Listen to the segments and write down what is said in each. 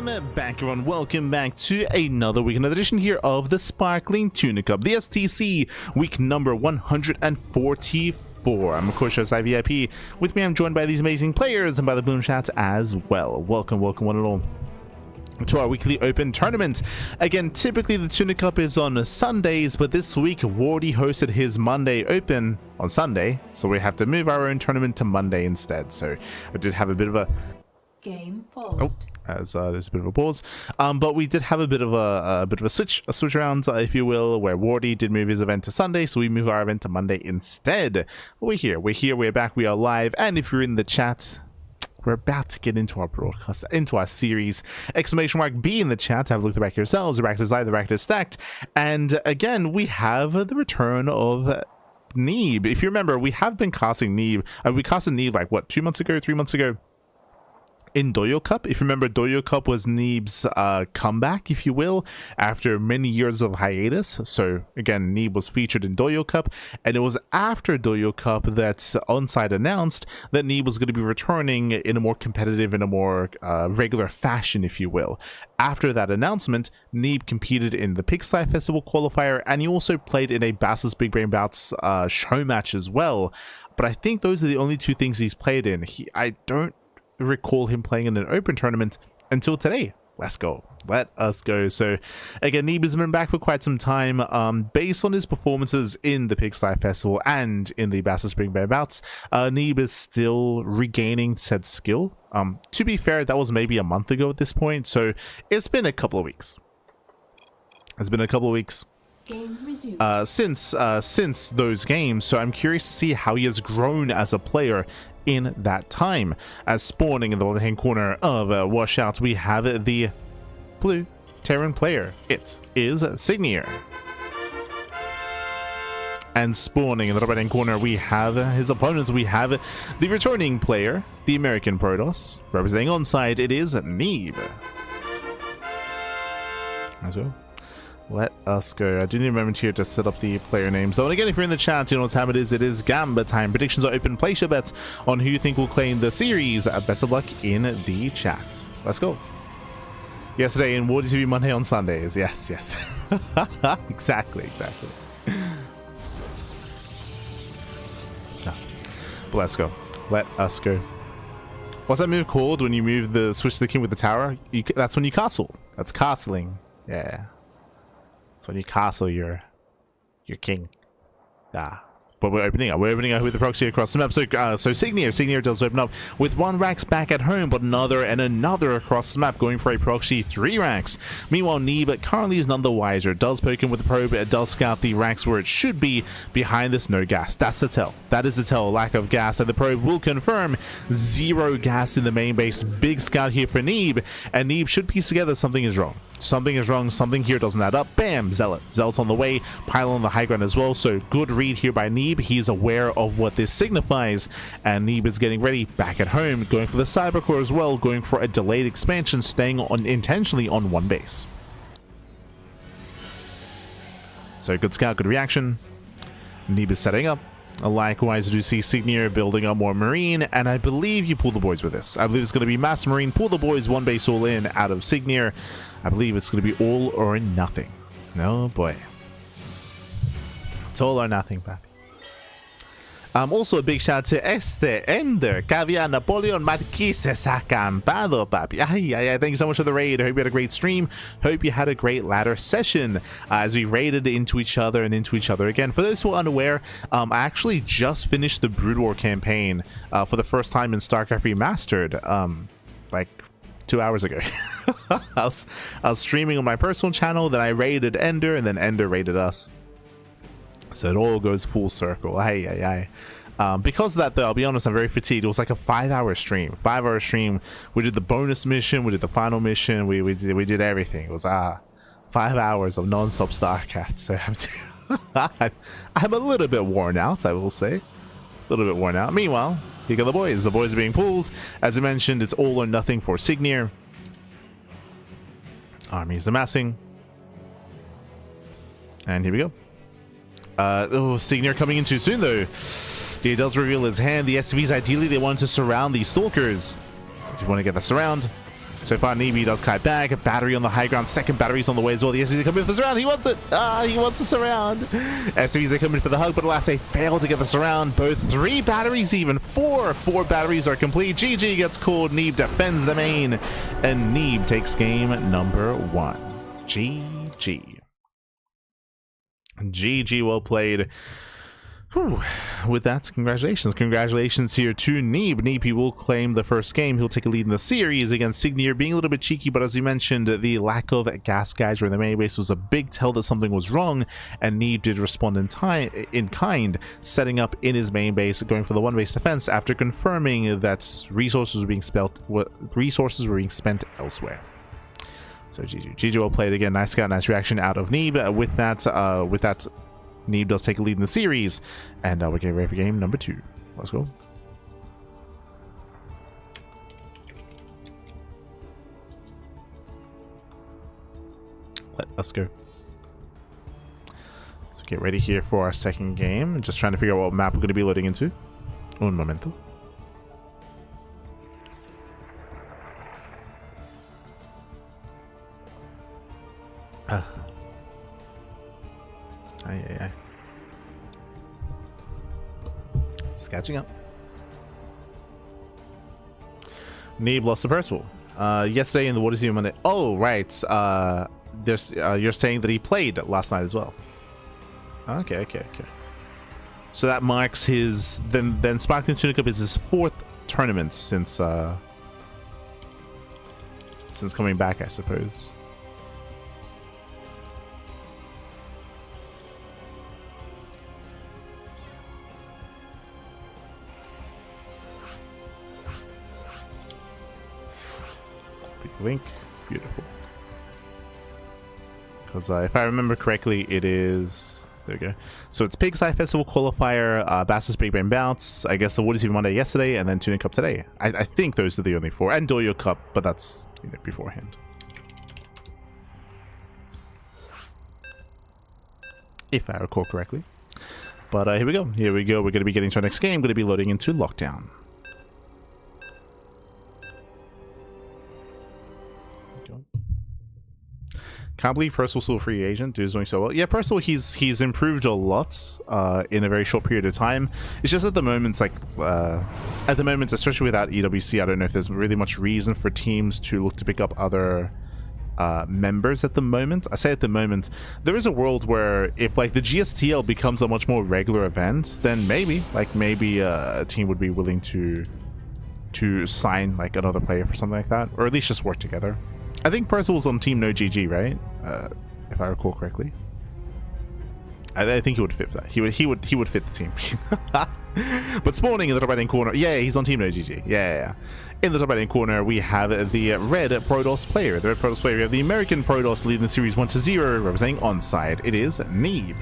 Welcome back, everyone. Welcome back to another week, another edition here of the Sparkling Tuna Cup, the STC week number 144. I'm of course your VIP. With me, I'm joined by these amazing players and by the ByuN chat as well. Welcome one and all to our weekly open tournament. Again, typically the Tuna Cup is on Sundays, but this week Wardy hosted his Monday open on Sunday, so we have to move our own tournament to Monday instead. So I did have a bit of a game paused. There's a bit of a pause, but we did have a bit of a switch around, if you will, where Wardy did move his event to Sunday, so we move our event to Monday instead. But we're back, we are live, and if you're in the chat, we're about to get into our broadcast, into our series. Exclamation mark B in the chat. Have a look at the bracket yourselves. The bracket is live, the bracket is stacked, and again we have the return of Neeb. If you remember, we have been casting Neeb, and we casted Neeb like what, 3 months ago in Doyo Cup. If you remember, Doyo Cup was Neeb's comeback, if you will, after many years of hiatus. So again, Neeb was featured in Doyo Cup, and it was after Doyo Cup that Onside announced that Neeb was going to be returning in a more competitive, in a more regular fashion, if you will. After that announcement, Neeb competed in the Pixie Festival qualifier, and he also played in a Bass's Big Brain Bouts show match as well. But I think those are the only two things he's played in. I don't recall him playing in an open tournament until today. Let us go. So again, Neeb has been back for quite some time. Based on his performances in the Pixie Festival and in the Bass's Spring Bear Bouts, Neeb is still regaining said skill. To be fair, that was maybe a month ago at this point, so it's been a couple of weeks. Game since those games, so I'm curious to see how he has grown as a player in that time. As spawning in the left hand corner of Washout, we have the blue Terran player. It is Signier. And spawning in the right hand corner, we have his opponents. We have the returning player, the American Protoss. Representing Onside, it is Neeb. As well. Let us go. I do need a moment here to set up the player names. So, and again, if you're in the chat, you know what time it is. It is Gamba time. Predictions are open. Place your bets on who you think will claim the series. Best of luck in the chat. Let's go. Yesterday in Wardy TV, Monday on Sundays. Yes. Exactly. But let's go. Let us go. What's that move called when you move the switch the king with the tower? That's when you castle. That's castling. Yeah. So when you castle your king. But we're opening up with the proxy across the map. So Signier does open up with 1 Rax back at home, but another across the map, going for a proxy 3 Rax. Meanwhile, Neeb currently is none the wiser. Does poke in with the probe, it does scout the Rax where it should be, behind this no gas. That's the tell. That is the tell, lack of gas, and the probe will confirm 0 gas in the main base. Big scout here for Neeb, and Neeb should piece together something is wrong. Something here doesn't add up. Bam! Zealot's on the way. Pile on the high ground as well, so good read here by Neeb. He's aware of what this signifies, and Neeb is getting ready back at home, going for the Cybercore as well, going for a delayed expansion, staying on intentionally on 1 base. So good scout, good reaction. Neeb is setting up. Likewise, you do see Signier building up more Marine, and I believe you pull the boys with this. I believe it's going to be Mass Marine, pull the boys, 1 base all in out of Signier. I believe it's going to be all or nothing. No boy. It's all or nothing, papi. Also a big shout out to Ender, Caviar, Napoleon, Marquises, Acampado, papi. Thank you so much for the raid. I hope you had a great stream. Hope you had a great ladder session as we raided into each other and into each other again. For those who are unaware, I actually just finished the Brood War campaign for the first time in StarCraft Remastered, like 2 hours ago. I was streaming on my personal channel, then I raided Ender, and then Ender raided us. So it all goes full circle. Because of that, though, I'll be honest, I'm very fatigued. It was like a 5-hour stream. 5-hour stream. We did the bonus mission. We did the final mission. We did everything. It was 5 hours of non-stop StarCraft. So I'm a little bit worn out, I will say. A little bit worn out. Meanwhile, here go the boys. The boys are being pulled. As I mentioned, it's all or nothing for Signier. Army is amassing. And here we go. Signier coming in too soon, though. He does reveal his hand. The SCVs, ideally, they want to surround these Stalkers. Do you want to get the surround? So far, Neeb does kite back. A battery on the high ground. Second battery's on the way as well. The SVs are coming for the surround. He wants it. He wants the surround. SVs are coming for the hug, but alas, they fail to get the surround. Both 3 batteries, even 4. 4 batteries are complete. GG gets called. Neeb defends the main, and Neeb takes game number 1. GG. GG, well played. Whew. With that, congratulations here to Neeb. Neeb, he will claim the first game. He'll take a lead in the series against Signier, being a little bit cheeky, but as you mentioned, the lack of gas geyser in the main base was a big tell that something was wrong, and Neeb did respond in kind, setting up in his main base, going for the one base defense after confirming that resources were being spent elsewhere. So GG well played again. Nice scout, nice reaction out of Neeb. With that, Neeb does take a lead in the series, and we're getting ready for game number 2. Let's go. Let's go. So get ready here for our second game. Just trying to figure out what map we're going to be loading into. Un momento. Just catching up. Neeb lost to Percival yesterday in the What Is He Monday. Oh, right. You're saying that he played last night as well. Okay. So that marks his then Sparkling Tuna Cup is his 4th tournament since coming back, I suppose. Link, beautiful. Because if I remember correctly, it is there we go. So it's Pig's Eye Festival qualifier, Bass's Big Brain Bounce, I guess the What Is He Monday yesterday, and then Tuna Cup today. I think those are the only 4, and Doyo Cup, but that's beforehand. If I recall correctly. But here we go. We're going to be getting to our next game. Going to be loading into Lockdown. Can't believe Percival's still a free agent. Dude's doing so well. Yeah, Percival, he's improved a lot in a very short period of time. It's just at the moment, especially without EWC, I don't know if there's really much reason for teams to look to pick up other members at the moment. I say at the moment, there is a world where if like the GSTL becomes a much more regular event, then maybe a team would be willing to sign like another player for something like that, or at least just work together. I think Percival's on Team No GG, right? If I recall correctly. I think he would fit for that. He would fit the team. But spawning in the top right hand corner, yeah, he's on Team No GG. Yeah. In the top right hand corner, we have the red Protoss player. The red Protoss player. We have the American Protoss leading the series 1-0, representing Onside. It is Neeb.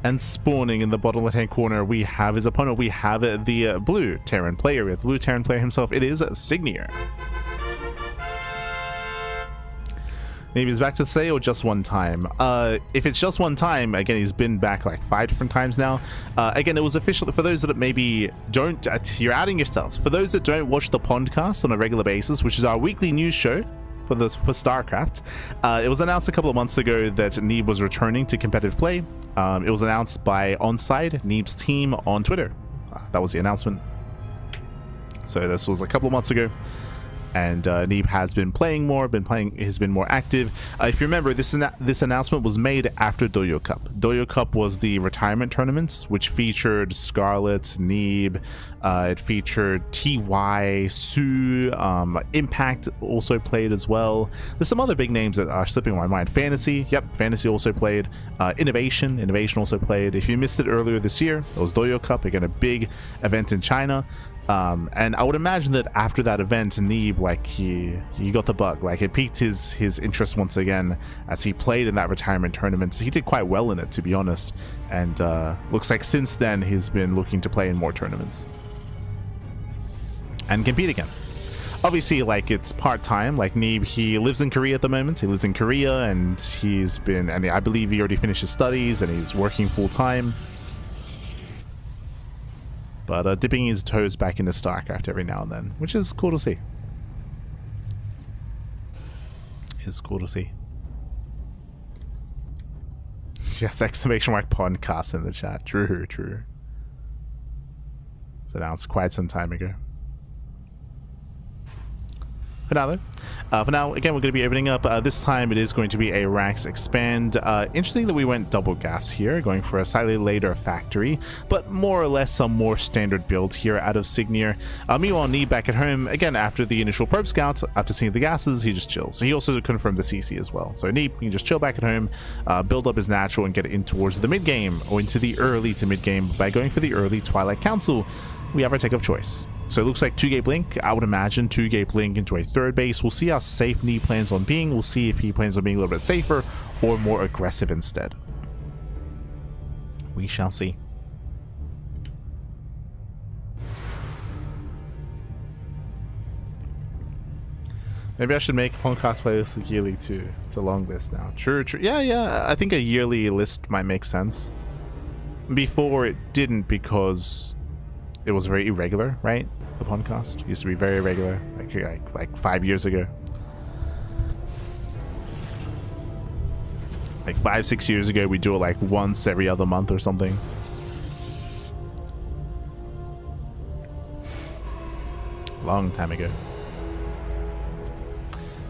And spawning in the bottom left-hand corner, we have his opponent. We have the blue Terran player. With the blue Terran player himself, it is Signier. Maybe he's back to say, or just one time. If it's just one time, again, he's been back like 5 different times now. Again, it was official. For those that maybe don't, you're outing yourselves. For those that don't watch the podcast on a regular basis, which is our weekly news show for StarCraft, it was announced a couple of months ago that Neeb was returning to competitive play. It was announced by Onside, Neeb's team, on Twitter. That was the announcement. So this was a couple of months ago, and Neeb has been playing more, has been more active. If you remember, this announcement was made after Doyo Cup. Doyo Cup was the retirement tournament, which featured Scarlet, Neeb, it featured TY, Sue, Impact also played as well. There's some other big names that are slipping my mind. Fantasy also played. Innovation also played. If you missed it earlier this year, it was Doyo Cup, again a big event in China. And I would imagine that after that event, Neeb, like he got the bug, like it piqued his interest once again as he played in that retirement tournament. So he did quite well in it, to be honest, and looks like since then he's been looking to play in more tournaments and compete again. Obviously, like, it's part-time. Like Neeb, he lives in Korea at the moment. He lives in Korea, and I believe he already finished his studies and he's working full-time. But dipping his toes back into StarCraft every now and then, which is cool to see. It's cool to see. Yes, exclamation mark podcast in the chat. True, true. It's announced quite some time ago. For now, though. For now, again, we're going to be opening up. This time, it is going to be a Rax Expand. Interesting that we went double gas here, going for a slightly later factory, but more or less some more standard build here out of Signier. Meanwhile, Neeb back at home, again, after the initial probe scout, after seeing the gases, he just chills. He also confirmed the CC as well. So Neeb can just chill back at home, build up his natural, and get in towards the mid-game, or into the early to mid-game. By going for the early Twilight Council, we have our take of choice. So it looks like 2-gate blink. I would imagine 2-gate blink into a third base. We'll see how safe Neeb plans on being. We'll see if he plans on being a little bit safer or more aggressive instead. We shall see. Maybe I should make podcast playlist yearly too. It's a long list now. True, true. Yeah. I think a yearly list might make sense. Before it didn't because it was very irregular, right? The podcast used to be very irregular, like 5 years ago. Like 5-6 years ago, we do it like once every other month or something. Long time ago.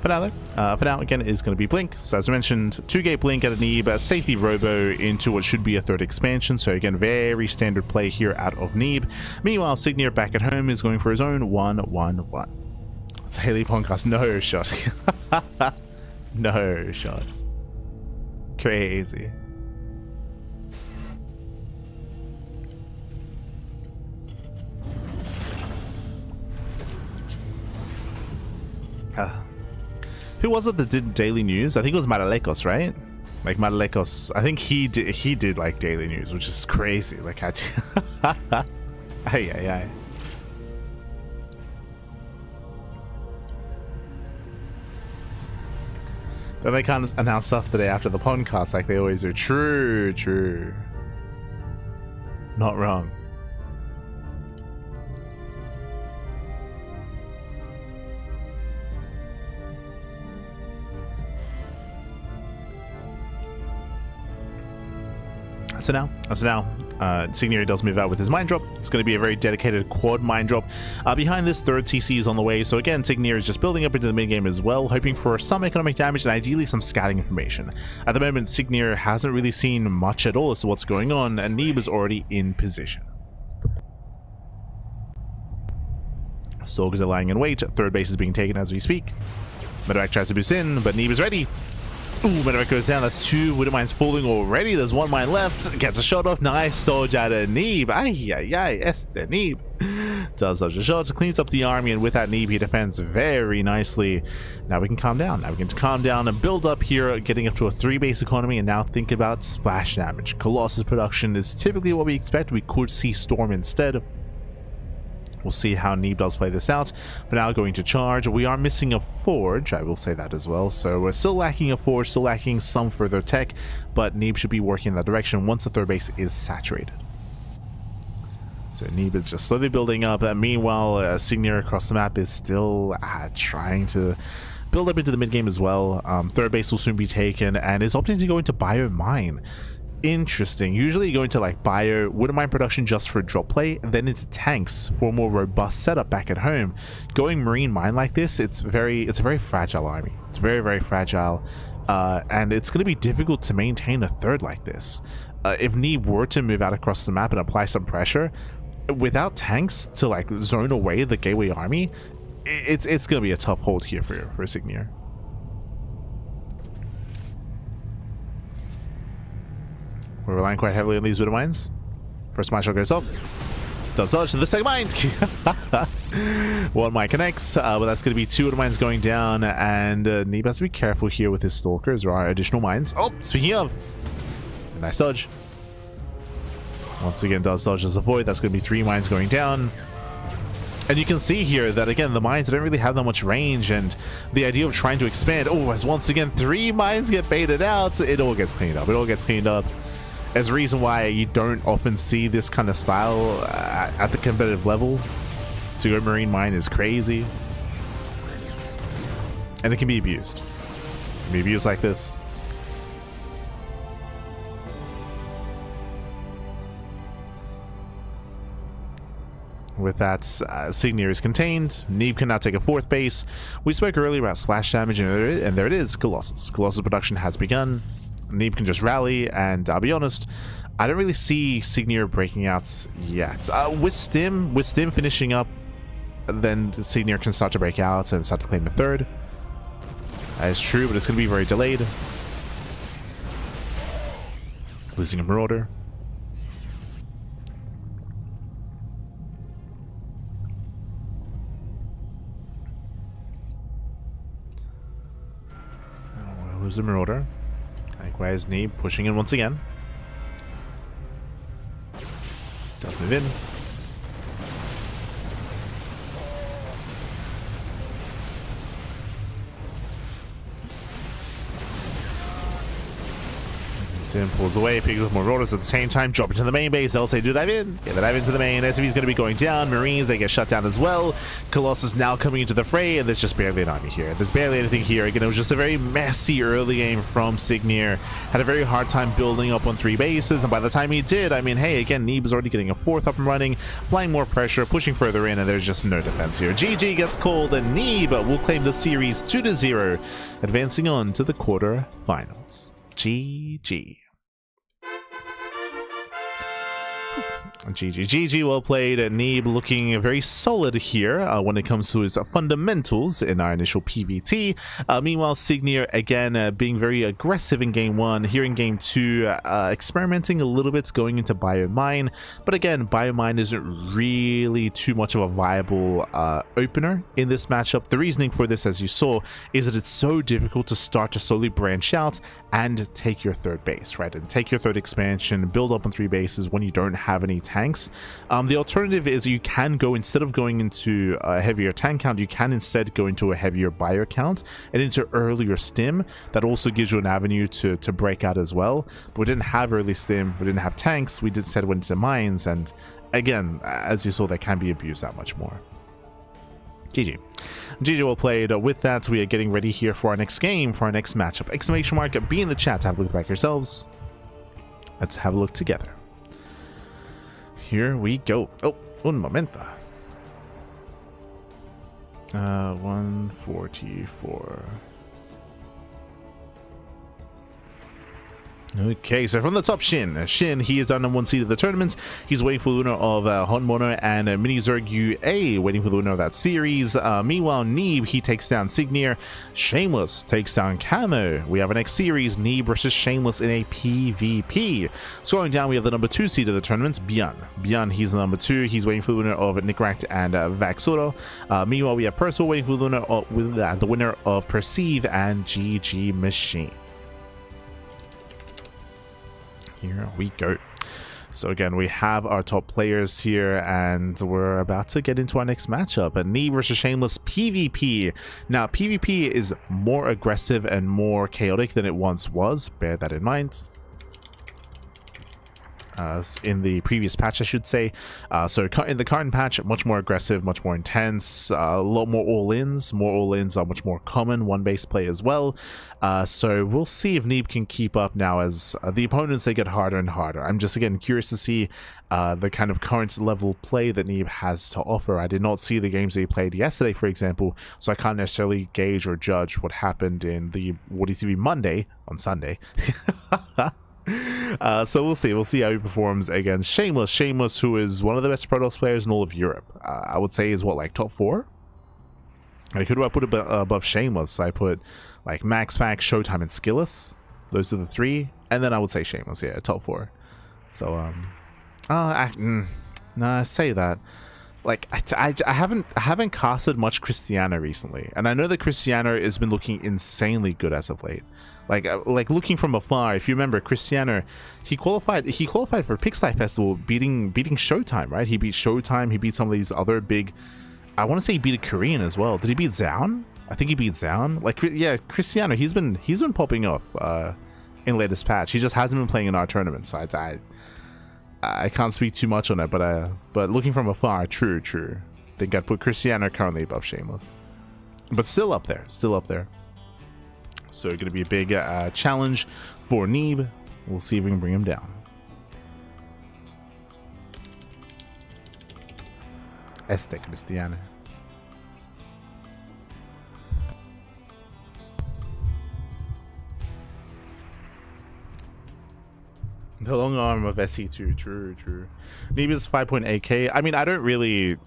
For now, again, it is going to be Blink. So as I mentioned, 2-gate Blink at a Neeb, a safety robo into what should be a third expansion. So again, very standard play here out of Neeb. Meanwhile, Signier back at home is going for his own 1-1-1. It's a Haley podcast. No shot. No shot. Crazy. Who was it that did daily news? I think it was Madalekos, right? Like Madalekos. I think he did like daily news, which is crazy. Like I Ay. Then they can't announce stuff the day after the podcast like they always do. True. Not wrong. So now, Signier does move out with his mine drop. It's going to be a very dedicated quad mine drop. Behind this, third CC is on the way. So again, Signier is just building up into the mid game as well, hoping for some economic damage and ideally some scouting information. At the moment, Signier hasn't really seen much at all as to what's going on, and Neeb is already in position. Soldiers are lying in wait. Third base is being taken as we speak. Medorak tries to boost in, but Neeb is ready. Ooh, Medorak goes down. That's 2 Widow Mines falling already. There's 1 mine left. Gets a shot off. Nice dodge out of Neeb. Ay, este Neeb. Does dodge a shot. Cleans up the army, and with that Neeb, he defends very nicely. Now we can calm down. Now we can calm down and build up here, getting up to a 3-base economy, and now think about splash damage. Colossus production is typically what we expect. We could see Storm instead. We'll see how Neeb does play this out. For now, going to charge. We are missing a forge, I will say that as well. So we're still lacking a forge, still lacking some further tech, but Neeb should be working in that direction once the third base is saturated. So Neeb is just slowly building up. Meanwhile, Signier across the map is still trying to build up into the mid game as well. Third base will soon be taken and is opting to go into ByuN mine. Interesting. Usually you go into like bio wooden mine production just for drop play, and then into tanks for a more robust setup back at home. Going marine mine like this, it's a very fragile army. It's very fragile, and it's going to be difficult to maintain a third like this. If Neeb were to move out across the map and apply some pressure without tanks to like zone away the gateway army, it's going to be a tough hold here for Signier. We're relying quite heavily on these widow mines. First mine shot goes off. Does dodge to the second mine. 1 mine connects, but that's going to be 2 widow mines going down, and Neeb has to be careful here with his stalkers. There are additional mines. Oh, speaking of, a nice dodge. Once again, does dodge as a void. That's going to be 3 mines going down. And you can see here that, again, the mines don't really have that much range, and the idea of trying to expand, as once again 3 mines get baited out, it all gets cleaned up. There's a reason why you don't often see this kind of style at the competitive level. To go Marine Mine is crazy. And it can be abused. It can be abused like this. With that, Signier is contained. Neeb can now take a 4th base. We spoke earlier about splash damage, and there it is, Colossus. Colossus production has begun. Neeb can just rally, and I'll be honest, I don't really see Signier breaking out yet. With Stim finishing up, then Signier can start to break out and start to claim a 3rd. That is true, but it's going to be very delayed. Losing a Marauder. Lose the Marauder. Likewise, Neeb pushing in once again. Does move in. Sim pulls away, picks up more Marauders at the same time, drop into the main base. They'll say, do dive in. Yeah, they dive into the main. SCV's going to be going down. Marines, they get shut down as well. Colossus now coming into the fray, and there's just barely an army here. There's barely anything here. Again, it was just a very messy early game from Signier. Had a very hard time building up on 3 bases, and by the time he did, I mean, hey, again, Neeb is already getting a 4th up and running, applying more pressure, pushing further in, and there's just no defense here. GG gets called, and Neeb will claim the series 2-0, advancing on to the quarterfinals. GG. GG, well played. Neeb looking very solid here when it comes to his fundamentals in our initial PvT. Meanwhile, Signier again being very aggressive in game 1. Here in game 2, experimenting a little bit, going into ByuN Mine. But again, ByuN Mine isn't really too much of a viable opener in this matchup. The reasoning for this, as you saw, is that it's so difficult to start to slowly branch out and take your 3rd base, right? And take your 3rd expansion, build up on 3 bases when you don't have any tanks. The alternative is you can go, instead of going into a heavier tank count, you can instead go into a heavier bio count and into earlier stim. That also gives you an avenue to break out as well. But we didn't have early stim, we didn't have tanks, we instead went into mines, and again, as you saw, they can be abused that much more. GG. GG well played. With that, we are getting ready here for our next game, for our next matchup. Exclamation mark, be in the chat to have a look back yourselves. Let's have a look together. Here we go. Oh, un momento. 144. Okay, so from the top, SHIN. SHIN, he is on the 1 seed of the tournament. He's waiting for the winner of Hot Mono and Mini Zerg UA, waiting for the winner of that series. Meanwhile, Neeb, he takes down Signier. Shameless takes down Camo. We have our next series, Neeb versus Shameless in a PvP. Scrolling down, we have the number 2 seed of the tournament, ByuN. ByuN, he's the number 2. He's waiting for the winner of Nickracked and Vaxoro. Meanwhile, we have Percival waiting for the winner of Perceive and GG Machine. Here we go. So again, we have our top players here, and we're about to get into our next matchup. A Neeb versus Shameless PvP. Now, PvP is more aggressive and more chaotic than it once was. Bear that in mind. In the previous patch, I should say. So in the current patch, much more aggressive, much more intense, a lot more all-ins. More all-ins are much more common, 1-base play as well. So we'll see if Neeb can keep up now as the opponents, they get harder and harder. I'm just, again, curious to see the kind of current level play that Neeb has to offer. I did not see the games that he played yesterday, for example, so I can't necessarily gauge or judge what happened in the WardyTV Monday on Sunday. So we'll see how he performs against Shameless. Shameless, who is one of the best Protoss players in all of Europe. I would say is what, like top 4? Like, who do I put above Shameless? I put like MaxPack, Showtime, and Skilless. Those are the 3, and then I would say Shameless, yeah, top 4. So I say that. Like, I haven't casted much Cristiano recently, and I know that Cristiano has been looking insanely good as of late. Like looking from afar, if you remember, Cristiano, he qualified for Pixel Festival, beating Showtime, right? He beat Showtime, he beat some of these other big, I want to say he beat a Korean as well. Did he beat Zaun? I think he beat Zaun. Like, yeah, Cristiano, he's been popping off in latest patch. He just hasn't been playing in our tournament, so I can't speak too much on it. But looking from afar, true. Think I'd put Cristiano currently above Shameless, but still up there, So going to be a big challenge for Neeb. We'll see if we can bring him down. Cristiano. The long arm of SE2, true. Neeb is 5.8k. I mean, I don't really...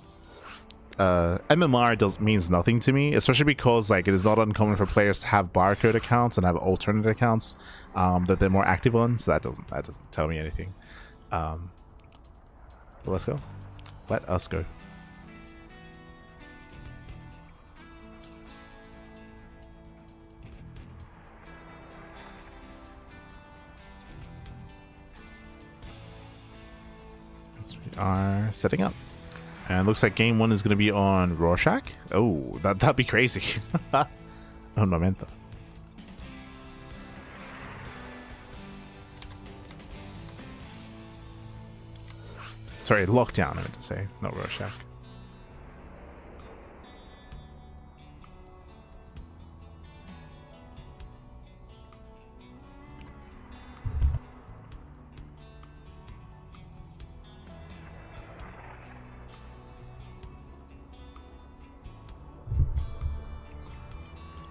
MMR means nothing to me, especially because like it is not uncommon for players to have barcode accounts and have alternate accounts that they're more active on, so that doesn't tell me anything. But let's go. Let us go. We are setting up, and looks like game 1 is going to be on Rorschach. Oh, that'd be crazy. Un momento. Sorry, lockdown, I meant to say, not Rorschach.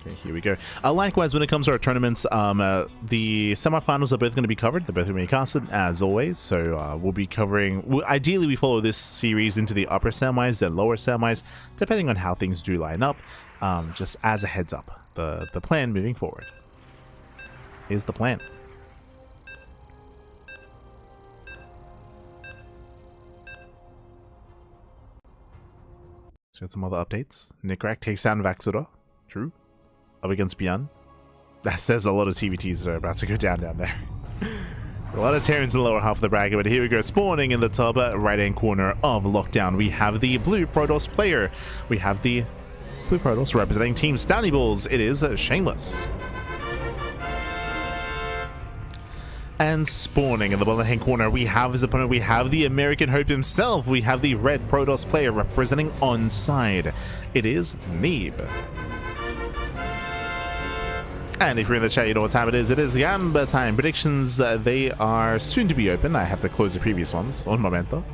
Okay, here we go. Likewise, when it comes to our tournaments, the semifinals are both going to be covered. They're both going to be casted, as always. So we'll be covering... ideally, we follow this series into the upper semis, then lower semis, depending on how things do line up. Just as a heads up, the plan moving forward is the plan. So got some other updates. Nikrak takes down Vaxura. True. Up against ByuN. There's a lot of TVTs that are about to go down there. A lot of Terrans in the lower half of the bracket, but here we go. Spawning in the top right-hand corner of Lockdown, we have the blue Protoss player. We have the blue Protoss representing Team Stowny Balls. It is Shameless. And spawning in the bottom-hand corner, we have his opponent. We have the American Hope himself. We have the red Protoss player representing Onside. It is Neeb. And if you're in the chat, you know what time it is. It is Gamba time. Predictions, they are soon to be open. I have to close the previous ones. Un momento.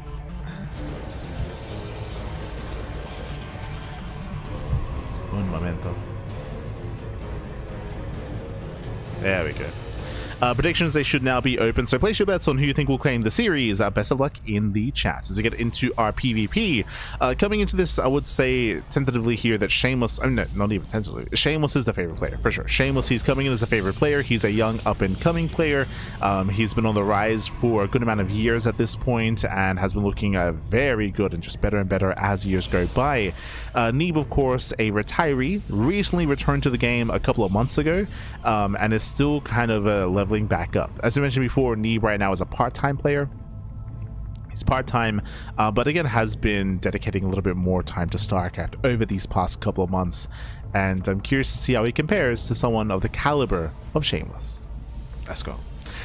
Un momento. There we go. Predictions, they should now be open, so place your bets on who you think will claim the series. Best of luck in the chat. As we get into our PvP, coming into this, I would say tentatively here that Shameless, I mean, no, not even tentatively, Shameless is the favorite player, for sure. Shameless, he's coming in as a favorite player. He's a young up-and-coming player. He's been on the rise for a good amount of years at this point, and has been looking very good and just better and better as years go by. Neeb, of course, a retiree, recently returned to the game a couple of months ago, and is still kind of leveling back up. As I mentioned before, Neeb right now is a part-time player. He's part-time, but again has been dedicating a little bit more time to StarCraft over these past couple of months, and I'm curious to see how he compares to someone of the caliber of Shameless. Let's go.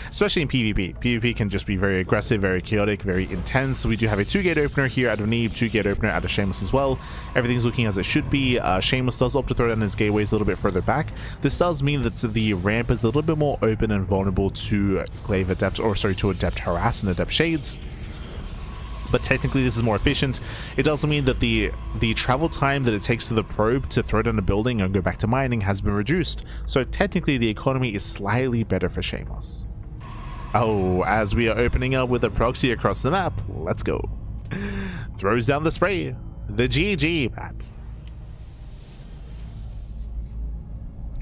Especially in PvP. PvP can just be very aggressive, very chaotic, very intense. We do have a 2-gate opener here out of Neeb, 2-gate opener out of Shameless as well. Everything's looking as it should be. Shameless does opt to throw down his gateways a little bit further back. This does mean that the ramp is a little bit more open and vulnerable to Glaive Adept, or sorry, to Adept Harass and Adept Shades. But technically this is more efficient. It does mean that the travel time that it takes to the probe to throw down a building and go back to mining has been reduced. So technically the economy is slightly better for Shameless. Oh, as we are opening up with a proxy across the map, let's go. Throws down the spray. The GG map.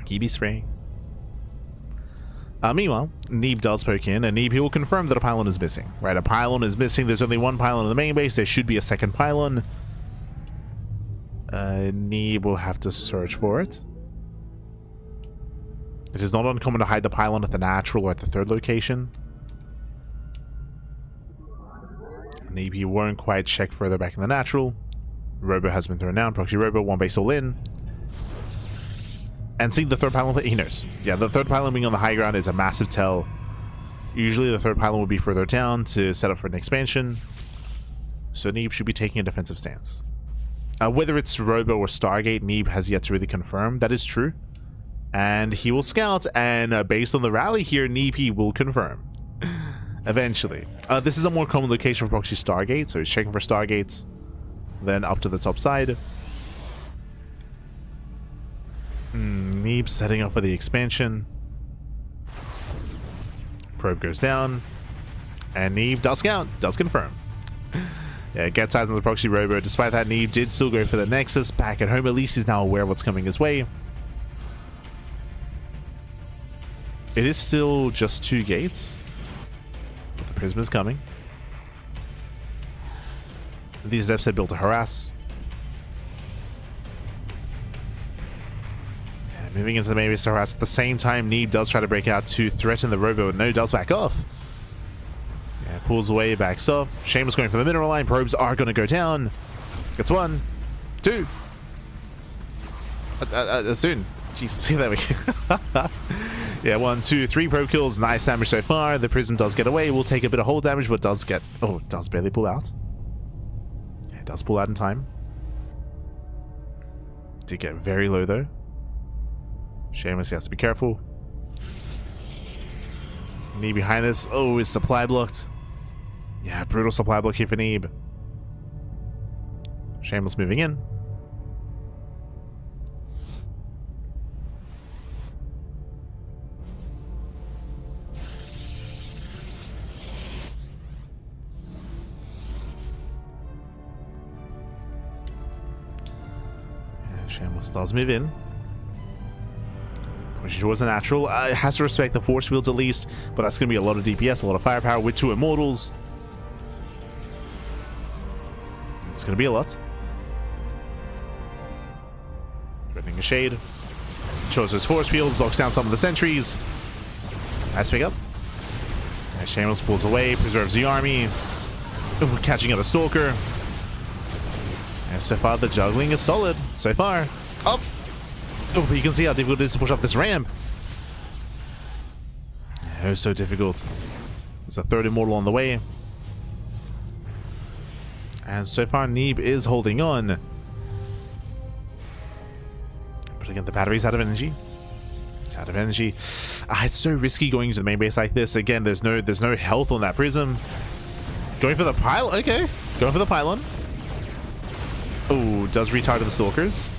Keep spraying. Meanwhile, Neeb does poke in, and Neeb, he will confirm that a pylon is missing. Right, a pylon is missing. There's only one pylon in the main base. There should be a second pylon. Neeb will have to search for it. It is not uncommon to hide the pylon at the natural or at the third location. Neeb, he won't quite check further back in the natural. Robo has been thrown down. Proxy Robo, one base all in. And seeing the third pylon, he knows. Yeah, the third pylon being on the high ground is a massive tell. Usually the third pylon will be further down to set up for an expansion. So Neeb should be taking a defensive stance. Whether it's Robo or Stargate, Neeb has yet to really confirm. That is true. And he will scout, and based on the rally here, Neeb he will confirm. Eventually. This is a more common location for proxy Stargate, so he's checking for Stargates. Then up to the top side. Neeb setting up for the expansion. Probe goes down. And Neeb does scout, does confirm. Yeah, gets out on the proxy Robo. Despite that, Neeb did still go for the Nexus. Back at home, at least he's now aware of what's coming his way. It is still just 2 gates. But the Prism is coming. These depths are built to harass. And moving into the main base to harass. At the same time, Neeb does try to break out to threaten the Robo. No, does back off. Yeah, pulls away, backs off. Shameless going for the mineral line. Probes are going to go down. Gets 1, 2. Soon. Jesus, there we go. Yeah, 1, 2, 3 probe kills. Nice damage so far. The Prism does get away. Will take a bit of hold damage, but does get... Oh, does barely pull out. Yeah, it does pull out in time. Did get very low, though. Shameless, he has to be careful. Neeb behind this. Oh, his supply blocked. Yeah, brutal supply block here for Neeb. Shameless moving in. Shameless does move in. Pushing towards the natural. It has to respect the force fields at least, but that's going to be a lot of DPS, a lot of firepower with 2 immortals. It's going to be a lot. Threatening a shade. Shows his force fields, locks down some of the sentries. Nice pick up. And Shameless pulls away, preserves the army. Ooh, catching out a Stalker. And so far, the juggling is solid. So far. Up! Oh, but you can see how difficult it is to push up this ramp. Oh, so difficult. There's a 3rd immortal on the way. And so far, Neeb is holding on. But again, the battery's out of energy. It's out of energy. It's so risky going into the main base like this. Again, there's no health on that Prism. Going for the pylon. Okay. Going for the pylon. Oh, does retarget the Stalkers.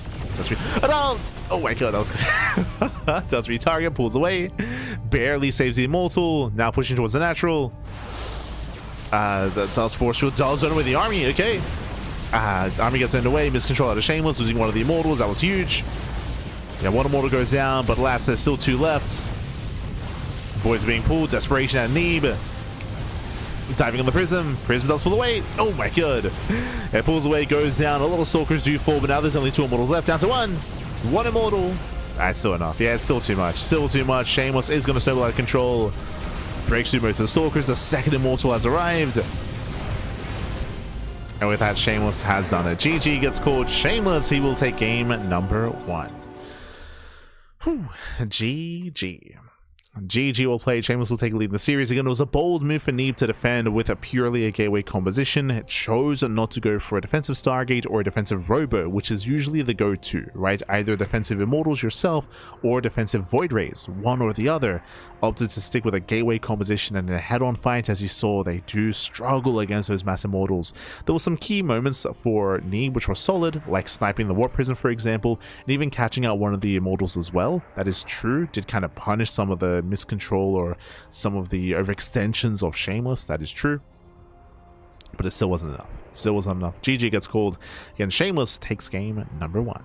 Oh my god, that was good. Does retarget, pulls away. Barely saves the immortal. Now pushing towards the natural. That does force field, does run away the army. Okay. Army gets turned away. Miscontrol out of Shameless, losing one of the immortals. That was huge. Yeah, 1 immortal goes down, but alas, there's still 2 left. Boys are being pulled. Desperation at Neeb. Diving on the Prism. Prism does pull away. Oh my god. It pulls away, goes down. A lot of Stalkers do fall, but now there's only 2 immortals left. Down to 1. 1 immortal. That's still enough. Yeah, it's still too much. Still too much. Shameless is going to snowball out of control. Breaks through most of the Stalkers. The 2nd immortal has arrived. And with that, Shameless has done it. GG gets called. Shameless, he will take game number 1. Whew. GG. GG will play. Shameless will take a lead in the series. Again, it was a bold move for Neeb to defend with purely a gateway composition. It chose not to go for a defensive Stargate or a defensive Robo, which is usually the go-to, right? Either defensive Immortals yourself or defensive Void Rays, one or the other. Opted to stick with a gateway composition, and in a head-on fight, as you saw, they do struggle against those mass Immortals. There were some key moments for Neeb which were solid, like sniping the Warp Prism, for example, and even catching out one of the Immortals as well. That is true. Did kind of punish some of the miscontrol or some of the overextensions of Shameless. That is true, but it still wasn't enough. Still wasn't enough. GG gets called. Again, Shameless takes game number 1.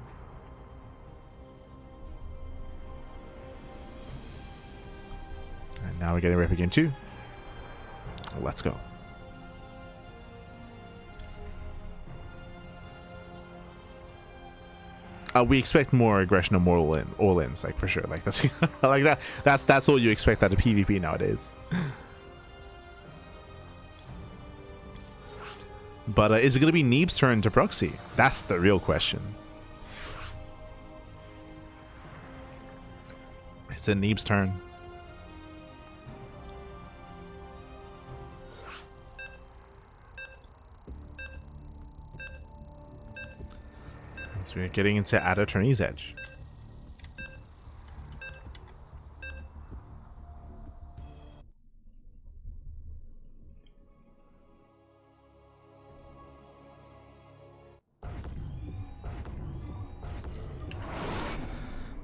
And now we're getting ready for game 2. Let's go. We expect more aggression and more all-ins, like for sure. Like that's like that. That's all you expect out of PvP nowadays. But is it going to be Neeb's turn to proxy? That's the real question. It's in Neeb's turn. So we're getting into At Attorney's Edge.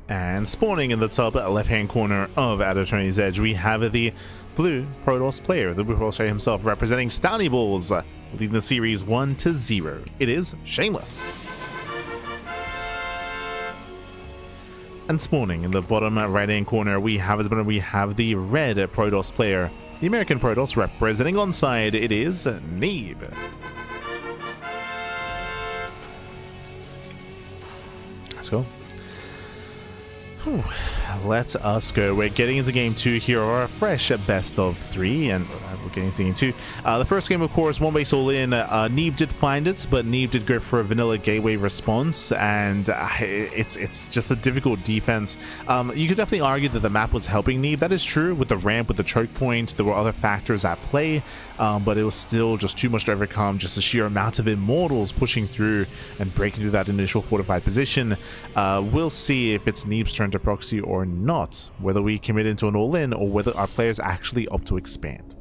And spawning in the top left-hand corner of At Attorney's Edge, we have the blue Protoss player, the blue Protoss player himself, representing Stowny Balls, leading the series 1-0. It is Shameless. And spawning in the bottom right-hand corner, we have the red Protoss player, the American Protoss, representing onside. It is Neeb. Let's go. Whew. Let us go. We're getting into game 2 here, our fresh best of 3, and we're getting into game 2. The first game, of course, one base all in. Neeb did find it, but Neeb did go for a vanilla gateway response, and it's just a difficult defense. You could definitely argue that the map was helping Neeb. That is true with the ramp, with the choke point. There were other factors at play, but it was still just too much to overcome. Just the sheer amount of immortals pushing through and breaking through that initial fortified position. We'll see if it's Neeb's turn to proxy or not, whether we commit into an all-in or whether our players actually opt to expand.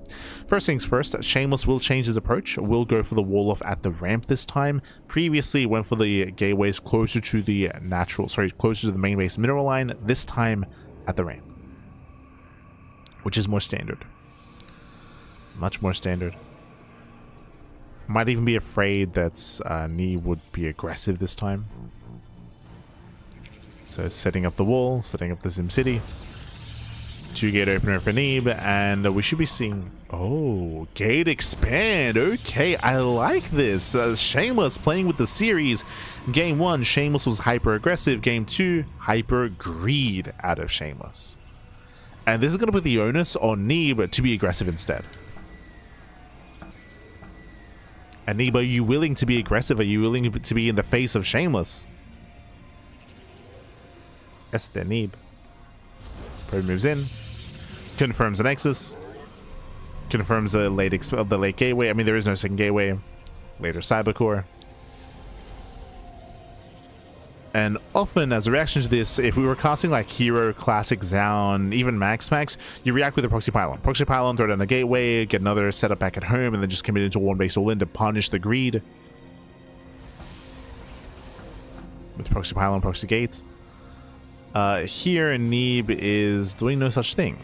First things first, Shameless will change his approach. Will go for the wall off at the ramp this time. Previously went for the gateways closer to the closer to the main base mineral line. This time at the ramp, which is more standard, much more standard. Might even be afraid that Neeb would be aggressive this time. So setting up the wall, setting up the Sim City. 2-gate opener for Neeb, and we should be seeing... Oh, gate expand. Okay, I like this. Shameless playing with the series. Game 1, Shameless was hyper aggressive. Game 2, hyper greed out of Shameless. And this is going to put the onus on Neeb to be aggressive instead. And Neeb, are you willing to be aggressive? Are you willing to be in the face of Shameless? Yes, the Neeb. Probe moves in, confirms the Nexus, confirms the late gateway. I mean, there is no second gateway. Later Cybercore. And often, as a reaction to this, if we were casting like Hero, Classic, Zaun, even Max, you react with a Proxy Pylon. Proxy Pylon, throw down the gateway, get another setup back at home, and then just commit into one base all in to punish the greed. With Proxy Pylon, Proxy Gate. Here, Neeb is doing no such thing.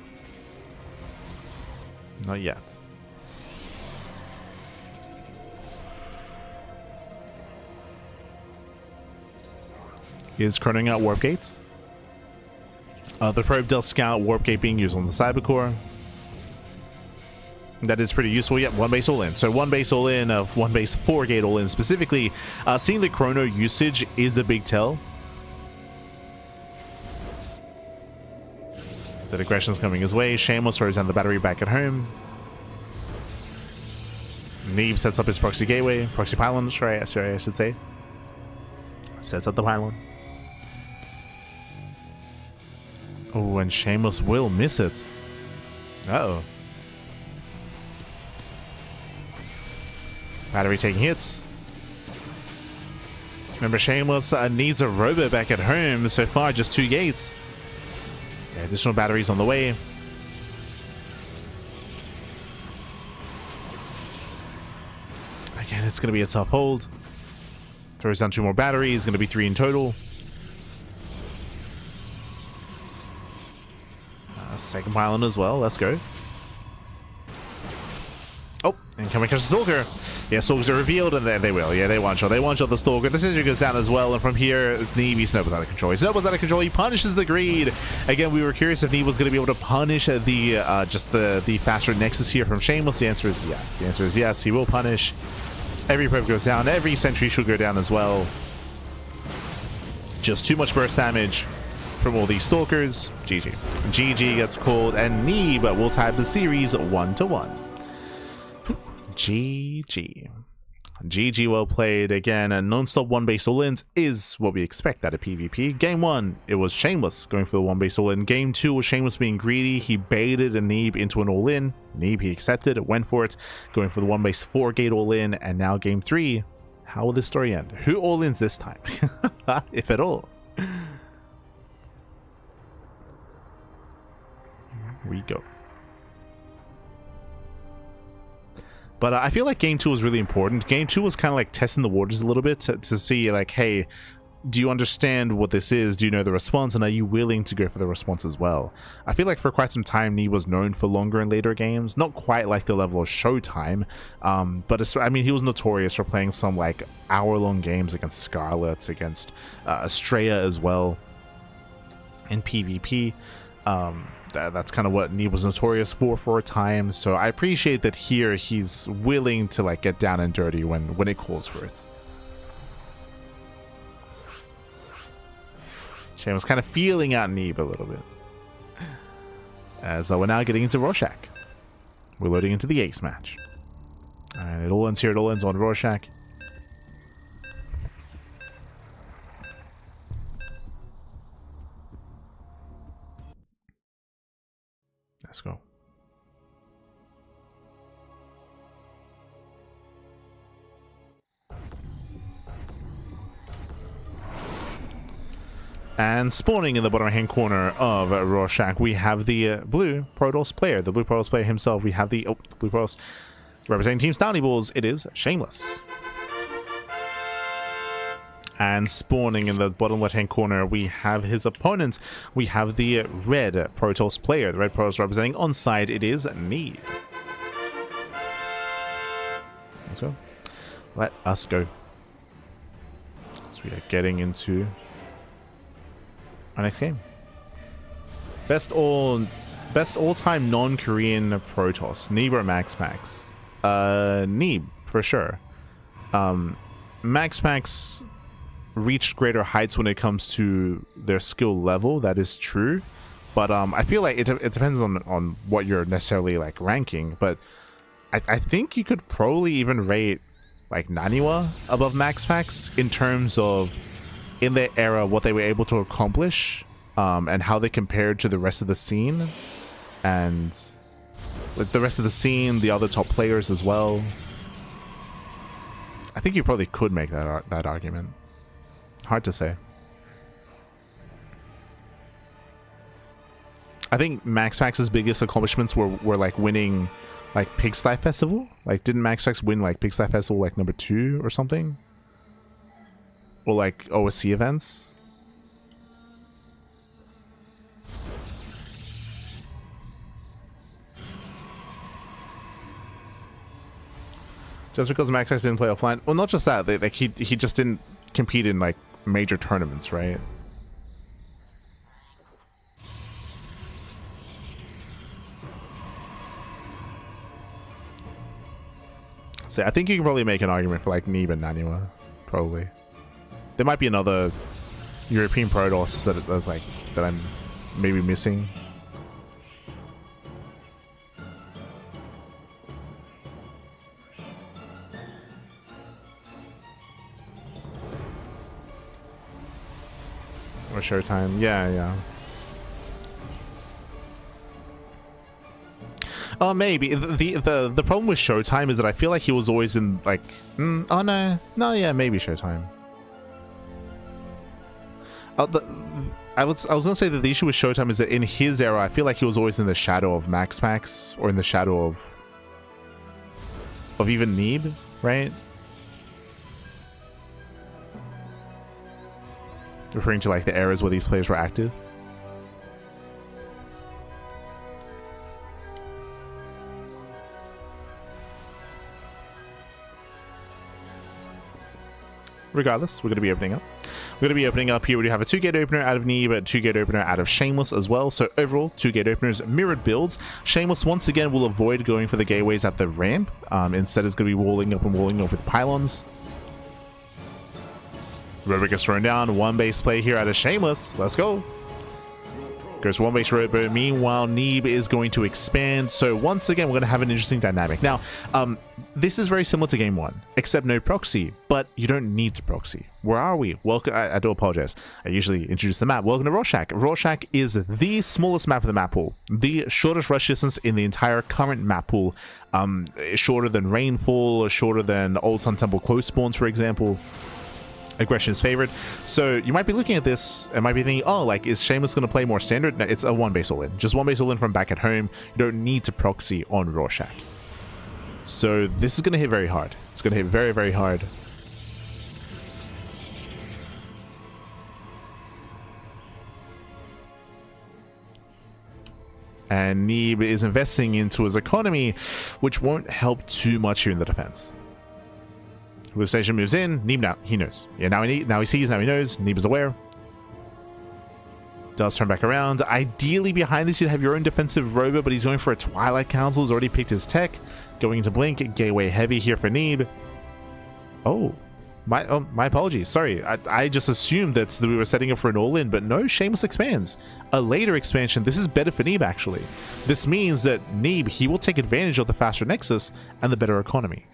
Not yet. He is chroning out Warp Gate. The Probe Del Scout Warp Gate being used on the Cybercore. That is pretty useful. Yep, one base all in. So one base all in, one base 4-gate all in specifically. Seeing the chrono usage is a big tell. That aggression is coming his way. Shameless throws down the battery back at home. Neeb sets up his proxy gateway. Proxy pylon, sorry, I should say. Sets up the pylon. Oh, and Shameless will miss it. Uh-oh. Battery taking hits. Remember, Shameless needs a robot back at home. So far, just 2 gates. Yeah, additional batteries on the way. Again, it's going to be a tough hold. Throws down 2 more batteries. Going to be 3 in total. Second pylon as well. Let's go. Oh, and can we catch the Stalker? Yeah, Stalkers are revealed, and they will. Yeah, they one-shot. They one-shot the Stalker. The Sentry goes down as well, and from here, Neeb snowballs out of control. He snowballs out of control. He punishes the greed. Again, we were curious if Neeb was going to be able to punish the faster Nexus here from Shameless. The answer is yes. The answer is yes. He will punish. Every probe goes down. Every Sentry should go down as well. Just too much burst damage from all these Stalkers. GG. GG gets called, and Neeb will tie the series 1-1. GG. GG, well played. Again, non-stop one-base all-ins is what we expect out of PvP. Game 1, it was Shameless going for the one-base all-in. Game 2 was Shameless being greedy. He baited a Neeb into an all-in. Neeb, he accepted, went for it, going for the one-base 4-gate all-in. And now Game 3, how will this story end? Who all-ins this time? If at all. Here we go. But I feel like Game 2 was really important. Game 2 was kind of like testing the waters a little bit to see like, hey, do you understand what this is? Do you know the response? And are you willing to go for the response as well? I feel like for quite some time, Neeb was known for longer and later games. Not quite like the level of Showtime. But it's, I mean, he was notorious for playing some like hour-long games against Scarlet, against Estrella as well in PvP. That's kind of what Neeb was notorious for a time, so I appreciate that here he's willing to like get down and dirty when it calls for it. Shane was kind of feeling out Neeb a little bit. As we're now getting into Rorschach. We're loading into the Ace match. And it all ends here, it all ends on Rorschach. Let's go. And spawning in the bottom hand corner of Rorschach, we have the blue Protoss player. The blue Protoss player himself. We have the blue Protoss representing Team Stowny Balls. It is Shameless. And spawning in the bottom left-hand corner, we have his opponent. We have the red Protoss player. The red Protoss representing onside, it is Neeb. Let's go. Let us go. So we are getting into our next game. Best all-time non-Korean Protoss. Neeb or Max? Neeb, for sure. Max reached greater heights when it comes to their skill level, that is true, but I feel like it depends on what you're necessarily like ranking, but I think you could probably even rate like Naniwa above Max in terms of in their era what they were able to accomplish, and how they compared to the rest of the scene, and like the rest of the scene, the other top players as well. I think you probably could make that argument. Hard to say. I think Max's biggest accomplishments were like winning like Pigsty Festival. Like, didn't Max win like Pigsty Festival like number 2 or something? Or like OSC events? Just because Max didn't play offline? Well, not just that. Like he just didn't compete in like major tournaments, right? So I think you can probably make an argument for like Neeb and Naniwa, probably. There might be another European Protoss that I'm maybe missing. Or Showtime, yeah. Oh, maybe the problem with Showtime is that I feel like he was always in like, oh no, yeah, maybe Showtime. I was gonna say that the issue with Showtime is that in his era, I feel like he was always in the shadow of Max, or in the shadow of even Neeb, right? Referring to like the eras where these players were active. Regardless, we're going to be opening up. We're going to be opening up here. We do have a 2-gate opener out of Neeb, a 2-gate opener out of Shameless as well. So overall, 2-gate openers, mirrored builds. Shameless once again will avoid going for the gateways at the ramp. Instead, it's going to be walling up with pylons. River gets thrown down. One base play here out of Shameless. Let's go. Goes for one base robo. Meanwhile, Neeb is going to expand. So once again, we're going to have an interesting dynamic. Now, this is very similar to game 1, except no proxy, but you don't need to proxy. Where are we? Welcome. I do apologize. I usually introduce the map. Welcome to Rorschach. Rorschach is the smallest map of the map pool, the shortest rush distance in the entire current map pool. Shorter than Rainfall, shorter than Old Sun Temple close spawns, for example. Aggression is favored. So you might be looking at this and might be thinking, oh, like, is Shameless going to play more standard? No, it's a one base all in. Just one base all in from back at home. You don't need to proxy on Rorschach. So this is going to hit very hard. It's going to hit very, very hard. And Neeb is investing into his economy, which won't help too much here in the defense. Station moves in. Neeb now, he knows. Yeah, now he sees, now he knows. Neeb is aware. Does turn back around. Ideally, behind this, you'd have your own defensive robo, but he's going for a Twilight Council. He's already picked his tech. Going into Blink. Gateway heavy here for Neeb. Oh, my apologies. Sorry, I just assumed that we were setting up for an all-in, but no, Shameless expands. A later expansion. This is better for Neeb, actually. This means that Neeb, he will take advantage of the faster Nexus and the better economy.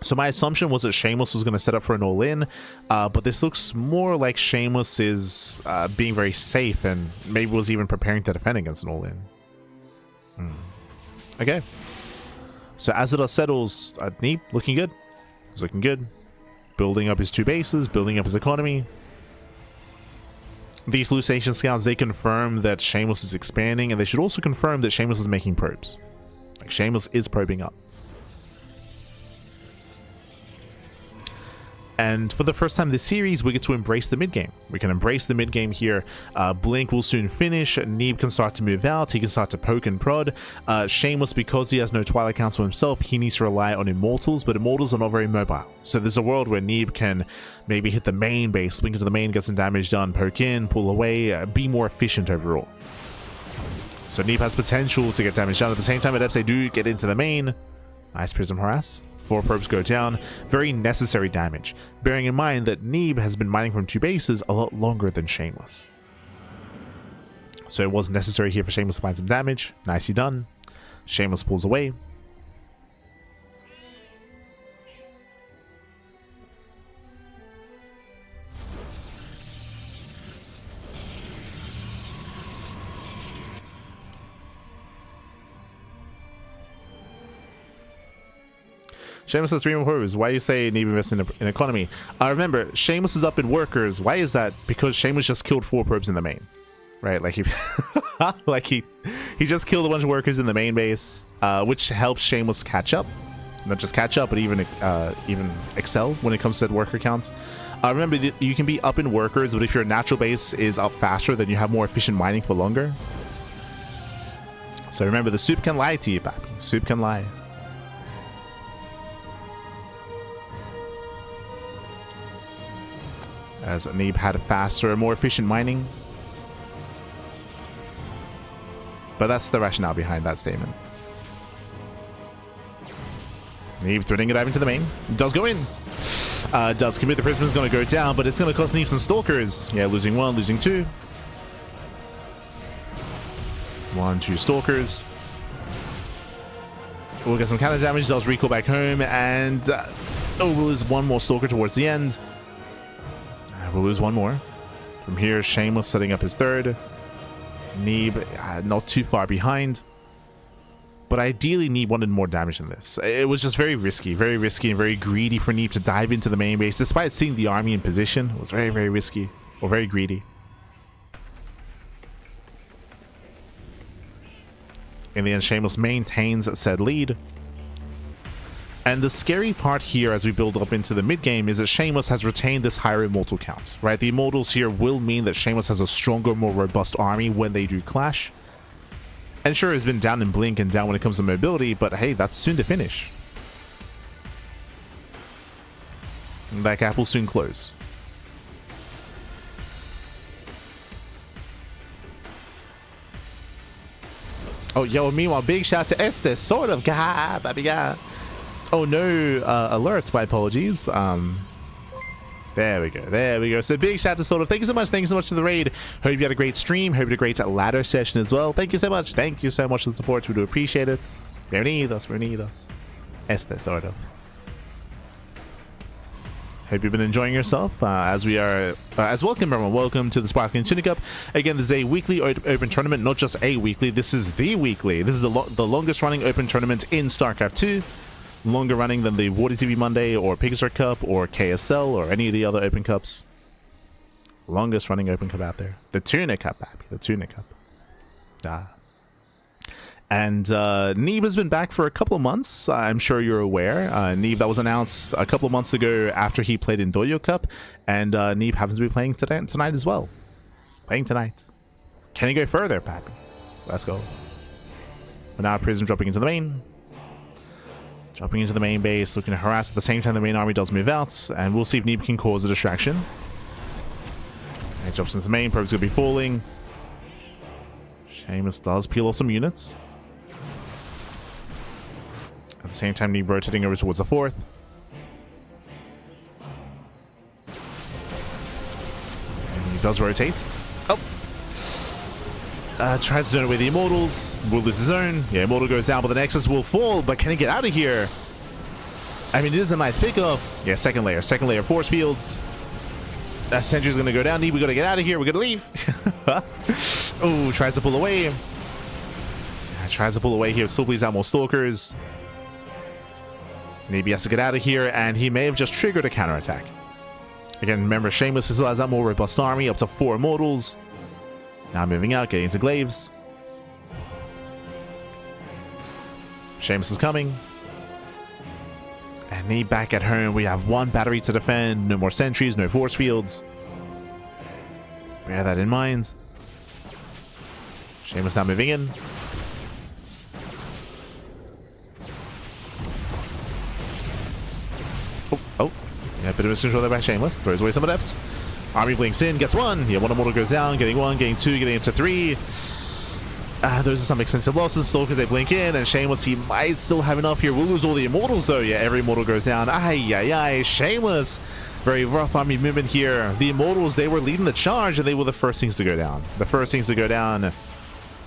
So my assumption was that Shameless was going to set up for an all-in, but this looks more like Shameless is being very safe and maybe was even preparing to defend against an all-in. Okay. So as it settles, Neeb looking good. He's looking good. Building up his 2 bases, building up his economy. These Luciation Scouts, they confirm that Shameless is expanding, and they should also confirm that Shameless is making probes. Like, Shameless is probing up. And for the first time this series, we get to embrace the mid-game. We can embrace the mid-game here. Blink will soon finish. Neeb can start to move out. He can start to poke and prod. Shameless, because he has no Twilight Council himself, he needs to rely on Immortals, but Immortals are not very mobile. So there's a world where Neeb can maybe hit the main base, blink into the main, get some damage done, poke in, pull away, be more efficient overall. So Neeb has potential to get damage done. At the same time, Adepts, they do get into the main. Nice Prism Harass. 4 probes go down. Very necessary damage, bearing in mind that Neeb has been mining from 2 bases a lot longer than Shameless. So it was necessary here for Shameless to find some damage. Nicely done. Shameless pulls away. Shameless has 3 more probes. Why you say Neeb invest in economy? Remember, Shameless is up in workers. Why is that? Because Shameless just killed 4 probes in the main, right? Like he just killed a bunch of workers in the main base, which helps Shameless catch up. Not just catch up, but even excel when it comes to worker counts. Remember, you can be up in workers, but if your natural base is up faster, then you have more efficient mining for longer. So remember, the soup can lie to you, papi. Soup can lie. As Neeb had a faster, more efficient mining. But that's the rationale behind that statement. Neeb threading a dive into the main. Does go in. Does commit. The Prism is going to go down, but it's going to cost Neeb some Stalkers. Yeah, losing 1, losing 2. 1, 2 Stalkers. We'll get some counter damage. Does recall back home, and we'll lose 1 more Stalker towards the end. We'll lose 1 more. From here, Shameless setting up his 3rd. Neeb not too far behind. But ideally, Neeb wanted more damage than this. It was just very risky and very greedy for Neeb to dive into the main base. Despite seeing the army in position, it was very, very risky or very greedy. In the end, Shameless maintains said lead. And the scary part here as we build up into the mid-game is that Shameless has retained this higher Immortal count, right? The Immortals here will mean that Shameless has a stronger, more robust army when they do clash. And sure, it's been down in Blink and down when it comes to mobility, but hey, that's soon to finish. That gap will soon close. Oh, yo, meanwhile, big shout to Esther, sort of, baby, oh no, alerts, my apologies. There we go. There we go. So big shout to Sort of. Thank you so much. Thank you so much for the raid. Hope you had a great stream. Hope you had a great ladder session as well. Thank you so much. Thank you so much for the support. We do appreciate it. Bienvenidos, bienvenidos. Este, sort of. Hope you've been enjoying yourself as we are, as welcome everyone. Welcome to the Sparkling Tuna Cup. Again, this is a weekly open tournament, not just a weekly. This is the weekly. This is the longest running open tournament in StarCraft 2. Longer running than the Wardy TV Monday or Pegasus Cup or KSL or any of the other open cups. Longest running open cup out there. The Tuna Cup, baby. The Tuna Cup. And Neeb has been back for a couple of months. I'm sure you're aware. Neeb, that was announced a couple of months ago after he played in Doyo Cup. And Neeb happens to be playing tonight as well. Playing tonight. Can he go further, Pappy? Let's go. But now Prism dropping into the main. Dropping into the main base, looking to harass at the same time the main army does move out. And we'll see if Neeb can cause a distraction. He jumps into the main, probably going to be falling. Seamus does peel off some units. At the same time, Neeb rotating over towards the fourth. And he does rotate. Oh! Tries to zone away the Immortals. Will lose his own. Yeah, Immortal goes down, but the Nexus will fall. But can he get out of here? I mean, it is a nice pickup. Yeah, second layer. Second layer force fields. That Sentry's going to go down. Neeb, we got to get out of here. We're going to leave. Oh, tries to pull away. Tries to pull away here. Still bleeds out more Stalkers. Neeb has to get out of here, and he may have just triggered a counterattack. Again, remember, Seamus still has that more robust army, up to 4 Immortals. Now moving out, getting into Glaives. Seamus is coming. And Neeb back at home. We have 1 battery to defend. No more sentries, no force fields. Bear that in mind. Seamus now moving in. Oh. Yeah, bit of a control there by Seamus. Throws away some adepts. Army blinks in, gets 1. Yeah, 1 Immortal goes down, getting 1, getting 2, getting up to 3. Those are some extensive losses. Stalkers, they blink in, and Seamus, he might still have enough here. We'll lose all the Immortals, though. Yeah, every Immortal goes down. Seamus. Very rough army movement here. The Immortals, they were leading the charge, and they were the first things to go down. The first things to go down.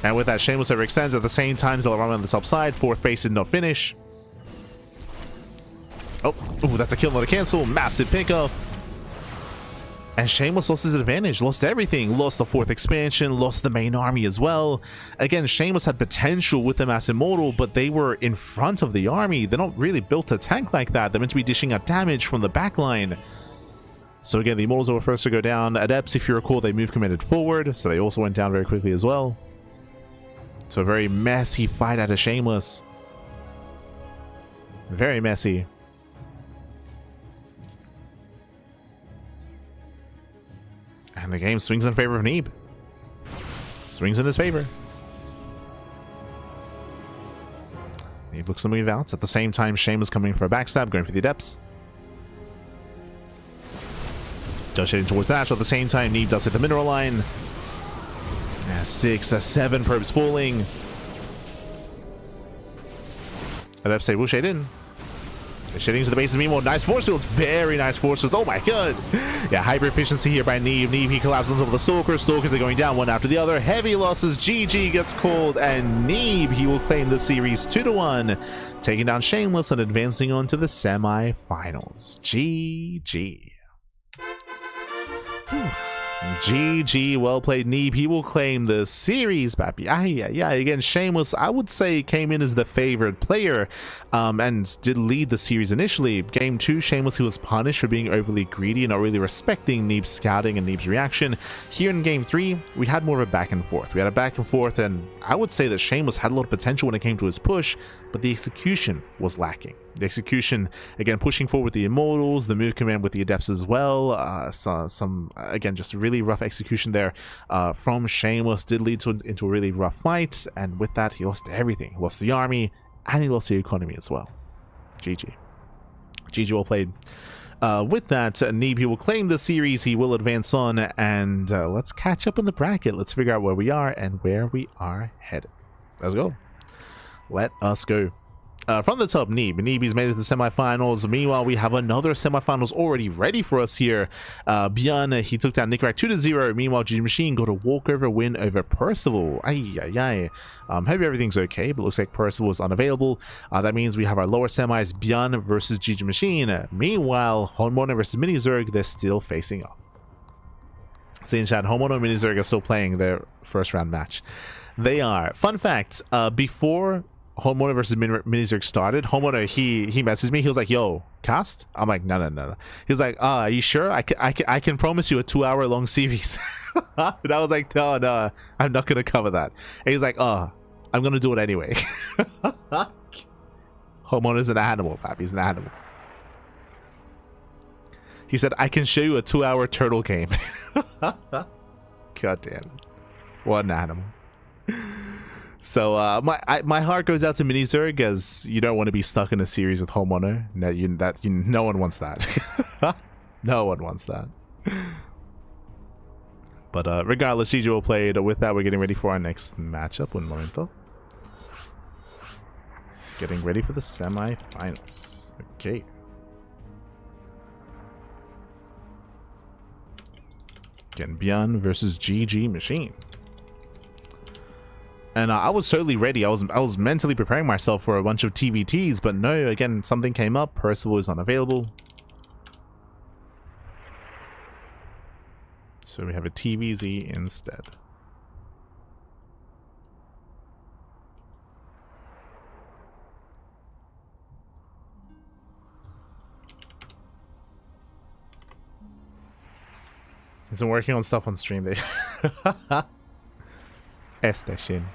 And with that, Seamus overextends. At the same time, Zelarama on the top side. 4th base did not finish. Oh, ooh, that's a kill, not a cancel. Massive pickup. And Seamus lost his advantage, lost everything, lost the 4th expansion, lost the main army as well. Again, Seamus had potential with them as Immortal, but they were in front of the army. They're not really built to tank like that. They're meant to be dishing out damage from the backline. So again, the Immortals were first to go down. Adepts, if you recall, they moved committed forward, so they also went down very quickly as well. So a very messy fight out of Seamus. Very messy. And the game swings in favor of Neeb. Swings in his favor. Neeb looks to move out. At the same time, Seamus coming for a backstab, going for the Adepts. Does heading towards that. At the same time, Neeb does hit the mineral line. 6, 7 probes falling. Adepts say, we'll shade in. Shading to the base of Mimo. Nice force fields. Very nice force fields. Oh my god. Yeah, hyper efficiency here by Neeb. Neeb, he collapses on top of the Stalkers. Stalkers are going down one after the other. Heavy losses. GG gets called. And Neeb, he will claim the series 2-1. Taking down Shameless and advancing on to the semi-finals. GG. Whew. GG, well played, Neeb. He will claim the series, papi. Yeah. Again, Shameless, I would say, came in as the favored player and did lead the series initially. Game 2, Shameless, he was punished for being overly greedy and not really respecting Neeb's scouting and Neeb's reaction. Here in Game 3, we had more of a back and forth. We had a back and forth, and I would say that Shameless had a lot of potential when it came to his push, but the execution was lacking. The execution, again, pushing forward with the Immortals, the move command with the Adepts as well. Some again, just really rough execution there from Shameless did lead into a really rough fight, and with that, he lost everything. He lost the army, and he lost the economy as well. GG. GG, well played. With that, Neeb, he will claim the series, he will advance on, and let's catch up in the bracket. Let's figure out where we are and where we are headed. Let's go. Let us go. From the top, Neeb. Neeb's made it to the semifinals. Meanwhile, we have another semifinals already ready for us here. ByuN, he took down Nick 2-0. Meanwhile, G Machine got a walkover win over Percival. Hope everything's okay, but looks like Percival is unavailable. That means we have our lower semis, ByuN versus G Machine. Meanwhile, Homeowner versus Minizerg, they're still facing off. See in chat, Homeowner and Minizerg are still playing their first round match. They are. Fun fact, before Homeowner versus Minizerg started, Homeowner, he messaged me. He was like, yo, cast? I'm like, no. He's like, are you sure? I can promise you a 2-hour-long series. And I was like, no, I'm not going to cover that. And he's like, I'm going to do it anyway. Homeowner's an animal, Pap. He's an animal. He said, I can show you a 2-hour turtle game. God damn it. What an animal. So my heart goes out to Minizerg, as you don't want to be stuck in a series with Homeowner. No one wants that. No one wants that. But regardless, GG will play it. With that, we're getting ready for our next matchup. Un momento. Getting ready for the semi-finals. Okay. Again, ByuN versus GG Machine. And I was totally ready. I was mentally preparing myself for a bunch of TVTs, but no, again, something came up. Percival is unavailable. So we have a TVZ instead. He's been working on stuff on stream there. SHIN.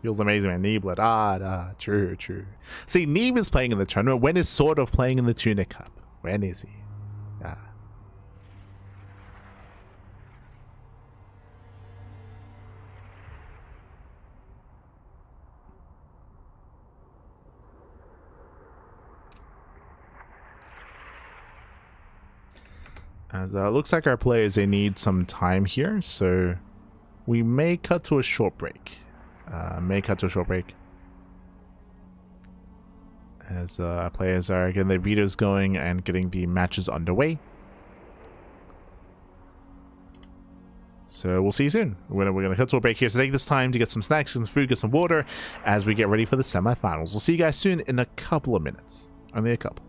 Feels amazing, man. Neeb, true. See, Neeb is playing in the tournament. When is sort of playing in the Tuna Cup? When is he? As looks like our players, they need some time here, so we may cut to a short break. As our players are getting their videos going and getting the matches underway. So we'll see you soon. We're gonna cut to a break here, so take this time to get some snacks, some food, get some water as we get ready for the semifinals. We'll see you guys soon in a couple of minutes. Only a couple.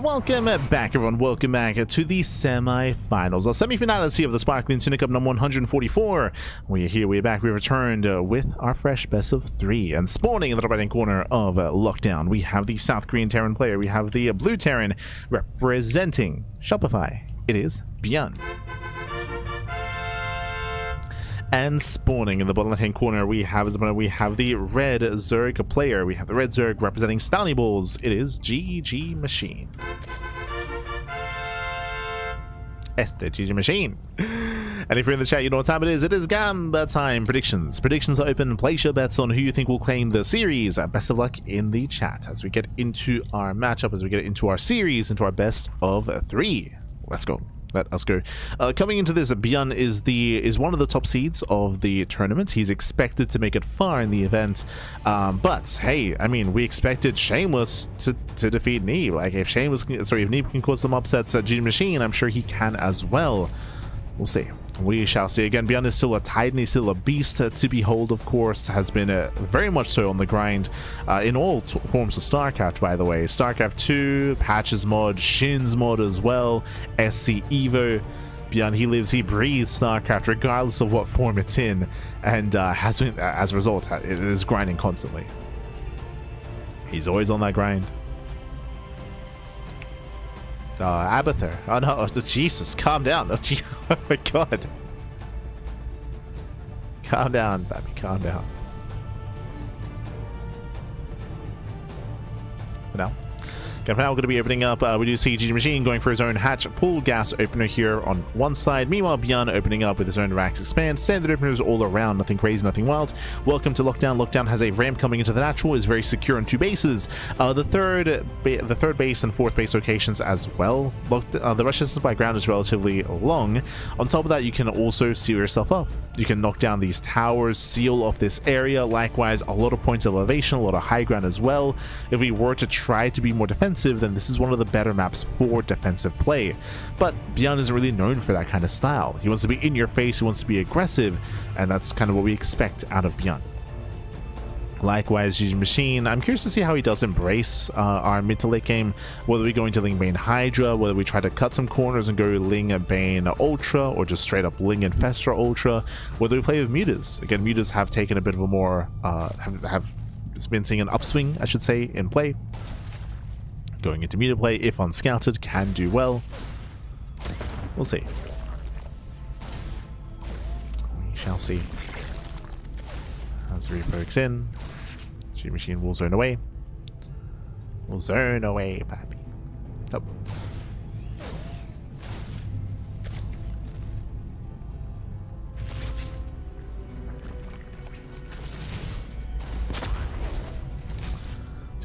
Welcome back, everyone. Welcome back to the semi-finals. Our semi-finals here of the Sparkling Tuna Cup number 144. We're here, we're back, we returned with our fresh best of 3. And spawning in the top right-hand corner of Lockdown, we have the South Korean Terran player. We have the Blue Terran representing Shopify. It is ByuN. And spawning in the bottom left-hand corner, we have the red Zerg player. We have the red Zerg representing Stony Balls. It is GG Machine. The GG Machine. And if you're in the chat, you know what time it is. It is Gamba time. Predictions. Predictions are open. Place your bets on who you think will claim the series. Best of luck in the chat as we get into our matchup, as we get into our series, into our best of 3. Let's go. Let us go. Coming into this, ByuN is one of the top seeds of the tournament. He's expected to make it far in the event. But hey, I mean, we expected Shameless to defeat Neeb. Like if Neeb can cause some upsets at GG Machine, I'm sure he can as well. We'll see. We shall see. Again, ByuN is still a titan. He's still a beast to behold, of course. Has been very much so on the grind in all forms of StarCraft, by the way. StarCraft 2, Patches mod, SHIN's mod as well, SC Evo. ByuN, he lives, he breathes StarCraft, regardless of what form it's in, and has been, as a result, it is grinding constantly. He's always on that grind. Abathur. Oh no, Jesus, calm down. Oh my god. Calm down, baby, calm down. For now. Okay, for now we're going to be opening up, we do see GG Machine going for his own hatch pool gas opener here on one side. Meanwhile, ByuN opening up with his own racks expand. Standard openers all around, nothing crazy, nothing wild. Welcome to Lockdown. Lockdown has a ramp coming into the natural, is very secure on 2 bases. The third base and 4th base locations as well. The rush distance by ground is relatively long. On top of that, you can also seal yourself off. You can knock down these towers, seal off this area. Likewise, a lot of points of elevation, a lot of high ground as well. If we were to try to be more defensive, then this is one of the better maps for defensive play. But ByuN isn't really known for that kind of style. He wants to be in your face, he wants to be aggressive, and that's kind of what we expect out of ByuN. Likewise, GG Machine, I'm curious to see how he does embrace our mid to late game, whether we go into Ling Bane Hydra, whether we try to cut some corners and go Ling Bane Ultra, or just straight up Ling Infestor Ultra, whether we play with Mutas. Again, Mutas have taken a bit of a more, have been seeing an upswing, I should say, in play. Going into Muta play, if unscouted, can do well. We'll see. We shall see. As the repokes in, GG Machine will zone away. Will zone away, pappy. Oh.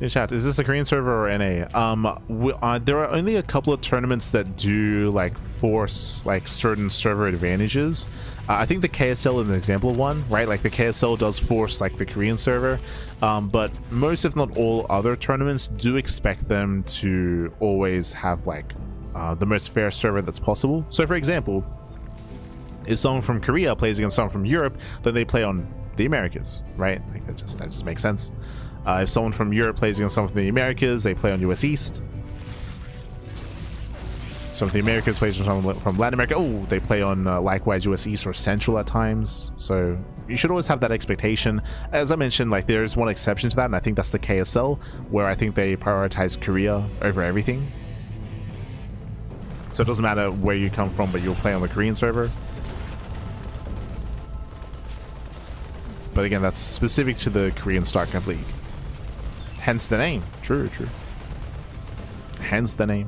Chat, is this a Korean server or NA? There are only a couple of tournaments that do like force like certain server advantages. I think the KSL is an example of one, right? Like the KSL does force like the Korean server, but most if not all other tournaments do expect them to always have like the most fair server that's possible. So for example, if someone from Korea plays against someone from Europe, then they play on the Americas, right? Like that just makes sense. If someone from Europe plays against someone from the Americas, they play on US East. Someone from the Americas plays with someone from Latin America. Oh, they play on likewise US East or Central at times. So you should always have that expectation. As I mentioned, like there's one exception to that, and I think that's the KSL, where I think they prioritize Korea over everything. So it doesn't matter where you come from, but you'll play on the Korean server. But again, that's specific to the Korean StarCraft League. Hence the name. True, true. Hence the name.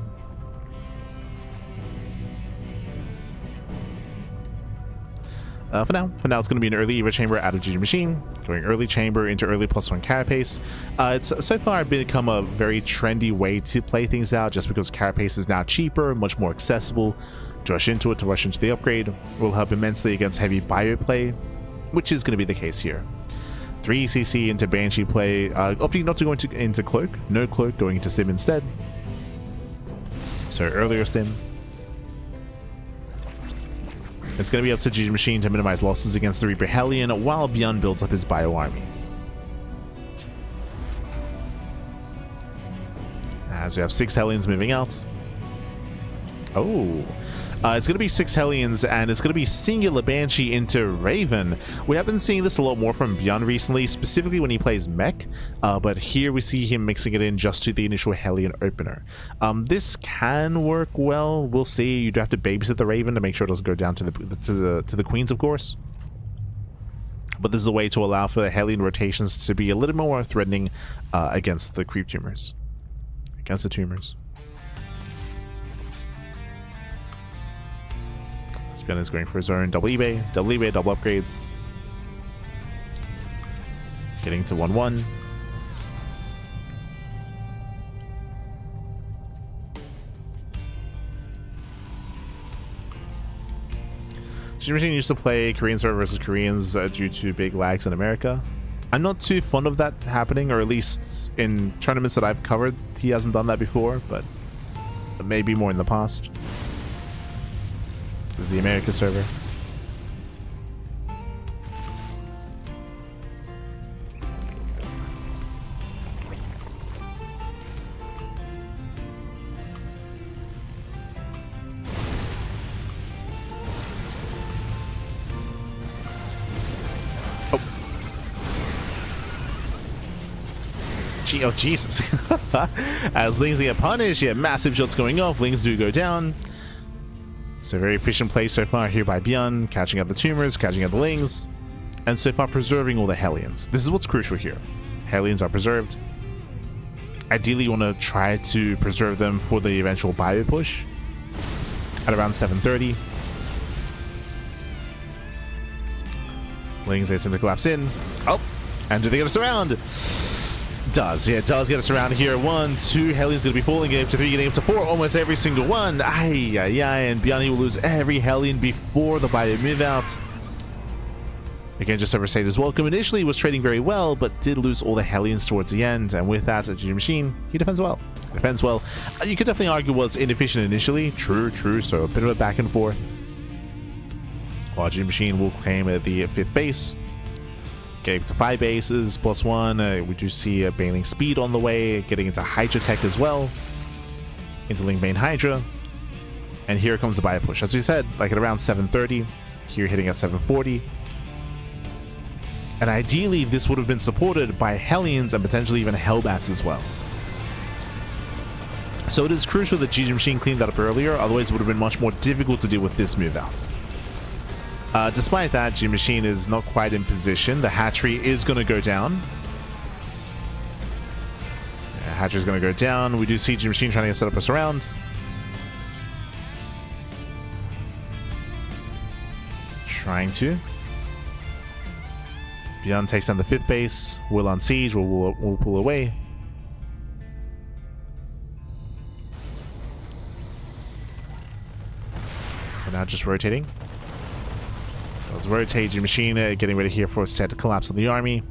For now it's going to be an early Eva chamber out of GG Machine. Going early chamber into early +1 carapace. It's so far become a very trendy way to play things out, just because carapace is now cheaper, much more accessible. To rush into it, to rush into the upgrade, will help immensely against heavy bio play, which is going to be the case here. 3 CC into Banshee play, opting not to go into Cloak, no Cloak, going into Sim instead. So earlier Sim. It's going to be up to GG Machine to minimize losses against the Reaper Hellion while ByuN builds up his bio army. As we have 6 Hellions moving out. Oh. It's going to be 6 Hellions, and it's going to be singular Banshee into Raven. We have been seeing this a lot more from ByuN recently, specifically when he plays mech, but here we see him mixing it in just to the initial Hellion opener. This can work well. We'll see. You do have to babysit the Raven to make sure it doesn't go down to the queens, of course. But this is a way to allow for the Hellion rotations to be a little more threatening against the creep tumors. Against the tumors. ByuN is going for his own double eBay, double upgrades. Getting to 1-1. SHIN Machine used to play Korean server versus Koreans due to big lags in America. I'm not too fond of that happening, or at least in tournaments that I've covered, he hasn't done that before, but maybe more in the past. This is the America server. Oh, Jesus. As Lings get punished, yeah, massive shots going off. Lings do go down. So very efficient play so far here by ByuN, catching out the tumors, catching out the Lings, and so far preserving all the Hellions. This is what's crucial here. Hellions are preserved. Ideally, you want to try to preserve them for the eventual ByuN push at around 7:30. Lings, they seem to collapse in. Oh, and do they get us around? Does. Yeah, it does get us around here. 1, 2, Hellions going to be falling, getting up to 3, getting up to 4, almost every single one. Ay, and ByuN will lose every Hellion before the ByuN move out. Again, just to overstate his welcome, initially was trading very well, but did lose all the Hellions towards the end, and with that, SHIN Machine, he defends well. Defends well. You could definitely argue was inefficient initially. True, so a bit of a back and forth. While SHIN Machine will claim the 5th base. Getting to 5 bases, +1. We do see a Bailing Speed on the way, getting into Hydra Tech as well. Into Link Bane Hydra. And here comes the ByuN push. As we said, like at around 7:30. Here hitting at 7:40. And ideally, this would have been supported by Hellions and potentially even Hellbats as well. So it is crucial that SHIN Machine cleaned that up earlier, otherwise it would have been much more difficult to deal with this move out. Despite that, SHIN Machine is not quite in position. The hatchery is going to go down. Yeah, hatchery is going to go down. We do see SHIN Machine trying to set up a surround. Trying to. ByuN takes down the 5th base. Will on siege. Will pull away. We're now just rotating. Let's rotate SHIN Machine, getting ready here for a set collapse of the army.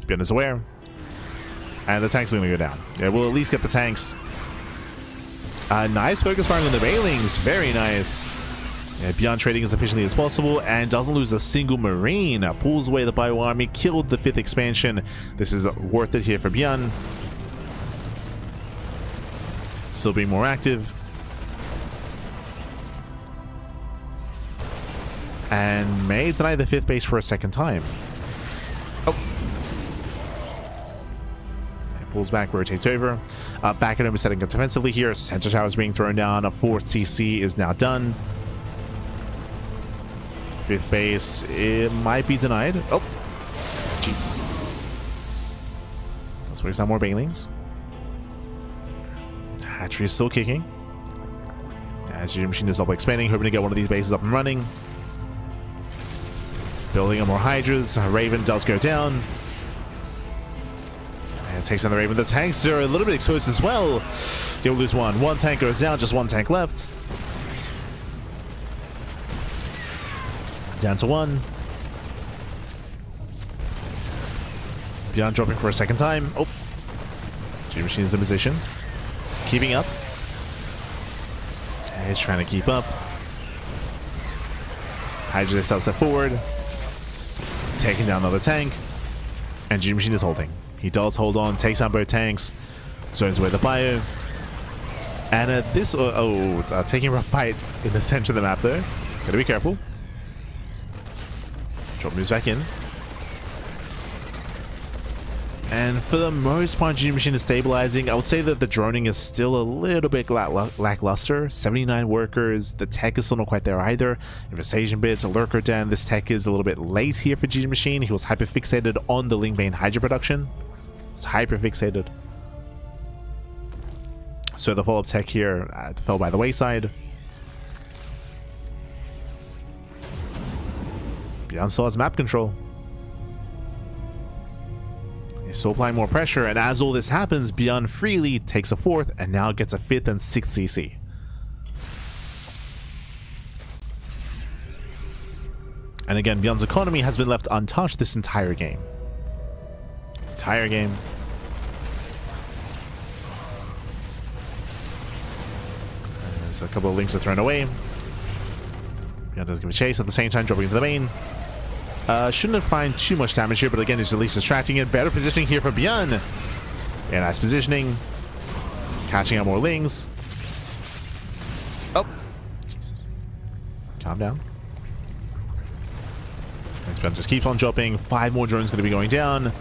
ByuN is aware. And the tanks are going to go down. Yeah, we'll at least get the tanks. Nice focus firing on the Bailings. Very nice. Yeah, ByuN trading as efficiently as possible and doesn't lose a single Marine. Pulls away the ByuN army, killed the 5th expansion. This is worth it here for ByuN. Still being more active. And may deny the 5th base for a second time. Oh. And pulls back, rotates over. Back at him is setting up defensively here. Center tower is being thrown down. A 4th CC is now done. 5th base, it might be denied. Oh. Jesus. Let's waste some more Bailings. Hatchery is still kicking. As SHIN Machine is double expanding, hoping to get one of these bases up and running. Building up more Hydras. Raven does go down. And takes down the Raven. The tanks are a little bit exposed as well. He'll lose one. One tank goes down, just one tank left. Down to 1. ByuN dropping for a second time. Oh. SHIN Machine is in position. Keeping up. And he's trying to keep up. Hydra themselves step forward. Taking down another tank. And SHIN Machine is holding. He does hold on, takes out both tanks. Zones away the ByuN. And taking a rough fight in the center of the map though. Gotta be careful. Drop moves back in. And for the most part, GG Machine is stabilizing. I would say that the droning is still a little bit lackluster. 79 workers. The tech is still not quite there either. Infestation bits, a lurker den. This tech is a little bit late here for GG Machine. He was hyper fixated on the Lingbane Hydra production. It's hyper fixated. So the follow-up tech here fell by the wayside. ByuN still has map control. He's still applying more pressure, and as all this happens, ByuN freely takes a 4th and now gets a 5th and 6th CC. And again, ByuN's economy has been left untouched this entire game. There's a couple of links are thrown away. ByuN does give a chase at the same time, dropping into the main. Shouldn't have find too much damage here, but again, it's at least distracting it. Better positioning here for ByuN. Yeah, nice positioning. Catching out more lings. Oh! Jesus. Calm down. And ByuN just keeps on dropping. 5 more drones going to be going down.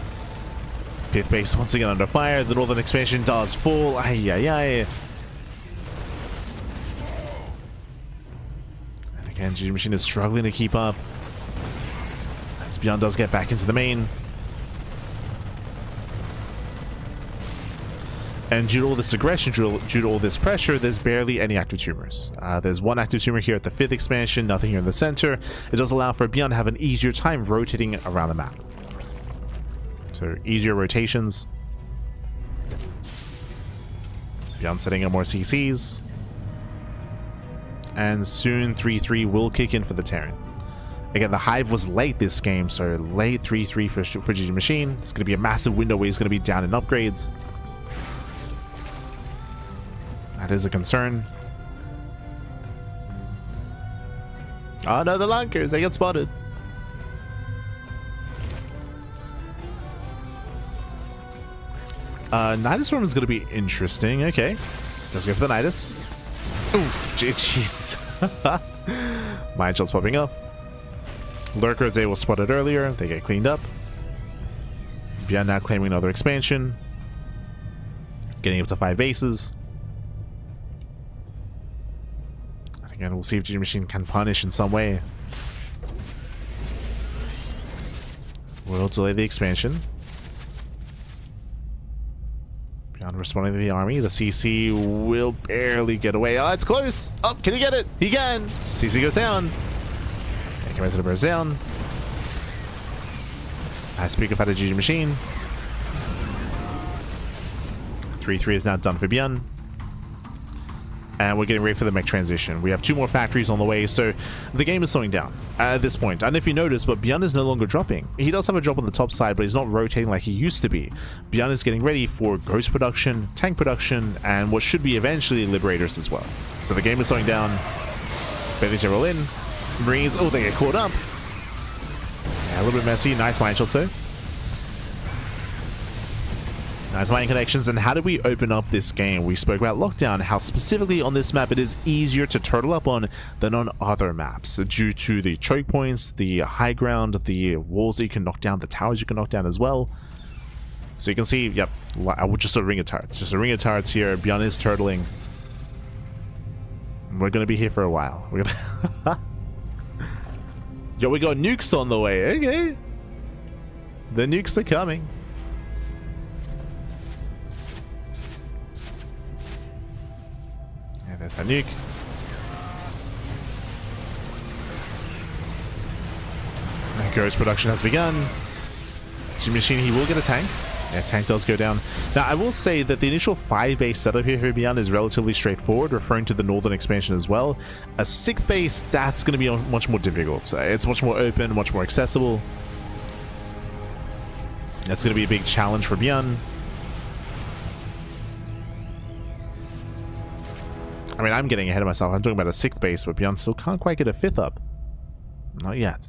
5th base once again under fire. The northern expansion does fall. Ay, ay, ay. And again, GG Machine is struggling to keep up. ByuN does get back into the main. And due to all this aggression, due to all this pressure, there's barely any active tumors. There's 1 active tumor here at the 5th expansion, nothing here in the center. It does allow for ByuN to have an easier time rotating around the map. So easier rotations. ByuN setting up more CCs. And soon 3-3 will kick in for the Terran. Again, the Hive was late this game, so late 3-3 for GG Machine. It's going to be a massive window where he's going to be down in upgrades. That is a concern. Oh no, the Lankers, they get spotted. Nidus Storm is going to be interesting. Okay. Let's go for the Nidus. Oof, Jesus. Mind shots popping up. Lurkers, they were spotted earlier. They get cleaned up. ByuN now claiming another expansion. Getting up to 5 bases. And again, we'll see if GG Machine can punish in some way. We'll delay the expansion. ByuN responding to the army. The CC will barely get away. Oh, it's close. Oh, can he get it? He can. CC goes down. Commits to burst down. Nice peek out of GG Machine. 3-3 is now done for ByuN. And we're getting ready for the mech transition. We have 2 more factories on the way, so the game is slowing down at this point. I don't know if you noticed, but ByuN is no longer dropping. He does have a drop on the top side, but he's not rotating like he used to be. ByuN is getting ready for Ghost production, Tank production, and what should be eventually Liberators as well. So the game is slowing down. Ready to roll in. Marines, oh, they get caught up. Yeah, a little bit messy. Nice mine shot too. Nice mining connections. And how did we open up this game? We spoke about lockdown, how specifically on this map it is easier to turtle up on than on other maps due to the choke points, the high ground, the walls that you can knock down, the towers you can knock down as well. So you can see, yep, just a ring of turrets. Just a ring of turrets here. ByuN is turtling. We're going to be here for a while. We're gonna Yo, we got nukes on the way. Okay. The nukes are coming. Yeah, there's our nuke. And Ghost production has begun. GG Machine, he will get a tank. Yeah, tank does go down. Now, I will say that the initial 5-base setup here for ByuN is relatively straightforward, referring to the northern expansion as well. A 6th base, that's going to be much more difficult. It's much more open, much more accessible. That's going to be a big challenge for ByuN. I mean, I'm getting ahead of myself. I'm talking about a 6th base, but ByuN still can't quite get a 5th up. Not yet.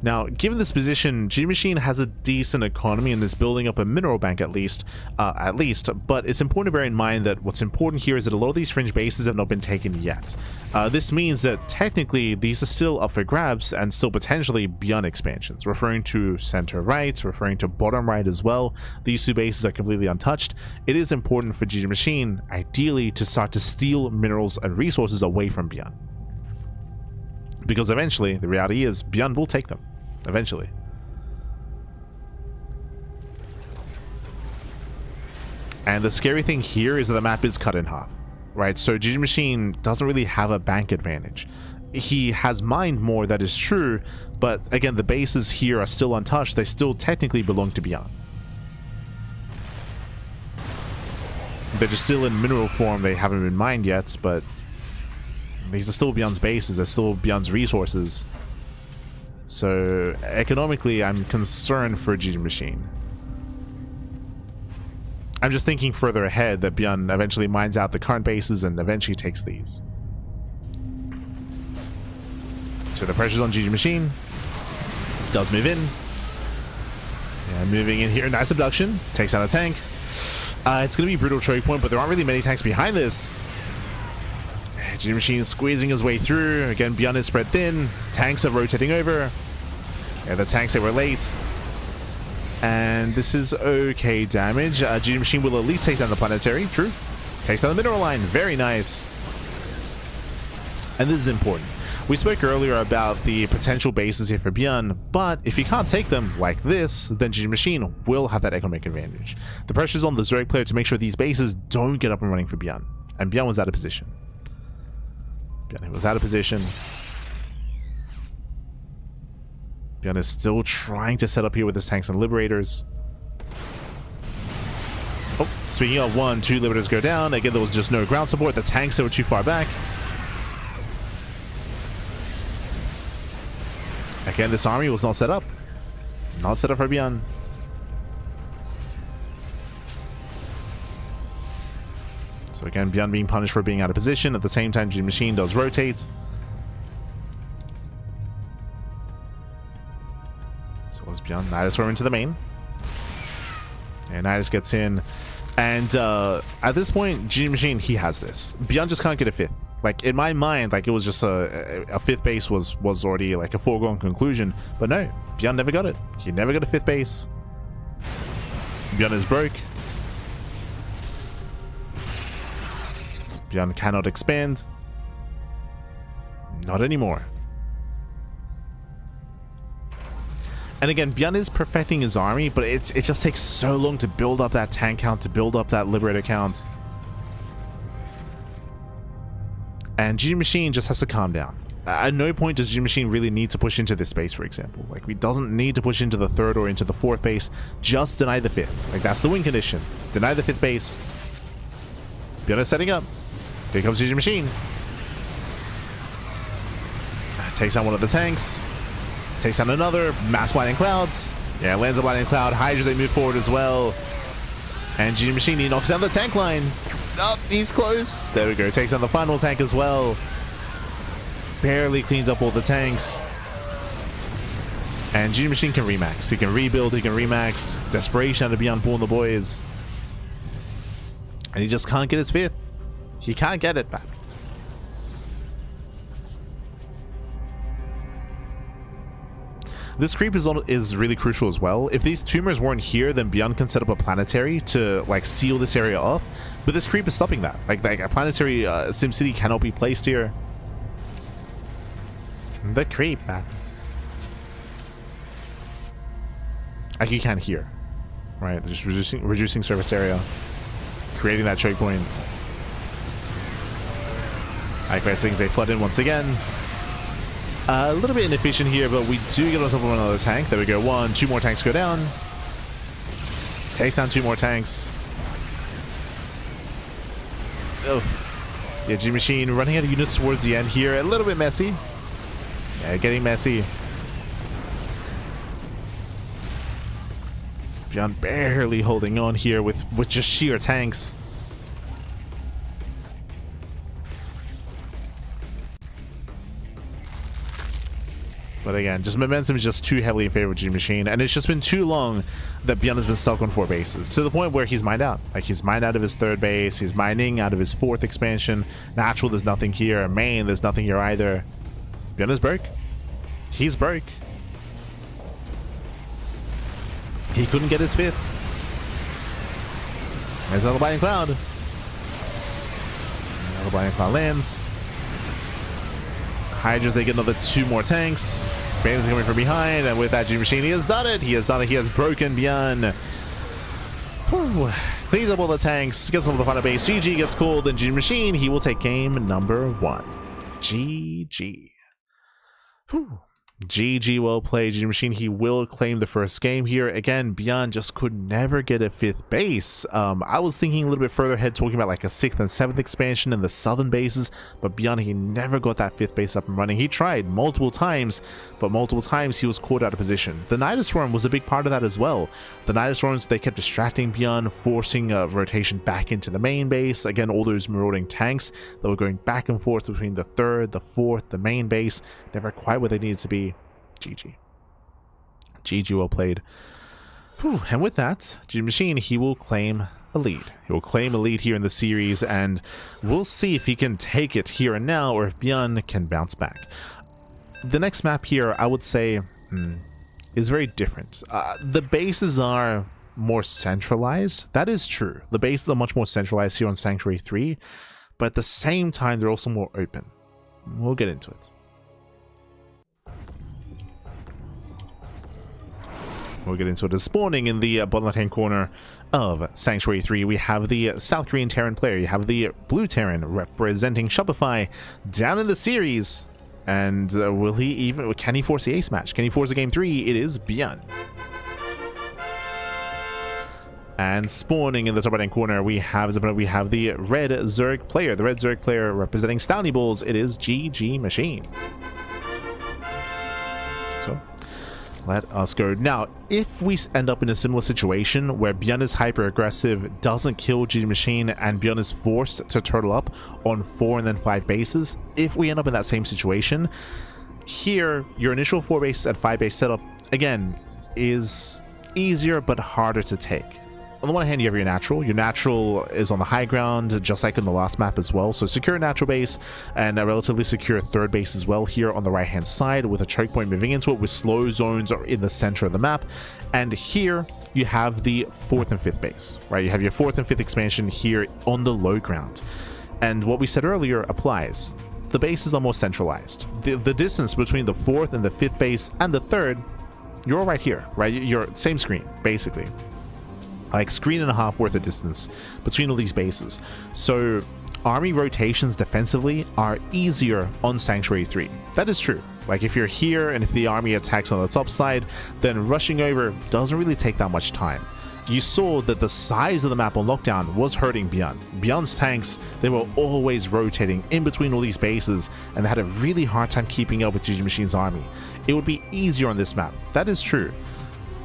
Now, given this position, G Machine has a decent economy and is building up a mineral bank at least, but it's important to bear in mind that what's important here is that a lot of these fringe bases have not been taken yet. This means that technically these are still up for grabs and still potentially ByuN expansions, referring to center right, referring to bottom right as well. These two bases are completely untouched. It is important for G Machine, ideally, to start to steal minerals and resources away from ByuN. Because eventually, the reality is, ByuN will take them. Eventually. And the scary thing here is that the map is cut in half, right? So G Machine doesn't really have a bank advantage. He has mined more, that is true, but again, the bases here are still untouched. They still technically belong to ByuN. They're just still in mineral form. They haven't been mined yet, but these are still ByuN's bases. They're still ByuN's resources. So economically, I'm concerned for G Machine. I'm just thinking further ahead that ByuN eventually mines out the current bases and eventually takes these. So the pressure's on G Machine. Does move in. Yeah, moving in here. Nice abduction. Takes out a tank. It's going to be brutal choke point, but there aren't really many tanks behind this. G Machine squeezing his way through. Again, ByuN is spread thin. Tanks are rotating over. Yeah, the tanks that were late. And this is okay damage. G Machine will at least take down the planetary. True. Takes down the mineral line. Very nice. And this is important. We spoke earlier about the potential bases here for ByuN, but if you can't take them like this, then G Machine will have that economic advantage. The pressure's on the Zerg player to make sure these bases don't get up and running for ByuN. And ByuN was out of position. ByuN was out of position. ByuN is still trying to set up here with his tanks and liberators. Oh, speaking of, 1, 2 liberators go down. Again, there was just no ground support. The tanks that were too far back. Again, this army was not set up. Not set up for ByuN. So again, ByuN being punished for being out of position. At the same time, G Machine does rotate. So was ByuN. Nidus throw into the main. And Nidus gets in. And at this point, G Machine, he has this. ByuN just can't get a 5th. Like, in my mind, like, it was just a 5th base was already like a foregone conclusion. But no, ByuN never got it. He never got a 5th base. ByuN is broke. ByuN cannot expand. Not anymore. And again, ByuN is perfecting his army, but it just takes so long to build up that tank count, to build up that liberator count. And G Machine just has to calm down. At no point does G Machine really need to push into this space, for example. Like, he doesn't need to push into the 3rd or into the 4th base. Just deny the 5th. Like, that's the win condition. Deny the 5th base. ByuN is setting up. Here comes G Machine. Takes down one of the tanks. Takes down another. Mass blinding clouds. Yeah, lands a blinding cloud. Hydras, they move forward as well. And G Machine, he knocks down the tank line. Oh, he's close. There we go. Takes down the final tank as well. Barely cleans up all the tanks. And G Machine can remax. He can rebuild. He can remax. Desperation to be on pulling the boys. And he just can't get his 5th. He can't get it back. This creep is really crucial as well. If these tumors weren't here, then ByuN can set up a planetary to like seal this area off. But this creep is stopping that. Like a planetary SimCity cannot be placed here. The creep, man. Like, you can't hear, right? Just reducing surface area, creating that choke point. Alright, things they flood in once again. A little bit inefficient here, but we do get on top of another tank. There we go. 1, 2 more tanks go down. Takes down 2 more tanks. Oof. Yeah, G Machine running out of units towards the end here. A little bit messy. Yeah, getting messy. ByuN barely holding on here with just sheer tanks. But again, just momentum is just too heavily in favor of G Machine, and it's just been too long that ByuN has been stuck on 4 bases to the point where he's mined out. Like, he's mined out of his 3rd base, he's mining out of his 4th expansion. Natural, there's nothing here. Main, there's nothing here either. ByuN is broke. He's broke. He couldn't get his 5th. There's another Blinding Cloud. Another Blinding Cloud lands. Hydras, they get another 2 more tanks. Bane's coming from behind, and with that G Machine, he has done it. He has done it. He has broken ByuN. Whew. Cleans up all the tanks, gets over the final base. GG gets called, and G Machine, he will take game number 1. GG. Whew. GG, well played, G Machine. He will claim the first game here. Again, ByuN just could never get a 5th base. I was thinking a little bit further ahead, talking about like a 6th and 7th expansion in the southern bases, but ByuN, he never got that 5th base up and running. He tried multiple times, but multiple times he was caught out of position. The Nidus Storm was a big part of that as well. The Nidus Storms, they kept distracting ByuN, forcing a rotation back into the main base. Again, all those marauding tanks that were going back and forth between the 3rd, the 4th, the main base, never quite where they needed to be. GG. GG, well played. Whew. And with that, G Machine, he will claim a lead. He will claim a lead here in the series, and we'll see if he can take it here and now, or if ByuN can bounce back. The next map here, I would say, is very different. The bases are more centralized. That is true. The bases are much more centralized here on Sanctuary 3, but at the same time, they're also more open. We'll get into it. We'll get into it. Spawning in the bottom left-hand corner of Sanctuary 3, we have the South Korean Terran player. You have the blue Terran representing Shopify down in the series. And can he force the ace match? Can he force a game 3? It is ByuN. And spawning in the top right-hand corner, we have the red Zerg player. The red Zerg player representing Stowny Bulls. It is GG Machine. So let us go. Now, if we end up in a similar situation where ByuN is hyper aggressive, doesn't kill G Machine, and ByuN is forced to turtle up on 4 and then 5 bases, if we end up in that same situation, here your initial 4 base and 5 base setup again is easier but harder to take. On the one hand, you have your natural. Your natural is on the high ground, just like in the last map as well. So secure natural base and a relatively secure 3rd base as well here on the right-hand side, with a choke point moving into it, with slow zones in the center of the map. And here you have the 4th and 5th base, right? You have your 4th and 5th expansion here on the low ground. And what we said earlier applies. The bases are more centralized. The distance between the 4th and the 5th base and the 3rd, you're right here, right? You're same screen, basically. Like screen and a half worth of distance between all these bases. So army rotations defensively are easier on Sanctuary 3. That is true. Like if you're here and if the army attacks on the top side, then rushing over doesn't really take that much time. You saw that the size of the map on lockdown was hurting ByuN. ByuN's tanks, they were always rotating in between all these bases, and they had a really hard time keeping up with GG Machine's army. It would be easier on this map. That is true.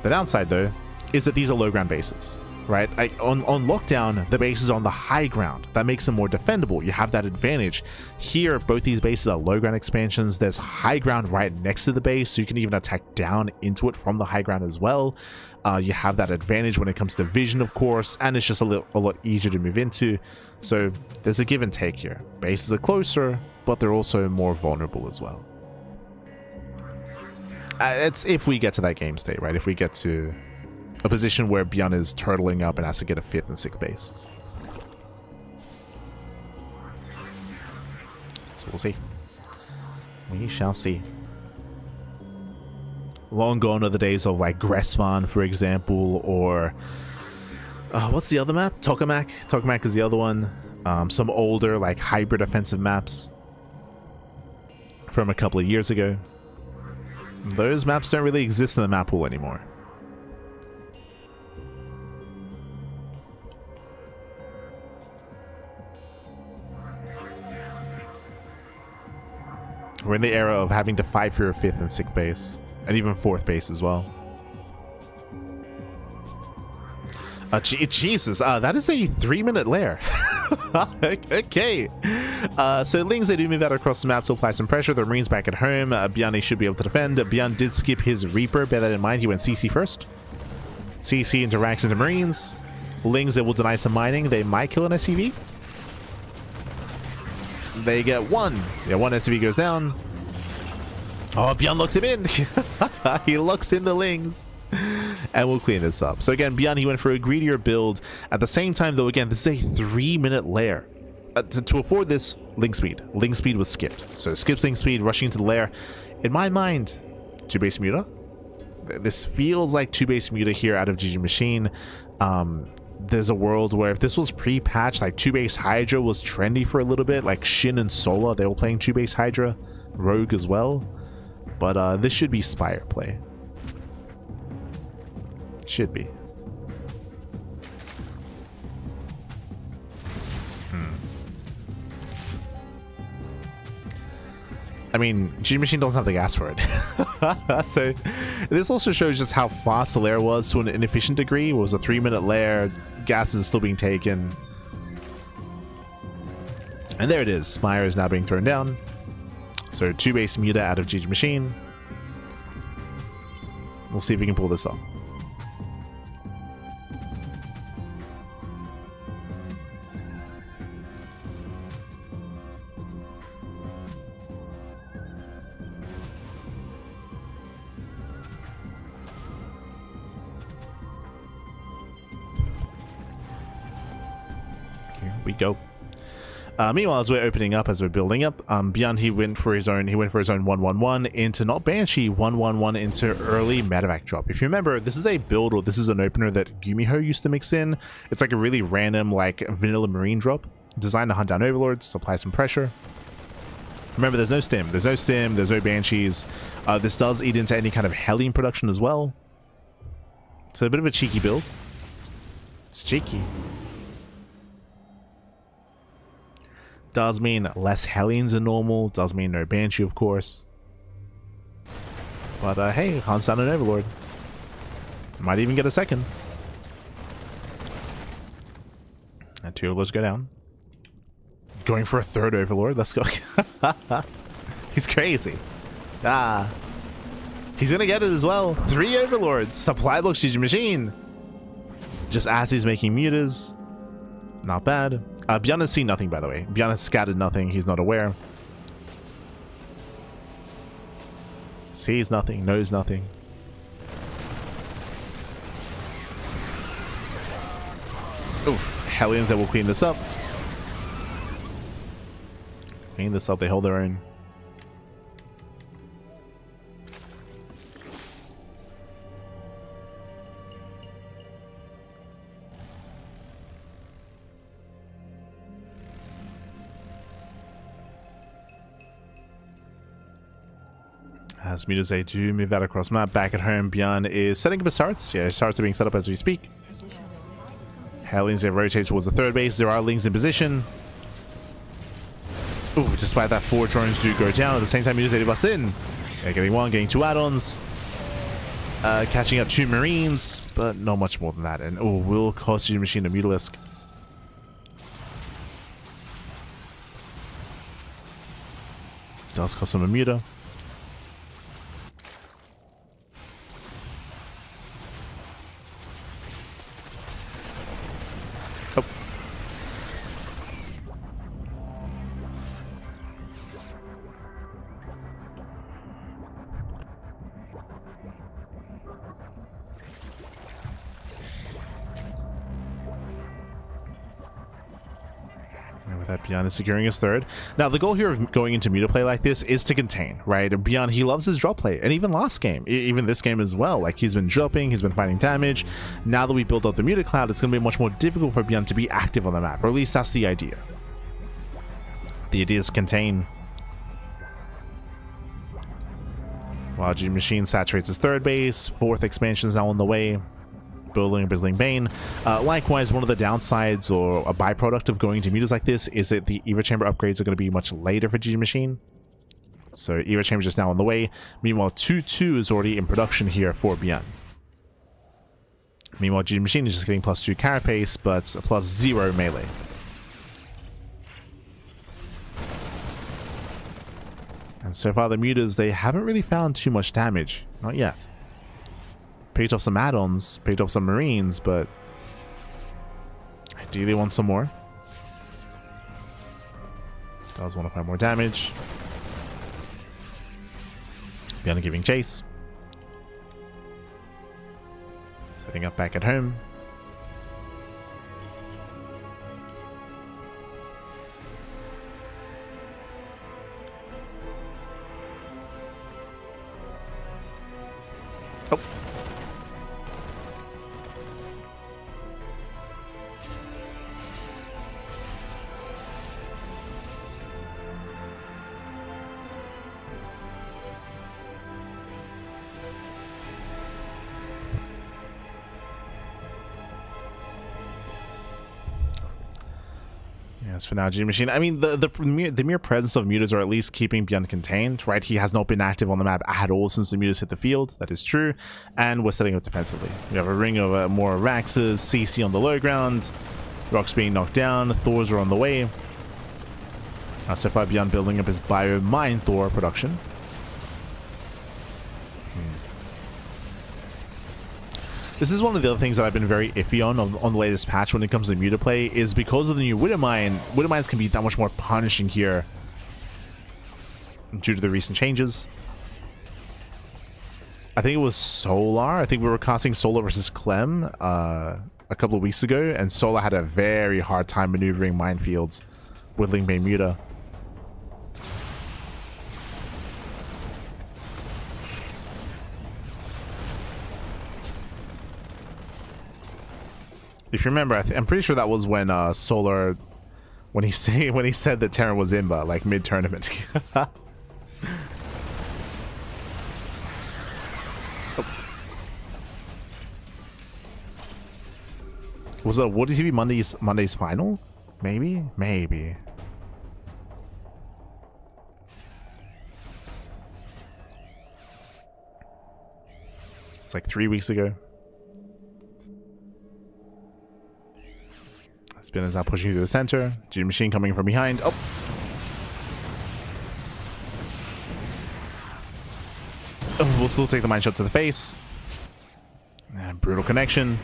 The downside though is that these are low ground bases, right? On lockdown, the bases are on the high ground. That makes them more defendable. You have that advantage. Here, both these bases are low ground expansions. There's high ground right next to the base, so you can even attack down into it from the high ground as well. You have that advantage when it comes to vision, of course, and it's just a lot easier to move into. So there's a give and take here. Bases are closer, but they're also more vulnerable as well. It's if we get to that game state, right? If we get to a position where ByuN is turtling up and has to get a 5th and 6th base. So we'll see. We shall see. Long gone are the days of like Gresvan, for example, or what's the other map? Tokamak. Tokamak is the other one. Some older like hybrid offensive maps from a couple of years ago. Those maps don't really exist in the map pool anymore. We're in the era of having to fight for your 5th and 6th base, and even 4th base as well. Jesus, that is a 3-minute lair. Okay. So Lings, they do move out across the map to apply some pressure. The Marines back at home. ByuN should be able to defend. ByuN did skip his Reaper. Bear that in mind. He went CC first. CC interacts into Marines. Lings, they will deny some mining. They might kill an SCV. They get one. Yeah, one SCV goes down. Oh, ByuN locks him in. He locks in the Lings. And we'll clean this up. So again, ByuN, he went for a greedier build. At the same time, though, again, this is a 3-minute lair. To afford this, Ling speed. Ling speed was skipped. So skips Ling speed, rushing into the lair. In my mind, 2-base Muta. This feels like 2-base Muta here out of GG Machine. There's a world where if this was pre-patched, like 2-base Hydra was trendy for a little bit. Like SHIN and Sola, they were playing 2-base Hydra. Rogue as well. But this should be Spire play. Should be. I mean, GG Machine doesn't have the gas for it. So this also shows just how fast the lair was to an inefficient degree. It was a 3-minute lair. Gas is still being taken. And there it is. Spire is now being thrown down. So 2-base Muta out of GG Machine. We'll see if we can pull this off. We go. Meanwhile, as we're opening up, as we're building up, ByuN, he went for his own 1-1-1 into not Banshee, 1-1-1 into early medevac drop. If you remember, this is a build, or this is an opener that Gumiho used to mix in. It's like a really random, like vanilla marine drop designed to hunt down overlords, to apply some pressure. Remember, there's no stim, there's no Banshees. This does eat into any kind of Hellion production as well. So a bit of a cheeky build. It's cheeky. Does mean less Hellions than normal. Does mean no Banshee, of course. But hey, hunts down an Overlord. Might even get a second. And 2 Overlords go down. Going for a 3rd Overlord. Let's go. He's crazy. He's gonna get it as well. 3 Overlords. Supply looks GG Machine. Just as he's making mutas. Not bad. ByuN has seen nothing, by the way. ByuN has scattered nothing. He's not aware. Sees nothing. Knows nothing. Oof. Hellions that will clean this up. Clean this up. They hold their own. As mutas, they do move out across map. Back at home, ByuN is setting up his turrets. Yeah, his turrets are being set up as we speak. Hellions, they rotate towards the 3rd base. There are Lings in position. Ooh, despite that, 4 drones do go down. At the same time, mutas, they bust in. Yeah, getting 1, getting 2 add-ons. Catching up 2 Marines, but not much more than that. And oh, will cost GG Machine a Mutalisk. Does cost him a Muta. That ByuN is securing his 3rd. Now, the goal here of going into Muta play like this is to contain, right? ByuN, he loves his drop play, and even last game, even this game as well. Like, he's been dropping, he's been finding damage. Now that we built up the Muta cloud, it's going to be much more difficult for ByuN to be active on the map, or at least that's the idea. The idea is contain. While GG Machine saturates his 3rd base, 4th expansion is now on the way. Building a Bristling Bane. Likewise, one of the downsides or a byproduct of going to mutas like this is that the Eva Chamber upgrades are going to be much later for GG Machine. So Eva Chamber is just now on the way. Meanwhile, 2-2 is already in production here for ByuN. Meanwhile, GG Machine is just getting +2 carapace, but +0 melee. And so far the mutas, they haven't really found too much damage. Not yet. Picked off some add-ons, picked off some marines, but ideally want some more. Does want to find more damage. ByuN giving chase. Setting up back at home. Oh. Yes, for now, G Machine. I mean, the mere presence of mutas are at least keeping ByuN contained, right? He has not been active on the map at all since the mutas hit the field. That is true. And we're setting up defensively. We have a ring of more Raxes, CC on the low ground, rocks being knocked down, Thors are on the way. So far, ByuN building up his ByuN Thor production. This is one of the other things that I've been very iffy on the latest patch when it comes to muta play, is because of the new Widowmine. Widowmines can be that much more punishing here due to the recent changes. I think it was Solar. I think we were casting Solar versus Clem a couple of weeks ago, and Solar had a very hard time maneuvering minefields with Lingbane Muta. If you remember, I'm pretty sure that was when Solar, when he said that Terran was Imba, like mid-tournament. Oh. Was it what did he be Monday's final? Maybe. It's like 3 weeks ago. Spin is now pushing through the center. G Machine coming from behind. Oh! Oh, we'll still take the mine shot to the face. And brutal connection.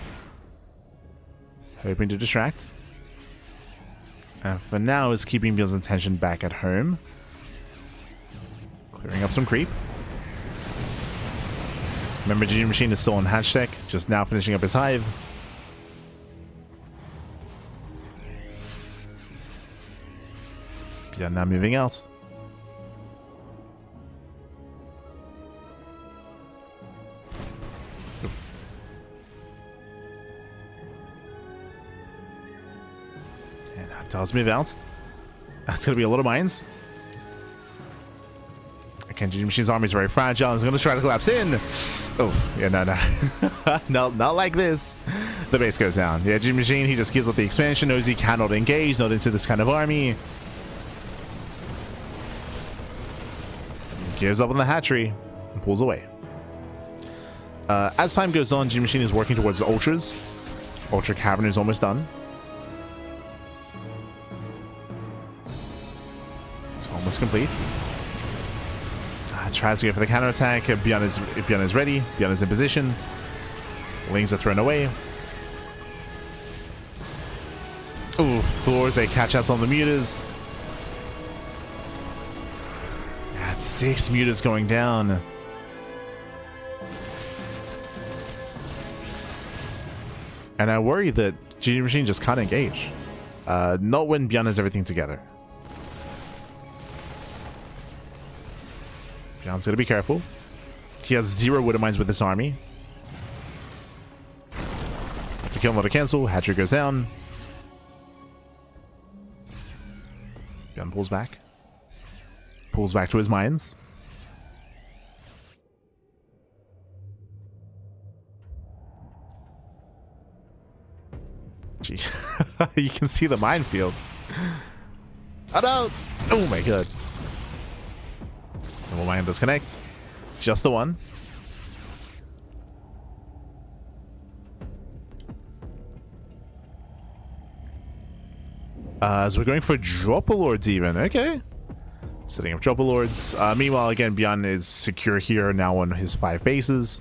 Hoping to distract. And for now is keeping ByuN's attention back at home. Clearing up some creep. Remember, G Machine is still on hatch deck, just now finishing up his hive. ByuN now moving out. And that does move out. That's going to be a lot of mines. Again, G Machine's army is very fragile. He's going to try to collapse in. Oh, yeah, no. No, not like this. The base goes down. Yeah, G Machine, he just gives up the expansion, knows he cannot engage, not into this kind of army. Gives up on the hatchery and pulls away. As time goes on, G Machine is working towards the ultras. Ultra Cavern is almost done. It's almost complete. Tries to go for the counterattack. ByuN is ready. ByuN is in position. Lings are thrown away. Oof, Thors, they catch us on the mutas. 6 mutas going down. And I worry that G Machine just can't engage. Not when ByuN has everything together. ByuN's gonna be careful. He has 0 Widowmines with this army. That's a kill, not a cancel. Hatchery goes down. ByuN pulls back. Pulls back to his mines. Gee, you can see the minefield. Oh no! Oh my god. Normal mine disconnects. Just the one. So we're going for Dropper Lords even. Okay. Setting up Trouble Lords. Meanwhile, again, ByuN is secure here now on his 5 bases.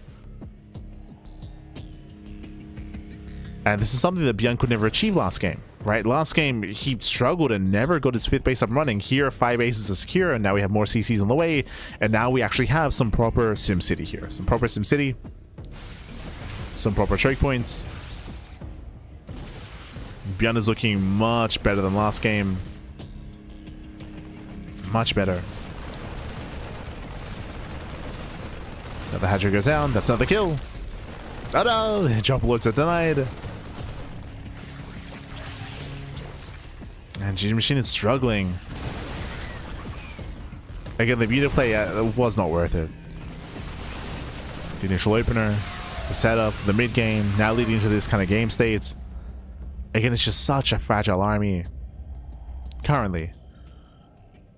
And this is something that ByuN could never achieve last game, right? Last game, he struggled and never got his 5th base up and running. Here, 5 bases are secure, and now we have more CCs on the way. And now we actually have some proper SimCity here. Some proper SimCity. Some proper choke points. ByuN is looking much better than last game. Much better. Now the hatchery goes down. That's another kill. Oh no! Jump lords are denied. And Machine is struggling. Again, the view to play was not worth it. The initial opener, the setup, the mid game, now leading to this kind of game state. Again, it's just such a fragile army currently.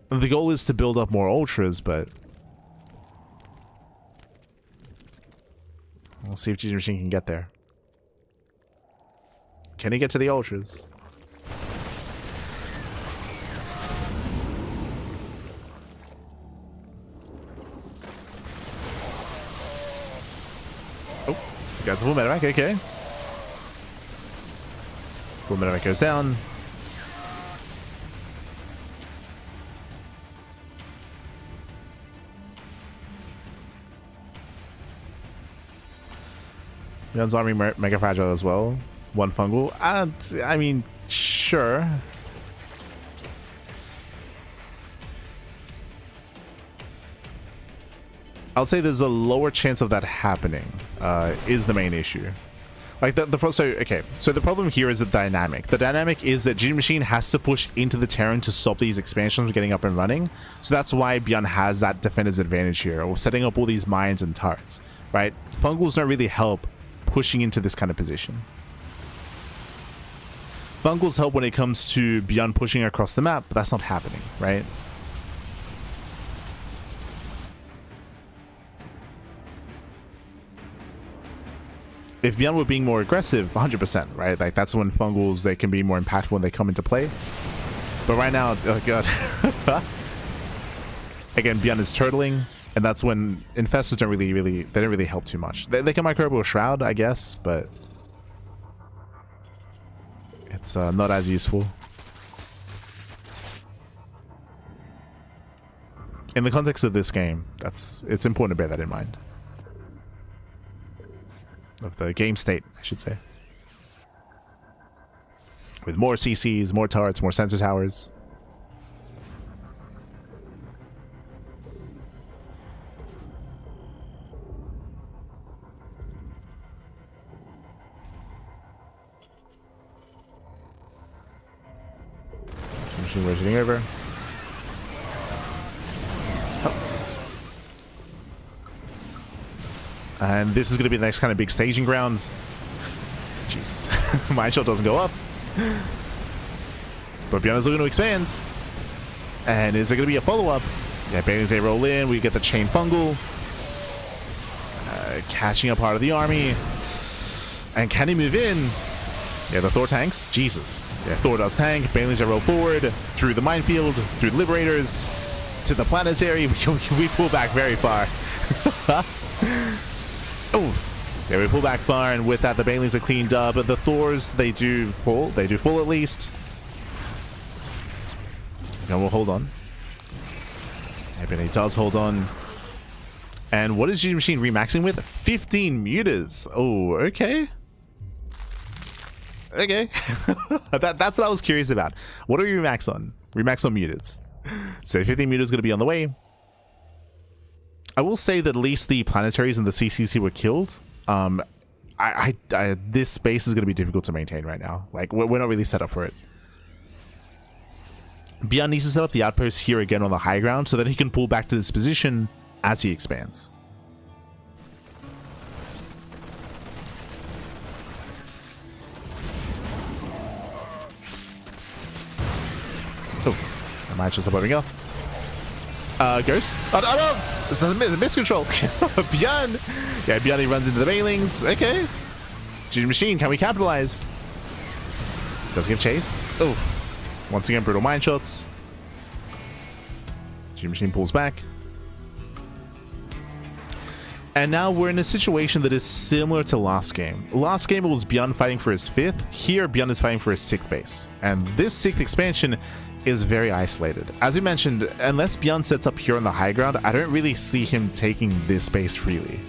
The goal is to build up more ultras, but we'll see if Machine can get there. Can he get to the ultras? Oh, got some full medevac, okay. Full medevac goes down. ByuN's army mega fragile as well. 1 fungal. I mean, sure. I'll say there's a lower chance of that happening. Is the main issue. Like so the problem here is the dynamic. The dynamic is that Machine has to push into the Terran to stop these expansions from getting up and running. So that's why ByuN has that defender's advantage here, of setting up all these mines and turrets, right? Fungals don't really help pushing into this kind of position. Fungals help when it comes to ByuN pushing across the map, but that's not happening, right? If ByuN were being more aggressive, 100%, right? Like that's when Fungals, they can be more impactful when they come into play. But right now, oh god. Again, ByuN is turtling. And that's when infestors don't really help too much. They can microbo Shroud, I guess, but it's not as useful. In the context of this game, it's important to bear that in mind. Of the game state, I should say. With more CCs, more turrets, more sensor towers. Rotating over. Oh. And this is going to be the next kind of big staging ground. Jesus. Mine shot doesn't go up. But ByuN is looking to expand. And is there going to be a follow-up? Yeah, Bailey's they roll in. We get the chain fungal. Catching up part of the army. And can he move in? Yeah, the Thor tanks. Jesus. Yeah, Thor does tank. Bailey's roll forward through the minefield, through the Liberators, to the planetary. We pull back very far. Oh, yeah, we pull back far, and with that, the Baileys are cleaned up. But the Thors, they do full. They do full at least. And we'll hold on. Yeah, Bailey does hold on. And what is Machine remaxing with? 15 mutas. Oh, okay. Okay. That's what I was curious about. What are we remax on? Remax on mutas. So 15 mutas is going to be on the way. I will say that at least the planetaries and the CCC were killed. This space is going to be difficult to maintain right now. Like, we're not really set up for it. ByuN needs to set up the outpost here again on the high ground so that he can pull back to this position as he expands. Oh, am I just bumping up? Ghost? Oh no! This is a miscontrol. ByuN! Yeah, ByuN runs into the Bailings. Okay. Machine, can we capitalize? Does give chase. Oof. Once again, brutal mine shots. GG Machine pulls back. And now we're in a situation that is similar to last game. Last game it was ByuN fighting for his 5th. Here ByuN is fighting for his 6th base. And this 6th expansion is very isolated. As we mentioned, unless ByuN sets up here on the high ground, I don't really see him taking this base freely.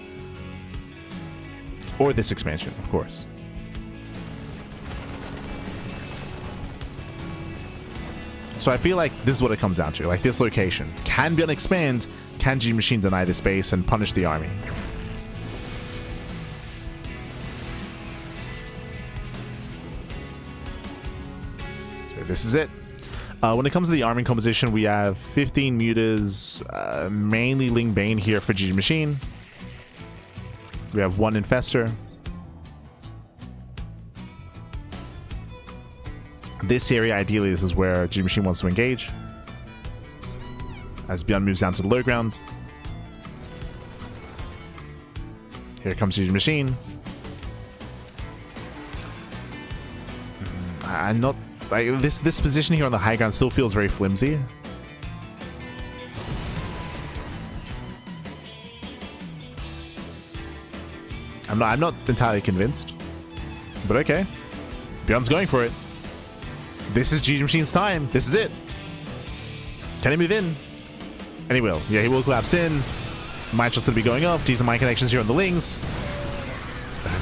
Or this expansion, of course. So I feel like this is what it comes down to, like this location. Can ByuN expand? Can GG Machine deny this base and punish the army? So this is it. When it comes to the arming composition, we have 15 mutas, mainly Ling Bane here for GG Machine. We have 1 Infestor. This area, ideally, this is where GG Machine wants to engage. As ByuN moves down to the low ground. Here comes GG Machine. I'm not like this position here on the high ground still feels very flimsy. I'm not entirely convinced. But okay. ByuN's going for it. This is GG Machine's time. This is it. Can he move in? And he will. Yeah, he will collapse in. Might just be going off. Decent mine connections here on the Lings.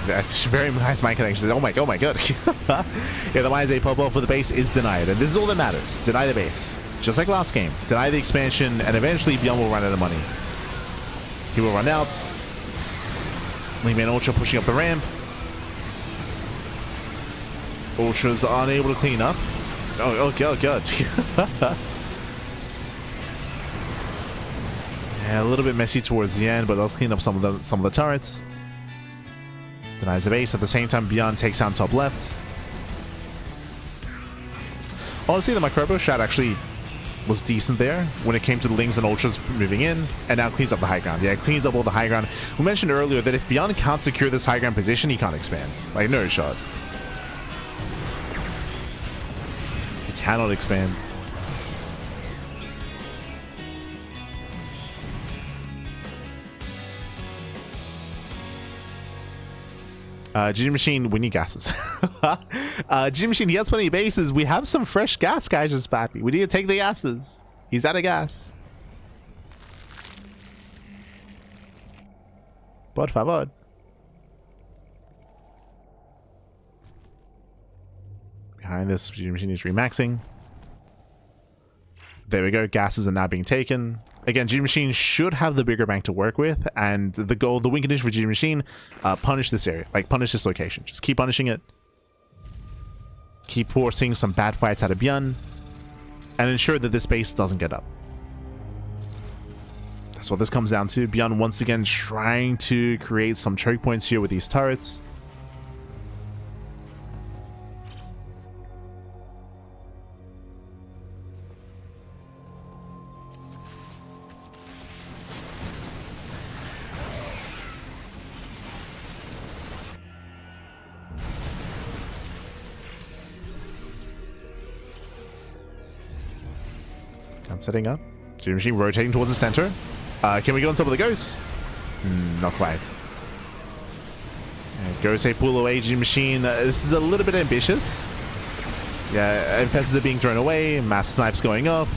That's very nice mine connections. Oh my god. Yeah, the mines they pop off for the base is denied. And this is all that matters. Deny the base. Just like last game. Deny the expansion, and eventually ByuN will run out of money. He will run out. Lingman Ultra pushing up the ramp. Ultra's unable to clean up. Oh god. Yeah, a little bit messy towards the end, but let's clean up some of the turrets. Denies the base. At the same time, ByuN takes down top left. Honestly, the microbo shot actually was decent there when it came to the Lings and Ultras moving in, and now cleans up the high ground. Yeah, it cleans up all the high ground. We mentioned earlier that if ByuN can't secure this high ground position, he can't expand. Like, no shot. He cannot expand. GG Machine, we need gases. GG Machine, he has plenty of bases. We have some fresh gas, guys, just Pappy. We need to take the gases. He's out of gas. Por favor. Behind this, GG Machine is remaxing. There we go. Gases are now being taken. Again, GG Machine should have the bigger bank to work with, and the win condition for GG Machine, punish this area. Like, punish this location. Just keep punishing it. Keep forcing some bad fights out of ByuN, and ensure that this base doesn't get up. That's what this comes down to. ByuN once again trying to create some choke points here with these turrets. Setting up. GG Machine rotating towards the center. Can we go on top of the ghost? Not quite. Ghost pull away. GG Machine. This is a little bit ambitious. Yeah, Infestors are being thrown away. Mass snipes going off.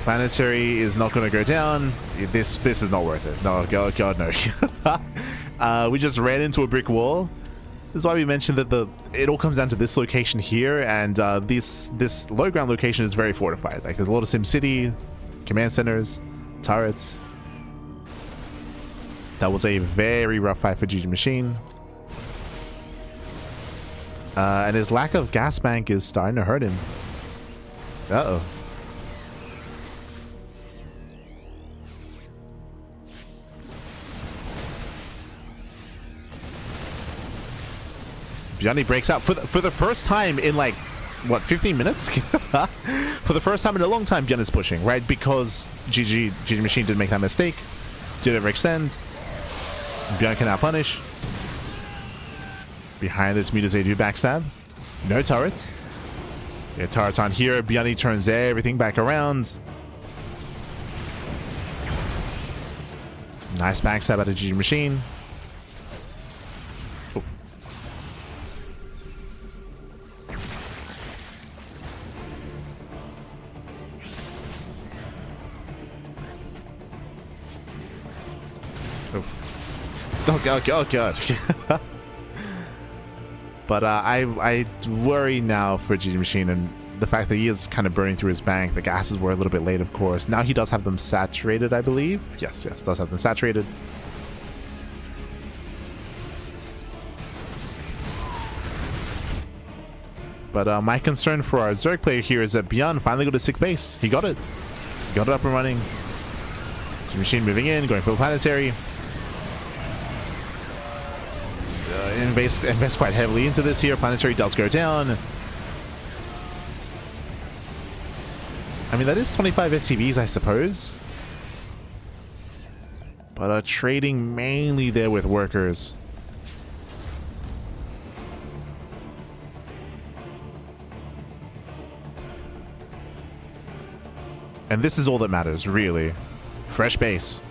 Planetary is not going to go down. This is not worth it. No, God no. We just ran into a brick wall. This is why we mentioned that it all comes down to this location here, and this low ground location is very fortified. Like, there's a lot of SimCity, command centers, turrets. That was a very rough fight for GG Machine. And his lack of gas bank is starting to hurt him. Uh-oh. ByuN breaks out for the first time in, like, what, 15 minutes? For the first time in a long time, ByuN is pushing, right? Because GG Machine didn't make that mistake. Did overextend. ByuN can now punish. Behind this, mutas they do backstab. No turrets. Yeah, turrets on here. ByuN turns everything back around. Nice backstab out of GG Machine. Oh. Oh god, oh god. But I worry now for GG Machine and the fact that he is kind of burning through his bank. The gases were a little bit late, of course. Now he does have them saturated, I believe. Yes, does have them saturated. But my concern for our Zerg player here is that ByuN finally got to 6th base. He got it. He got it up and running. GG Machine moving in, going for the planetary. Invest quite heavily into this here. Planetary does go down. I mean, that is 25 SCVs, I suppose. But trading mainly there with workers. And this is all that matters, really. Fresh base.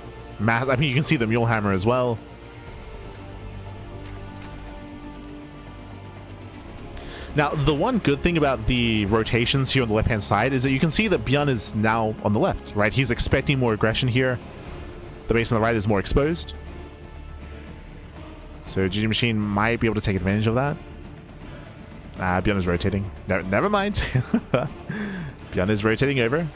I mean, you can see the Mule Hammer as well. Now, the one good thing about the rotations here on the left-hand side is that you can see that ByuN is now on the left, right? He's expecting more aggression here. The base on the right is more exposed. So GG Machine might be able to take advantage of that. ByuN is rotating. No, never mind. ByuN is rotating over.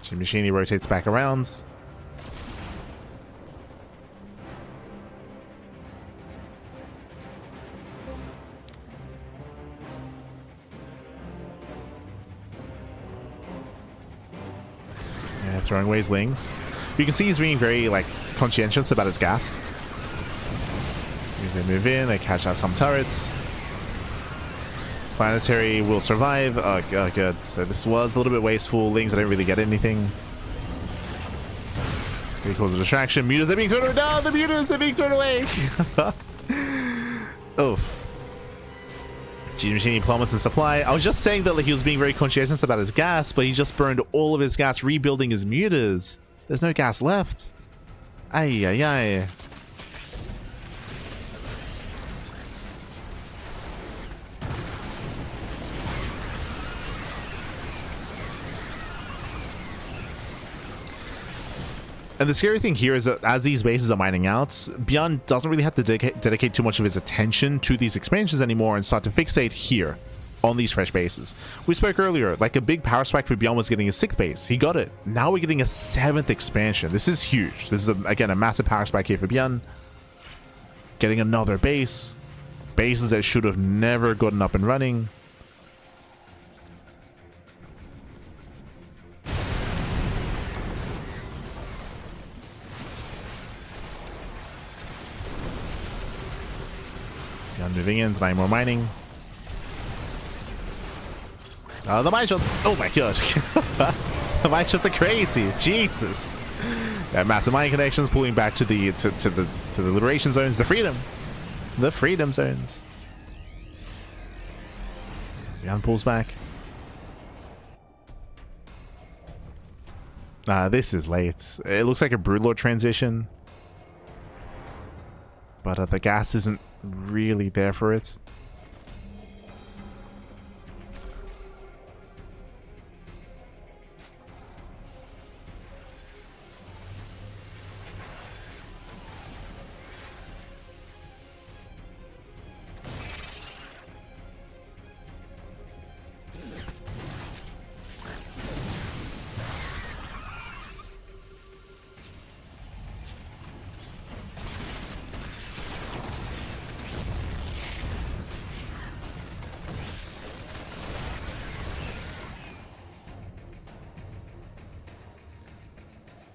GG Machine, he rotates back around. Throwing away his lings. You can see he's being very like conscientious about his gas. They move in, they catch out some turrets. Planetary will survive. Oh good. So this was a little bit wasteful. Lings, I don't really get anything. He calls a distraction. Mutas are being thrown away. No, the mutas, they're being thrown away. Oof. GG Machine plummets in supply. I was just saying that like he was being very conscientious about his gas, but he just burned all of his gas rebuilding his mutas. There's no gas left. Ay, ay, ay. And the scary thing here is that as these bases are mining out, ByuN doesn't really have to dedicate too much of his attention to these expansions anymore and start to fixate here on these fresh bases. We spoke earlier, like a big power spike for ByuN was getting a 6th base. He got it. Now we're getting a 7th expansion. This is huge. This is, again, a massive power spike here for ByuN. Getting another base. Bases that should have never gotten up and running. Moving in, trying more mining. The mine shots. Oh my god. The mine shots are crazy. Jesus. Massive mine connections pulling back to the liberation zones, the freedom zones. ByuN pulls back. This is late. It looks like a Broodlord transition. But the gas isn't really there for it.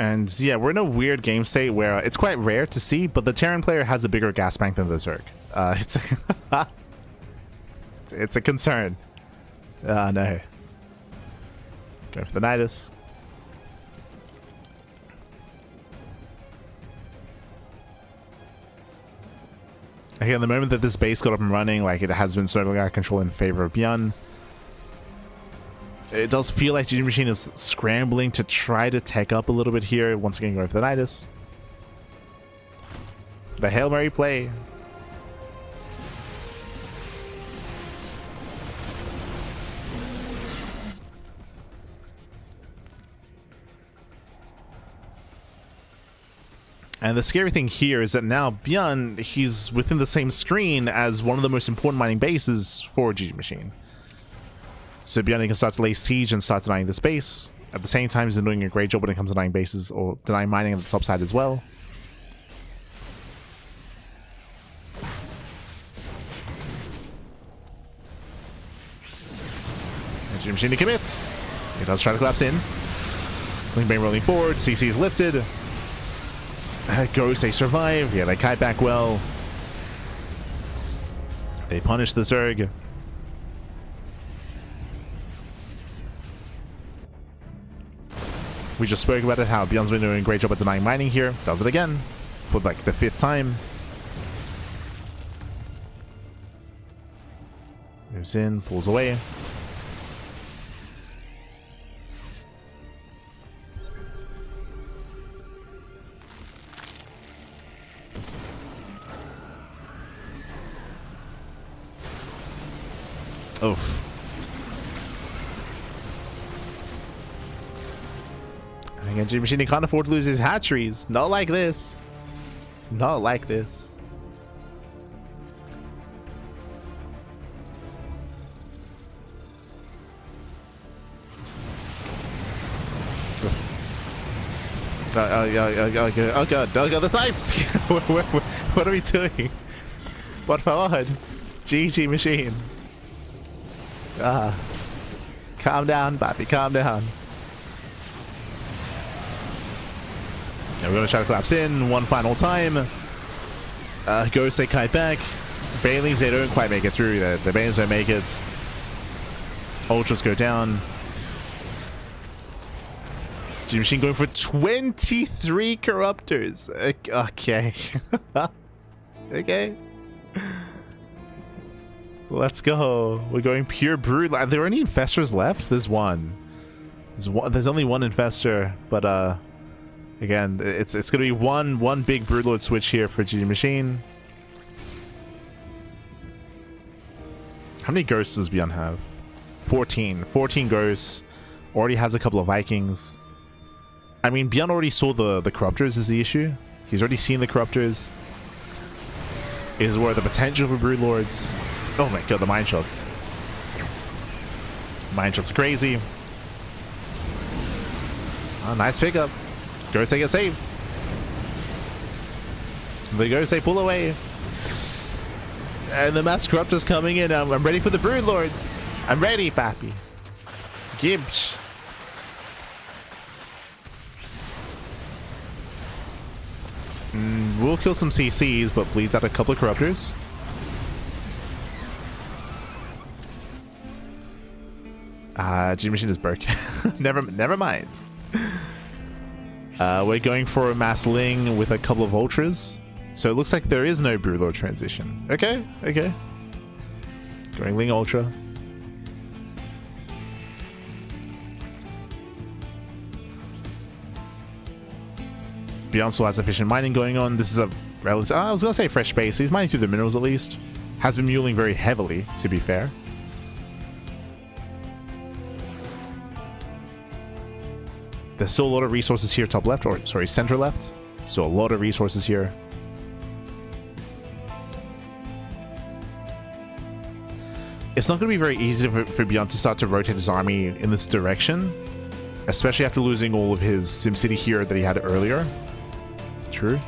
And yeah, we're in a weird game state where it's quite rare to see, but the Terran player has a bigger gas bank than the Zerg. It's a concern. No. Go for the Nidus. Again, the moment that this base got up and running, like it has been sort of out of control in favor of ByuN. It does feel like GG Machine is scrambling to try to tech up a little bit here. Once again, going for the Nidus. The Hail Mary play. And the scary thing here is that now ByuN, he's within the same screen as one of the most important mining bases for GG Machine. So ByuN can start to lay siege and start denying the space. At the same time, he's been doing a great job when it comes to denying bases or denying mining on the top side as well. And GG Machine commits. He does try to collapse in. Link Bane rolling forward. CC is lifted. Ghost, they survive. Yeah, they kite back well. They punish the Zerg. We just spoke about it, how ByuN's been doing a great job at denying mining here. Does it again for like the 5th time. Moves in, pulls away. Oof. Again, GG Machine can't afford to lose his hatcheries. Not like this. Not like this. Oh god, the snipes! What are we doing? What forward? GG Machine. Calm down, Bappy, calm down. Yeah, we're gonna try to collapse in one final time. Ghost, they kite back. Banelings, they don't quite make it through. The Banelings don't make it. Ultras go down. GG Machine going for 23 corruptors. Okay. Okay. Let's go. We're going pure brood. Are there any infestors left? There's one. There's only one infestor, but again, it's gonna be one big broodlord switch here for GG Machine. How many ghosts does ByuN have? 14 ghosts. Already has a couple of Vikings. I mean, ByuN already saw the corruptors is the issue. He's already seen the corruptors. Is where the potential for broodlords. Oh my god, the mine shots. Mine shots are crazy. Oh, nice pickup. Ghost, they get saved. The Ghost, they pull away. And the mass corruptors coming in. I'm ready for the broodlords. I'm ready, Pappy. Gibbs. We'll kill some CCs, but bleeds out a couple of corruptors. GG Machine is broke. never mind. We're going for a mass Ling with a couple of ultras. So it looks like there is no broodlord transition. Okay, okay. Going Ling ultra. ByuN still has efficient mining going on. This is a relative. I was gonna say fresh base. He's mining through the minerals at least. Has been muling very heavily, to be fair. There's still a lot of resources here top left, or sorry, center left. So a lot of resources here. It's not going to be very easy for ByuN to start to rotate his army in this direction, especially after losing all of his SimCity here that he had earlier. True.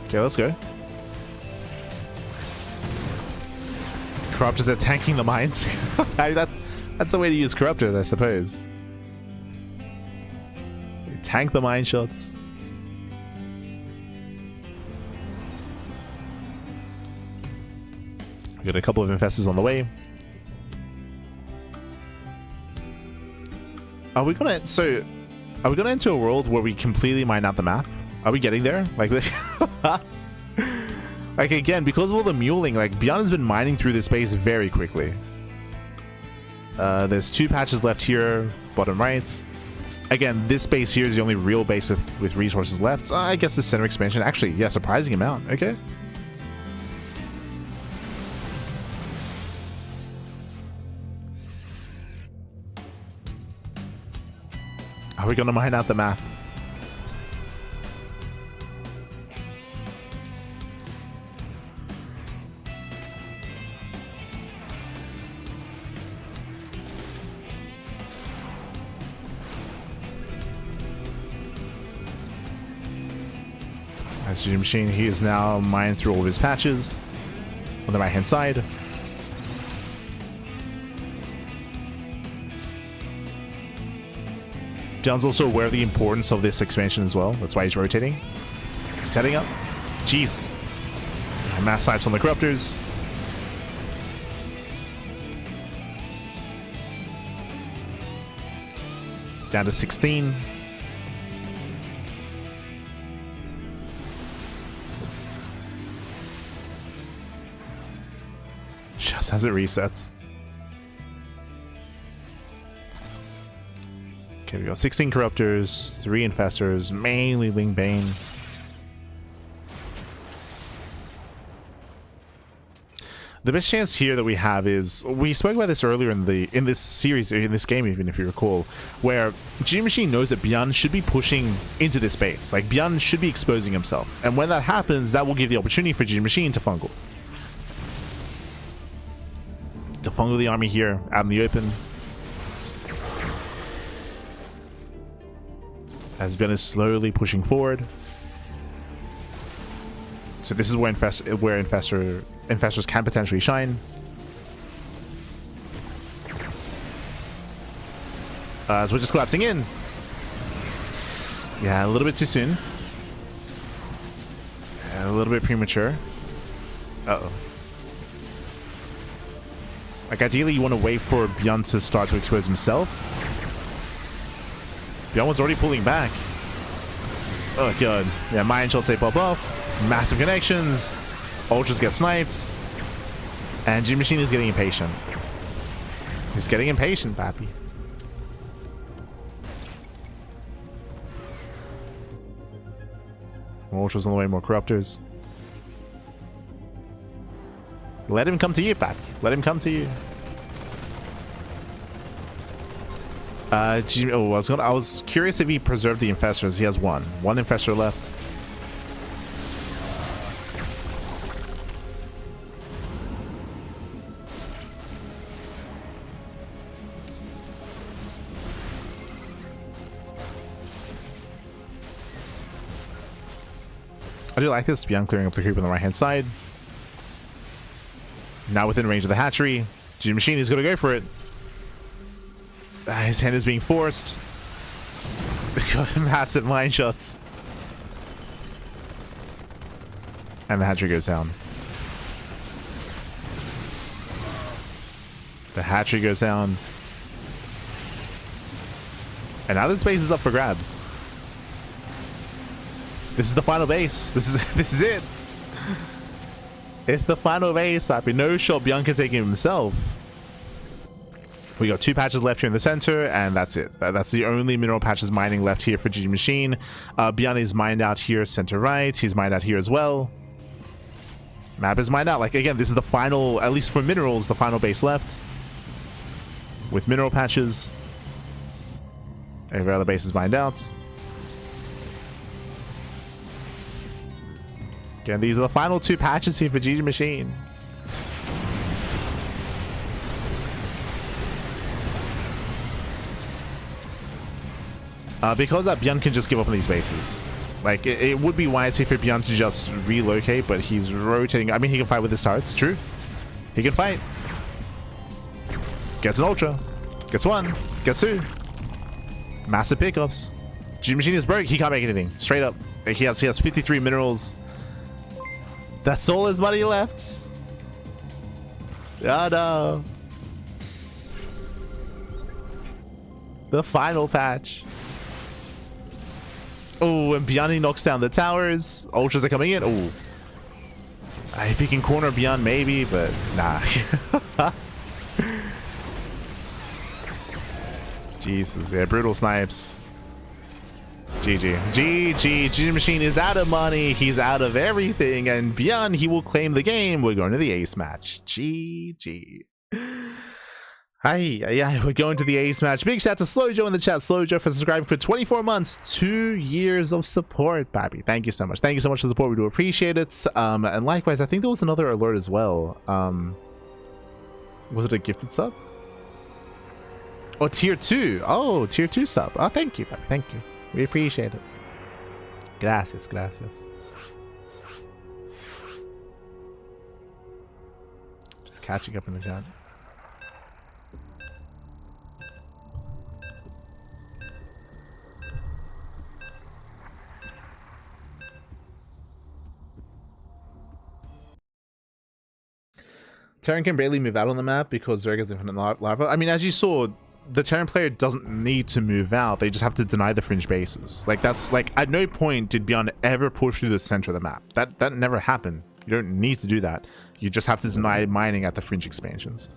Okay, let's go. Corruptors are tanking the mines. That's a way to use corruptors, I suppose. Tank the mine shots. We got a couple of infestors on the way. Are we gonna enter a world where we completely mine out the map? Are we getting there? Like Like, again, because of all the muling, like, ByuN has been mining through this base very quickly. There's 2 patches left here, bottom right. Again, this base here is the only real base with resources left. I guess the center expansion, actually, yeah, surprising amount. Okay. Are we gonna mine out the map? As you machine, he is now mining through all of his patches on the right hand side. ByuN's also aware of the importance of this expansion as well. That's why he's rotating. Setting up. Jesus. Mass snipes on the corruptors. Down to 16. Just as it resets. Okay, we got 16 corruptors, 3 infestors, mainly Ling Bane. The best chance here that we have is, we spoke about this earlier in this series, in this game even, if you recall, where G Machine knows that ByuN should be pushing into this base. Like, ByuN should be exposing himself. And when that happens, that will give the opportunity for G Machine to fungal. To fungal the army here, out in the open. As ByuN is slowly pushing forward. So this is where infestors can potentially shine. As we're just collapsing in. Yeah, a little bit too soon. A little bit premature. Uh-oh. Like, ideally you want to wait for ByuN to start to expose himself. ByuN was already pulling back. Oh god. Yeah, mine shots, they pop off. Massive connections. Ultras get sniped. And G Machine is getting impatient. He's getting impatient, pappy. More Ultras on the way, more Corruptors. Let him come to you, pappy. Let him come to you. I was curious if he preserved the infestors. He has one infestor left. I do like this. ByuN clearing up the creep on the right hand side. Now within range of the hatchery. G Machine is going to go for it. His hand is being forced. Massive mine shots. And the hatchery goes down. The hatchery goes down. And now this base is up for grabs. This is the final base. This is it. It's the final base, papi. No shot ByuN can take him himself. We got 2 patches left here in the center, and that's it. That's the only mineral patches mining left here for G Machine. ByuN is mined out here center right. He's mined out here as well. Map is mined out. Like, again, this is the final, at least for minerals, the final base left. With mineral patches. Every other base is mined out. Again, these are the final 2 patches here for G Machine. Because that ByuN can just give up on these bases. Like, it would be wise for ByuN to just relocate, but he's rotating. I mean, he can fight with his turrets, true. He can fight. Gets an ultra. Gets 1. Gets 2. Massive pickups. G Machine is broke. He can't make anything. Straight up. He has 53 minerals. That's all his money left. Oh no. The final patch. Oh, and ByuN knocks down the towers. Ultras are coming in. Oh. If he can corner ByuN, maybe, but nah. Jesus, yeah, brutal snipes. GG. GG. GG Machine is out of money. He's out of everything. And ByuN, he will claim the game. We're going to the ace match. GG. Hi, yeah, we're going to the ace match. Big shout out to Slowjo in the chat. Slowjo for subscribing for 24 months, 2 years of support, Babby. Thank you so much. Thank you so much for the support. We do appreciate it. And likewise, I think there was another alert as well. Was it a gifted sub? Oh, tier 2. Oh, tier 2 sub. Oh, thank you, Babby. Thank you. We appreciate it. Gracias, gracias. Just catching up in the chat. Terran can barely move out on the map because Zerg has infinite lava. I mean, as you saw, the Terran player doesn't need to move out. They just have to deny the fringe bases. Like, that's like, at no point did ByuN ever push through the center of the map. That never happened. You don't need to do that. You just have to deny mining at the fringe expansions.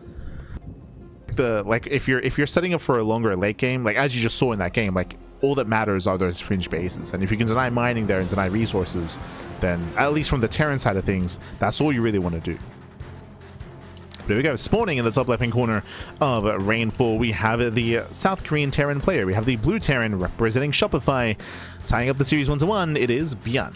Like if you're setting up for a longer late game, like as you just saw in that game, like all that matters are those fringe bases. And if you can deny mining there and deny resources, then at least from the Terran side of things, that's all you really want to do. There we go. Spawning in the top left hand corner of Rainfall, we have the South Korean Terran player. We have the blue Terran representing Shopify. Tying up the series 1-1, it is ByuN.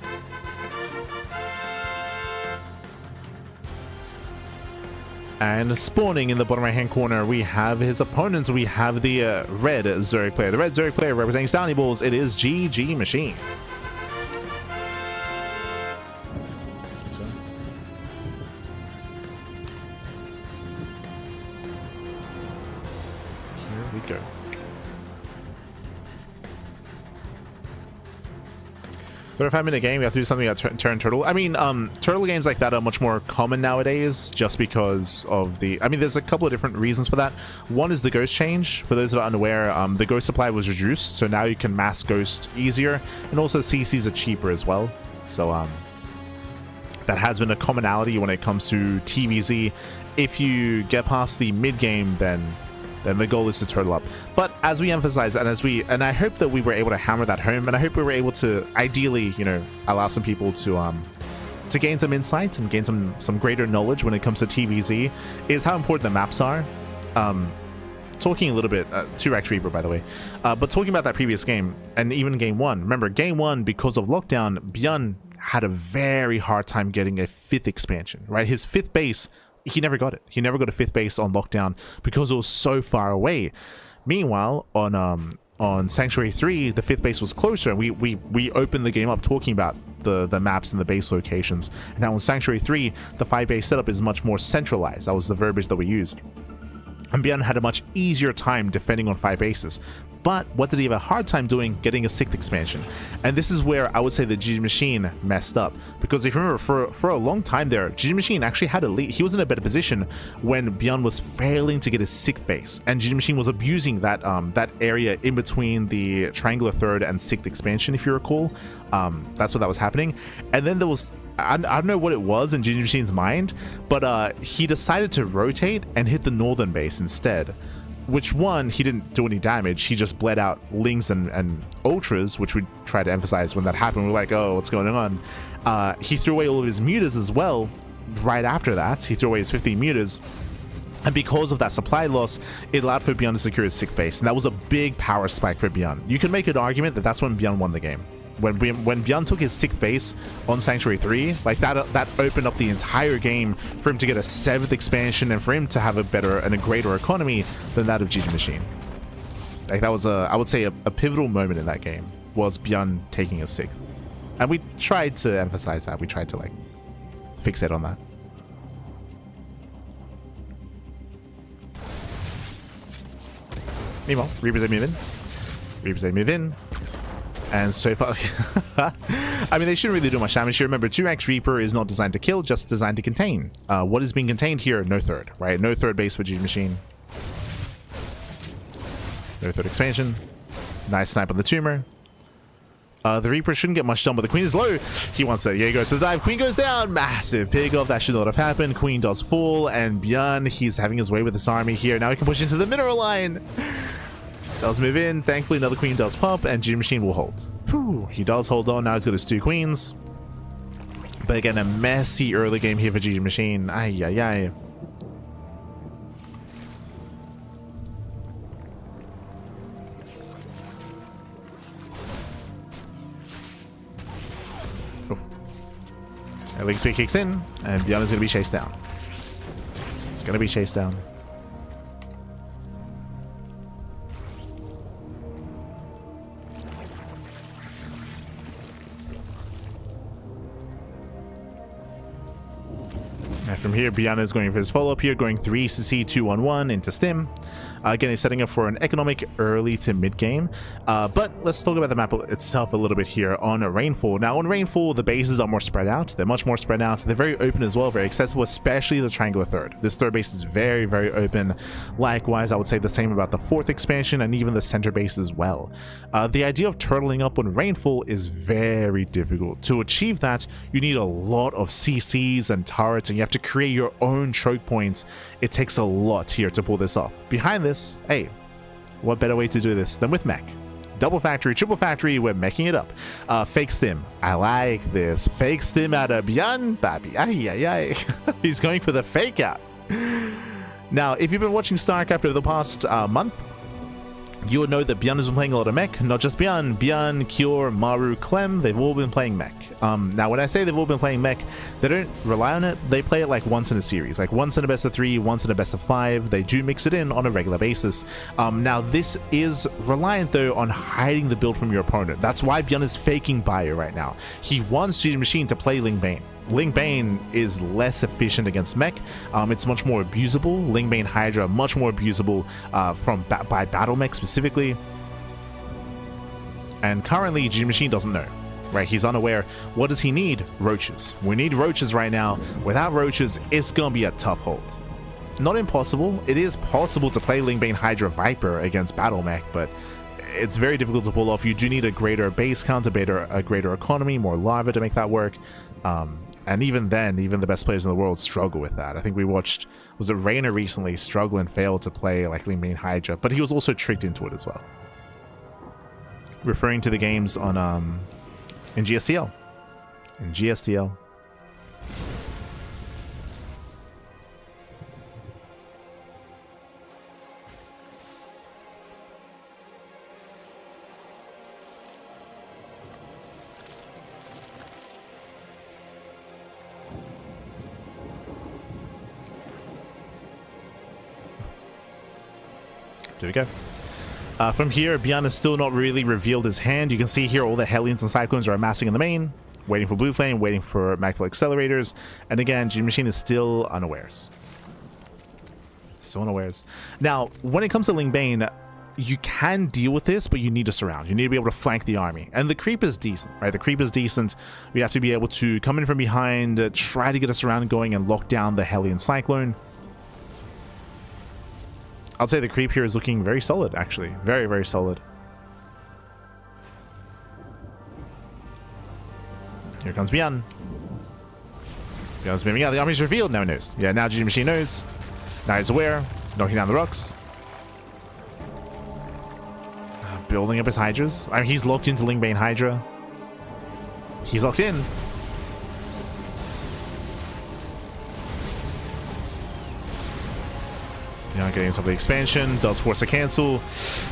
And spawning in the bottom right hand corner, we have his opponents. We have the red Zerg player. The red Zerg player representing Stowny Balls, it is GG Machine. Go. But if I'm in a game, we have to do something about turn turtle. I mean, turtle games like that are much more common nowadays just because of the... I mean, there's a couple of different reasons for that. One is the ghost change. For those that are unaware, the ghost supply was reduced, so now you can mass ghost easier. And also CCs are cheaper as well. So that has been a commonality when it comes to TVZ. If you get past the mid-game, then the goal is to turtle up. But as we emphasize, and I hope that we were able to hammer that home, and I hope we were able to ideally, you know, allow some people to gain some insight and gain some greater knowledge when it comes to TVZ, is how important the maps are. Talking a little bit, 2x Reaper by the way, but talking about that previous game and even game 1. Remember, game 1, because of lockdown, ByuN had a very hard time getting a 5th expansion, right? His 5th base, he never got it. He never got a 5th base on lockdown because it was so far away. Meanwhile, on Sanctuary 3, the 5th base was closer, and we opened the game up talking about the maps and the base locations. And now on Sanctuary 3, the 5 base setup is much more centralized. That was the verbiage that we used. And ByuN had a much easier time defending on 5 bases. But what did he have a hard time doing? Getting a 6th expansion. And this is where I would say the GG Machine messed up. Because if you remember, for a long time there, GG Machine actually had a lead. He was in a better position when ByuN was failing to get his 6th base. And GG Machine was abusing that that area in between the Triangular 3rd and 6th expansion, if you recall. That's what that was happening. And then there was... I don't know what it was in GG Machine's mind, but he decided to rotate and hit the northern base instead. Which one, he didn't do any damage. He just bled out Lings and Ultras, which we tried to emphasize when that happened. We're like, oh, what's going on? He threw away all of his mutas as well. Right after that, he threw away his 15 mutas. And because of that supply loss, it allowed for ByuN to secure his 6th base. And that was a big power spike for ByuN. You can make an argument that that's when ByuN won the game. When ByuN took his 6th base on Sanctuary 3, like that opened up the entire game for him to get a 7th expansion and for him to have a better and a greater economy than that of GG Machine. Like that was I would say a pivotal moment in that game was ByuN taking a 6th. And we tried to emphasize that. We tried to like fixate on that. Meanwhile, Reapers they move in. Reapers they move in. And so far, I mean, they shouldn't really do much damage here. Remember, 2x Reaper is not designed to kill, just designed to contain. What is being contained here? No 3rd, right? No 3rd base for GG Machine. No 3rd expansion. Nice snipe on the tumor. The Reaper shouldn't get much done, but the Queen is low. He wants it. Yeah, he goes to the dive. Queen goes down. Massive pick off. That should not have happened. Queen does fall, and ByuN, he's having his way with this army here. Now he can push into the mineral line. Does move in. Thankfully, another Queen does pop, and G Machine will hold. Whew. He does hold on. Now he's got his 2 queens. But again, a messy early game here for G Machine. Ay, ay, ay. Link speed kicks in, and ByuN is going to be chased down. It's going to be chased down. And from here, ByuN is going for his follow-up here, going 3 CC 2-1-1 into Stim. Again, he's setting up for an economic early to mid game. But let's talk about the map itself a little bit here on Rainfall. Now, on Rainfall, the bases are more spread out. They're much more spread out. They're very open as well, very accessible, especially the triangular third. This third base is very, very open. Likewise, I would say the same about the 4th expansion and even the center base as well. The idea of turtling up on Rainfall is very difficult. To achieve that, you need a lot of CCs and turrets, and you have to create your own choke points. It takes a lot here to pull this off. Behind this, hey, what better way to do this than with mech? Double factory, triple factory, we're meching it up. Fake stim, I like this. Fake stim out of ByuN, baby. Ay, ay, ay. He's going for the fake out. Now, if you've been watching StarCraft over the past month, you would know that ByuN has been playing a lot of mech. Not just ByuN, Cure, Maru, Clem, they've all been playing mech. Now, when I say they've all been playing mech, they don't rely on it. They play it like once in a series, like once in a best of 3, once in a best of 5. They do mix it in on a regular basis. Now, this is reliant, though, on hiding the build from your opponent. That's why ByuN is faking ByuN right now. He wants G Machine to play Ling Bane. Ling Bane is less efficient against mech. It's much more abusable. Ling Bane Hydra much more abusable by battle mech specifically. And currently, G Machine doesn't know. Right, he's unaware. What does he need? Roaches. We need roaches right now. Without roaches, it's gonna be a tough hold. Not impossible. It is possible to play Ling Bane Hydra Viper against battle mech, but it's very difficult to pull off. You do need a greater base count, a greater economy, more lava to make that work. And even then, even the best players in the world struggle with that. I think we watched, was it Reina recently, struggle and fail to play like Ling Bane Hydra, but he was also tricked into it as well. Referring to the games on in GSTL. In GSTL. There we go. From here, ByuN has still not really revealed his hand. You can see here all the Hellions and Cyclones are amassing in the main, waiting for Blue Flame, waiting for Magpul Accelerators, and again, G Machine is still unawares. Still unawares. Now, when it comes to Ling Bane, you can deal with this, but you need to surround. You need to be able to flank the army. And the creep is decent, right? The creep is decent. We have to be able to come in from behind, try to get a surround going and lock down the Hellion Cyclone. I'd say the creep here is looking very solid, actually. Very, very solid. Here comes ByuN. ByuN's moving out. The army's revealed. Now he knows. Yeah, now G Machine knows. Now he's aware. Knocking down the rocks. Building up his Hydras. I mean, he's locked into Ling Bane Hydra. He's locked in. Yeah, getting top of the expansion, does force a cancel.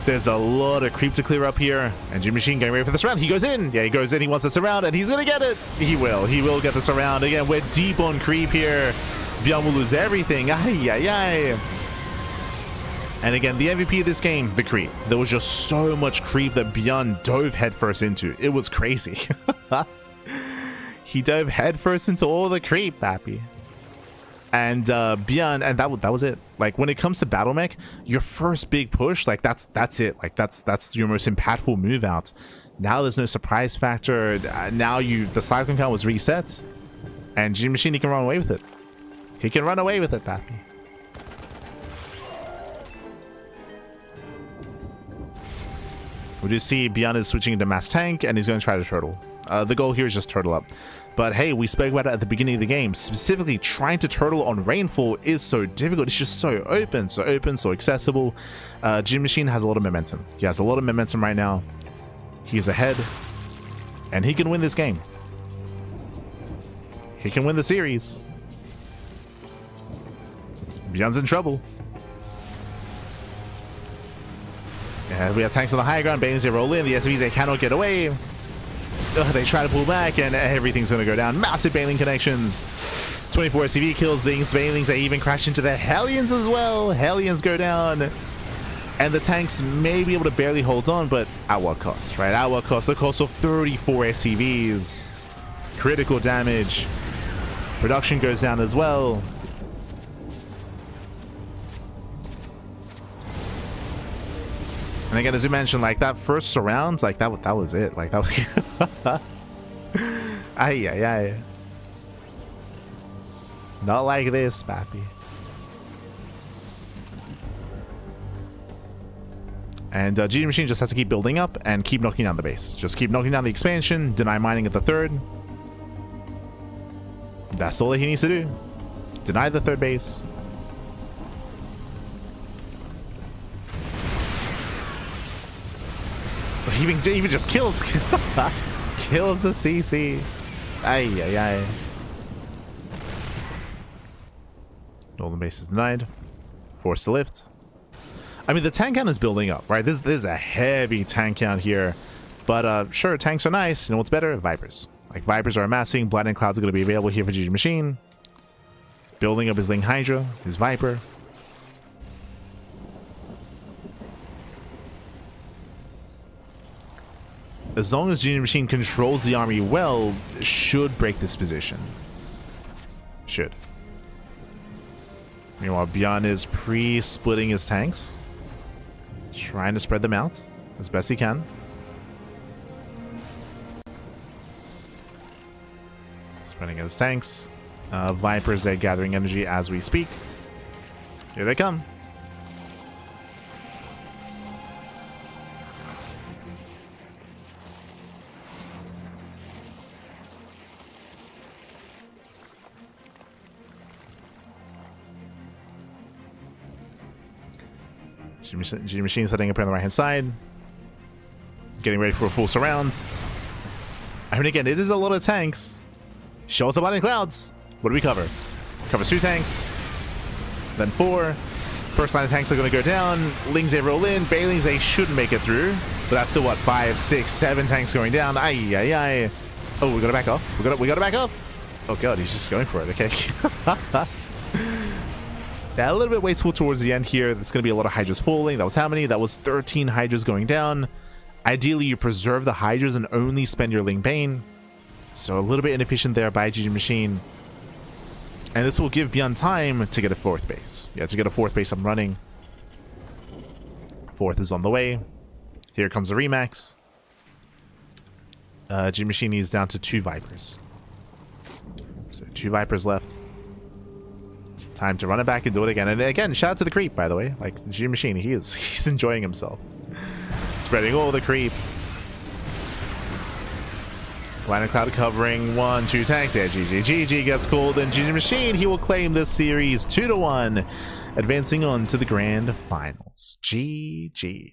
There's a lot of creep to clear up here. And G Machine getting ready for this round. He goes in. Yeah, he goes in. He wants this around, and he's going to get it. He will. He will get this around. Again, we're deep on creep here. ByuN will lose everything. Ay, ay, ay. And again, the MVP of this game, the creep. There was just so much creep that ByuN dove headfirst into. It was crazy. He dove headfirst into all the creep, Pappy. And ByuN, and that was it. Like, when it comes to battle mech, your first big push, like that's it. Like that's your most impactful move out. Now there's no surprise factor. Now the cyclone count was reset, and G Machine, he can run away with it. He can run away with it, Pappy. We do see ByuN is switching into mass tank, and he's going to try to turtle. The goal here is just turtle up. But hey, we spoke about it at the beginning of the game. Specifically, trying to turtle on Rainfall is so difficult. It's just so open, so accessible. Machine has a lot of momentum. He has a lot of momentum right now. He's ahead, and he can win this game. He can win the series. ByuN's in trouble. Yeah, we have tanks on the high ground. Banelings, they roll in. The SVs, they cannot get away. They try to pull back, and everything's going to go down. Massive Baneling connections. 24 SCV kills things. Banelings, they even crash into the Hellions as well. Hellions go down. And the tanks may be able to barely hold on, but at what cost, right? At what cost? The cost of 34 SCVs. Critical damage. Production goes down as well. And again, as you mentioned, like that first surround, like that was it. Like that was ay. Not like this, Pappy. And GG Machine just has to keep building up and keep knocking down the base. Just keep knocking down the expansion, deny mining at the third. That's all that he needs to do. Deny the third base. He even just kills kills the CC. Ay. Golden base is denied. Forced to lift. I mean, the tank count is building up, right? This is a heavy tank count here. But sure, tanks are nice. You know what's better? Vipers. Like, Vipers are amassing. Blinding Clouds are going to be available here for GG Machine. He's building up his Ling Hydra, his Viper. As long as GG Machine controls the army well, should break this position. Should. Meanwhile, ByuN is pre-splitting his tanks. Trying to spread them out as best he can. Spreading his tanks. Vipers, they're gathering energy as we speak. Here they come. GG Machine setting up here on the right hand side. Getting ready for a full surround. I mean, again, it is a lot of tanks. Shows up on in clouds. What do we cover? Cover 2 tanks. Then 4. First line of tanks are going to go down. Lings, they roll in. Banelings, they shouldn't make it through. But that's still, what, 5, 6, 7 tanks going down. Ay. Oh, we got to back off. We got to back off. Oh, God, he's just going for it. Okay. Yeah, a little bit wasteful towards the end here. There's going to be a lot of Hydras falling. That was how many? That was 13 Hydras going down. Ideally, you preserve the Hydras and only spend your Ling Bane. So a little bit inefficient there by GG Machine. And this will give ByuN time to get a 4th base. Yeah, to get a 4th base up and running. 4th is on the way. Here comes the Remax. GG Machine needs down to 2 Vipers. So 2 Vipers left. Time to run it back and do it again. And again, shout out to the creep, by the way. Like, GG Machine, he's enjoying himself. Spreading all the creep. Line of Cloud covering 1, 2 tanks. Yeah, GG gets called, and GG Machine, he will claim this series 2-1, advancing on to the grand finals. GG.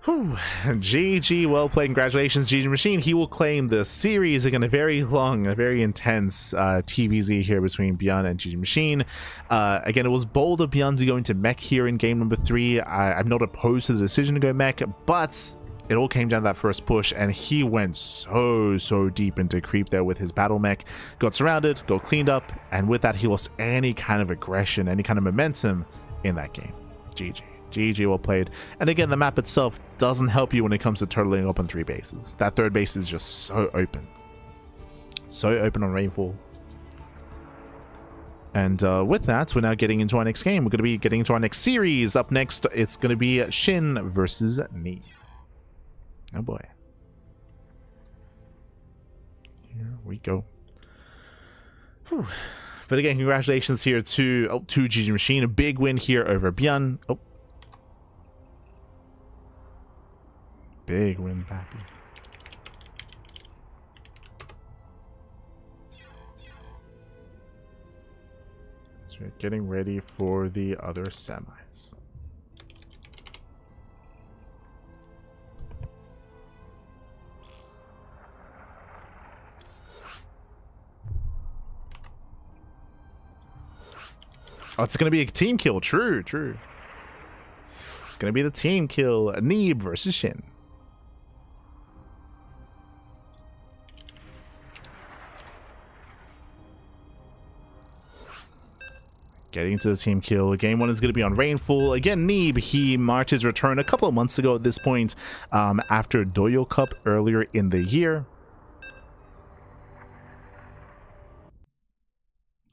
Whew. GG, well played. Congratulations, GG Machine. He will claim the series. Again, a very long, a very intense TVZ here between ByuN and GG Machine. Again, it was bold of ByuN to go into mech here in game number 3. I'm not opposed to the decision to go mech, but it all came down to that first push, and he went so deep into creep there with his battle mech. Got surrounded, got cleaned up, and with that, he lost any kind of aggression, any kind of momentum in that game. GG. GG, well played. And again, the map itself doesn't help you when it comes to turtling up on 3 bases. That 3rd base is just so open. So open on Rainfall. And with that, we're now getting into our next game. We're going to be getting into our next series. Up next, it's going to be SHIN versus Neeb. Oh boy. Here we go. Whew. But again, congratulations here to GG Machine. A big win here over ByuN. Oh. Big win, Pappy. So we're getting ready for the other semis. Oh, it's gonna be a team kill. True, true. It's gonna be the team kill. Neeb versus SHIN. Getting to the team kill. Game 1 is going to be on Rainfall. Again, Neeb, he marked his return a couple of months ago at this point, after Doyo Cup earlier in the year.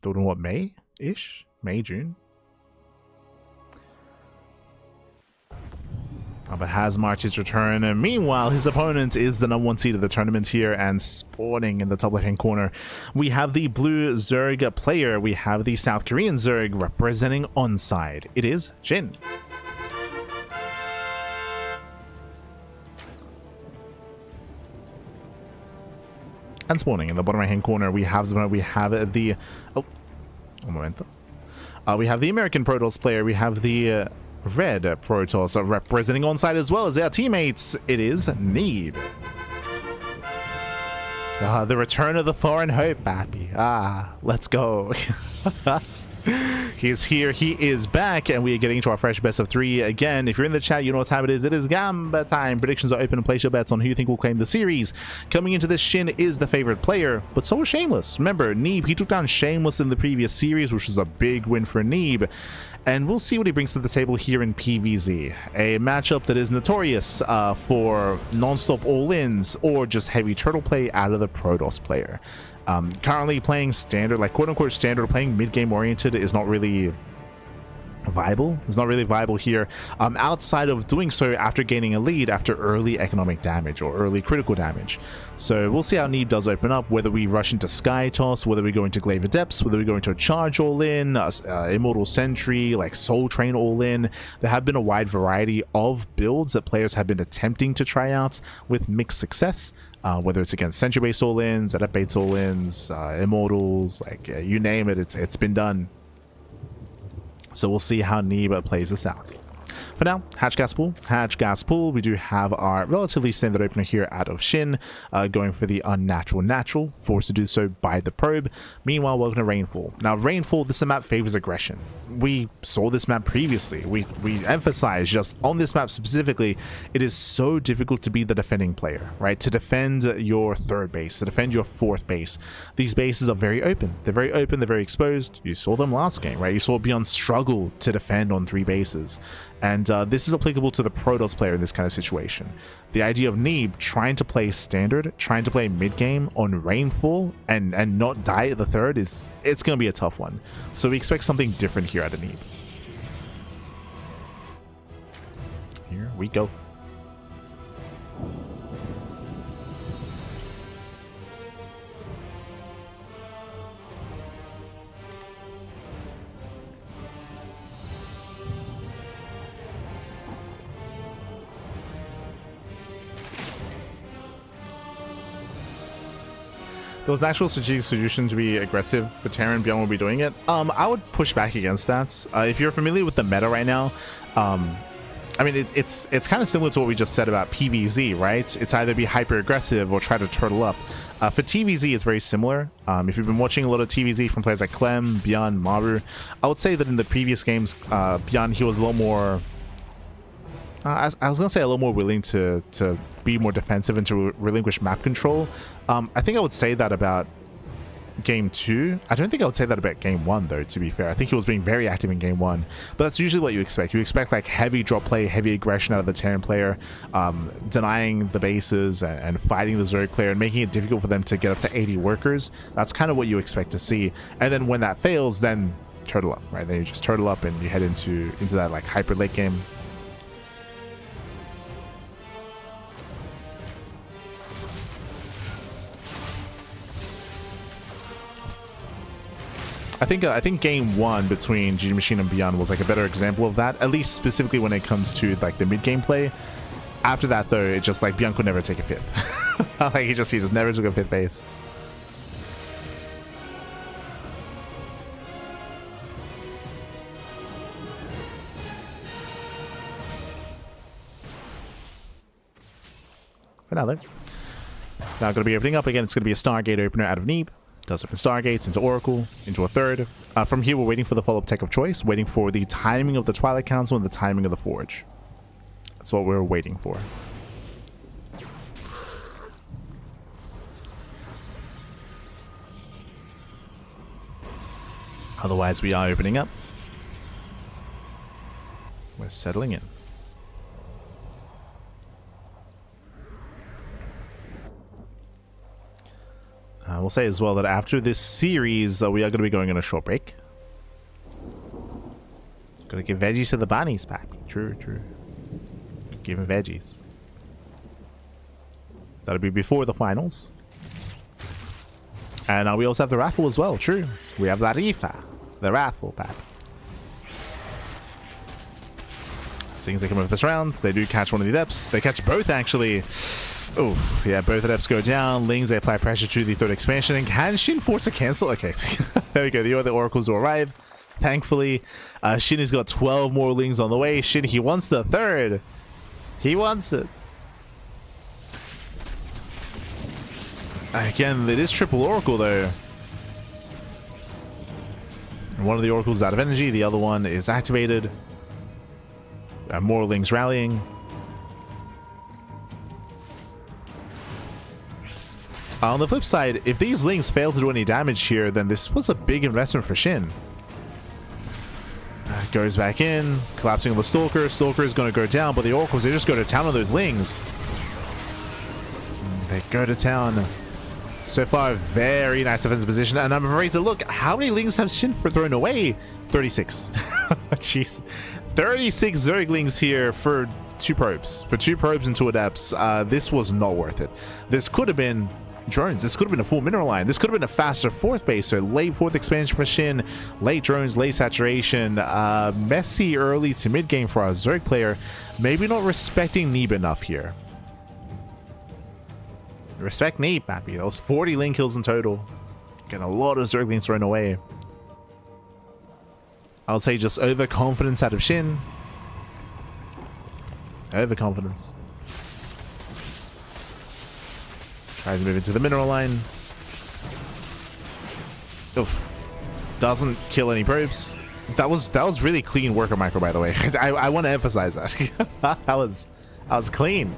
Don't know what, May-ish? May, June? But has marked his return, and meanwhile his opponent is the #1 seed of the tournament here, and spawning in the top left hand corner we have the blue Zerg player. We have the South Korean Zerg representing onside. It is SHIN. And spawning in the bottom right hand corner we have the we have the American Protoss player. We have the red Protoss representing onside as well as their teammates. It is Neeb. The return of the foreign hope, Bappy. Let's go. He's here, he is back, and we are getting into our fresh best of 3 again. If you're in the chat, you know what time it is. It is Gamba time. Predictions are open, and place your bets on who you think will claim the series. Coming into this, SHIN is the favorite player, but so is Shameless. Remember, Neeb, he took down Shameless in the previous series, which was a big win for Neeb. And we'll see what he brings to the table here in PvZ. A matchup that is notorious for non-stop all-ins or just heavy turtle play out of the Protoss player. Currently playing standard, like quote-unquote standard, playing mid-game oriented is not really viable. It's not really viable here, outside of doing so after gaining a lead after early economic damage or early critical damage. So we'll see how Neeb does open up, whether we rush into Sky Toss, whether we go into Glaive of Depths, whether we go into a Charge all-in, Immortal Sentry, like Soul Train all-in. There have been a wide variety of builds that players have been attempting to try out with mixed success. Whether it's against Sentry-based all-ins, Adept-based all-ins, Immortals, like you name it, it's been done. So we'll see how Neeb plays this out. For now, Hatch Gas Pool. We do have our relatively standard opener here out of SHIN, going for the unnatural natural, forced to do so by the probe. Meanwhile, welcome to Rainfall. Now, Rainfall, this map favors aggression. We saw this map previously. We emphasized just on this map specifically, it is so difficult to be the defending player, right? To defend your third base, to defend your fourth base. These bases are very open. They're very open, they're very exposed. You saw them last game, right? You saw ByuN struggle to defend on 3 bases. And this is applicable to the Protoss player in this kind of situation. The idea of Neeb trying to play standard, trying to play mid-game on Rainfall and not die at the third, it's going to be a tough one. So we expect something different here out of Neeb. Here we go. There was an actual strategic solution to be aggressive for Terran. ByuN will be doing it. I would push back against that. If you're familiar with the meta right now, I mean, it's kind of similar to what we just said about PvZ, right? It's either be hyper aggressive or try to turtle up. For TVZ, it's very similar. If you've been watching a lot of TVZ from players like Clem, ByuN, Maru, I would say that in the previous games, ByuN, he was a little more... I was going to say a little more willing to be more defensive and to relinquish map control. I think I would say that about game 2. I don't think I would say that about game 1 though, to be fair. I think he was being very active in game 1, but that's usually what you expect. You expect like heavy drop play, heavy aggression out of the Terran player, denying the bases and fighting the Zerg player and making it difficult for them to get up to 80 workers. That's kind of what you expect to see. And then when that fails, then turtle up, right? Then you just turtle up and you head into that like hyper late game. I think game 1 between GG Machine and ByuN was like a better example of that, at least specifically when it comes to like the mid game play. After that, though, it's just like ByuN could never take a fifth. Like he just never took a fifth base. For now, though. Now going to be opening up again. It's going to be a Stargate opener out of Neeb. Does open Stargates into Oracle, into a third. From here, we're waiting for the follow-up tech of choice, waiting for the timing of the Twilight Council and the timing of the Forge. That's what we're waiting for. Otherwise, we are opening up. We're settling in. I will say as well that after this series, we are going to be going on a short break. Gonna give veggies to the bunnies, pappy. True, true. Give him veggies. That'll be before the finals. And we also have the raffle as well, true. We have La Rifa, the raffle, pappy. Seeing as they come over this round, they do catch one of the adepts. They catch both, actually. Oof, yeah, both adepts go down. Lings, they apply pressure to the third expansion. And can SHIN force a cancel? Okay, there we go. The other oracles will arrive. Thankfully, SHIN has got 12 more Lings on the way. SHIN, he wants the third. He wants it. Again, it is triple oracle, though. And one of the oracles is out of energy. The other one is activated. More Lings rallying. On the flip side, if these Lings fail to do any damage here, then this was a big investment for SHIN. Goes back in, collapsing on the Stalker. Stalker is going to go down, but the Oracles, they just go to town on those Lings. They go to town. So far, very nice defensive position. And I'm afraid to look, how many Lings have SHIN thrown away? 36. Jeez. 36 Zerglings here for 2 probes. For 2 probes and 2 adepts. This was not worth it. This could have been drones. This could have been a full mineral line. This could have been a faster 4th base. So late 4th expansion for SHIN, late drones, late saturation. Messy early to mid game for our Zerg player. Maybe not respecting Neeb enough here. Respect Neeb, Pappy. That was 40 Ling kills in total. Getting a lot of Zerglings thrown away. I'll say just overconfidence out of SHIN. Overconfidence. Tries to move into the mineral line. Oof. Doesn't kill any probes. That was really clean worker micro, by the way. I want to emphasize that. that was clean.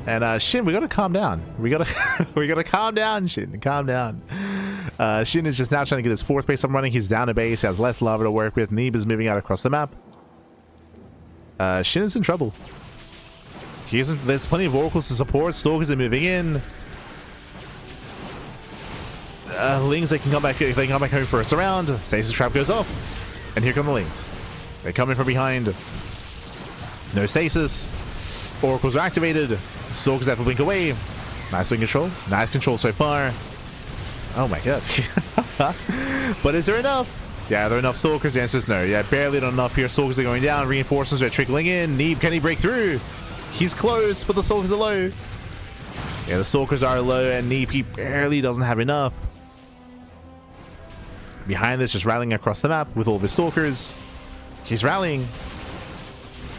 And SHIN, we gotta calm down. We gotta calm down, SHIN. Calm down. SHIN is just now trying to get his 4th base up running. He's down a base. He has less lava to work with. Neeb is moving out across the map. SHIN is in trouble. There's plenty of oracles to support. Stalkers are moving in. Lings, they can come back home for a surround. Stasis trap goes off. And here come the Lings. They come in from behind. No stasis. Oracles are activated. Stalkers have to blink away. Nice wing control. Nice control so far. Oh my god. But is there enough? Yeah, there are enough Stalkers. The answer is no. Yeah, barely not enough here. Stalkers are going down. Reinforcements are trickling in. Neeb, can he break through? He's close, but the Stalkers are low. Yeah, the Stalkers are low, and Neeb, he barely doesn't have enough. Behind this, just rallying across the map with all of his Stalkers. He's rallying.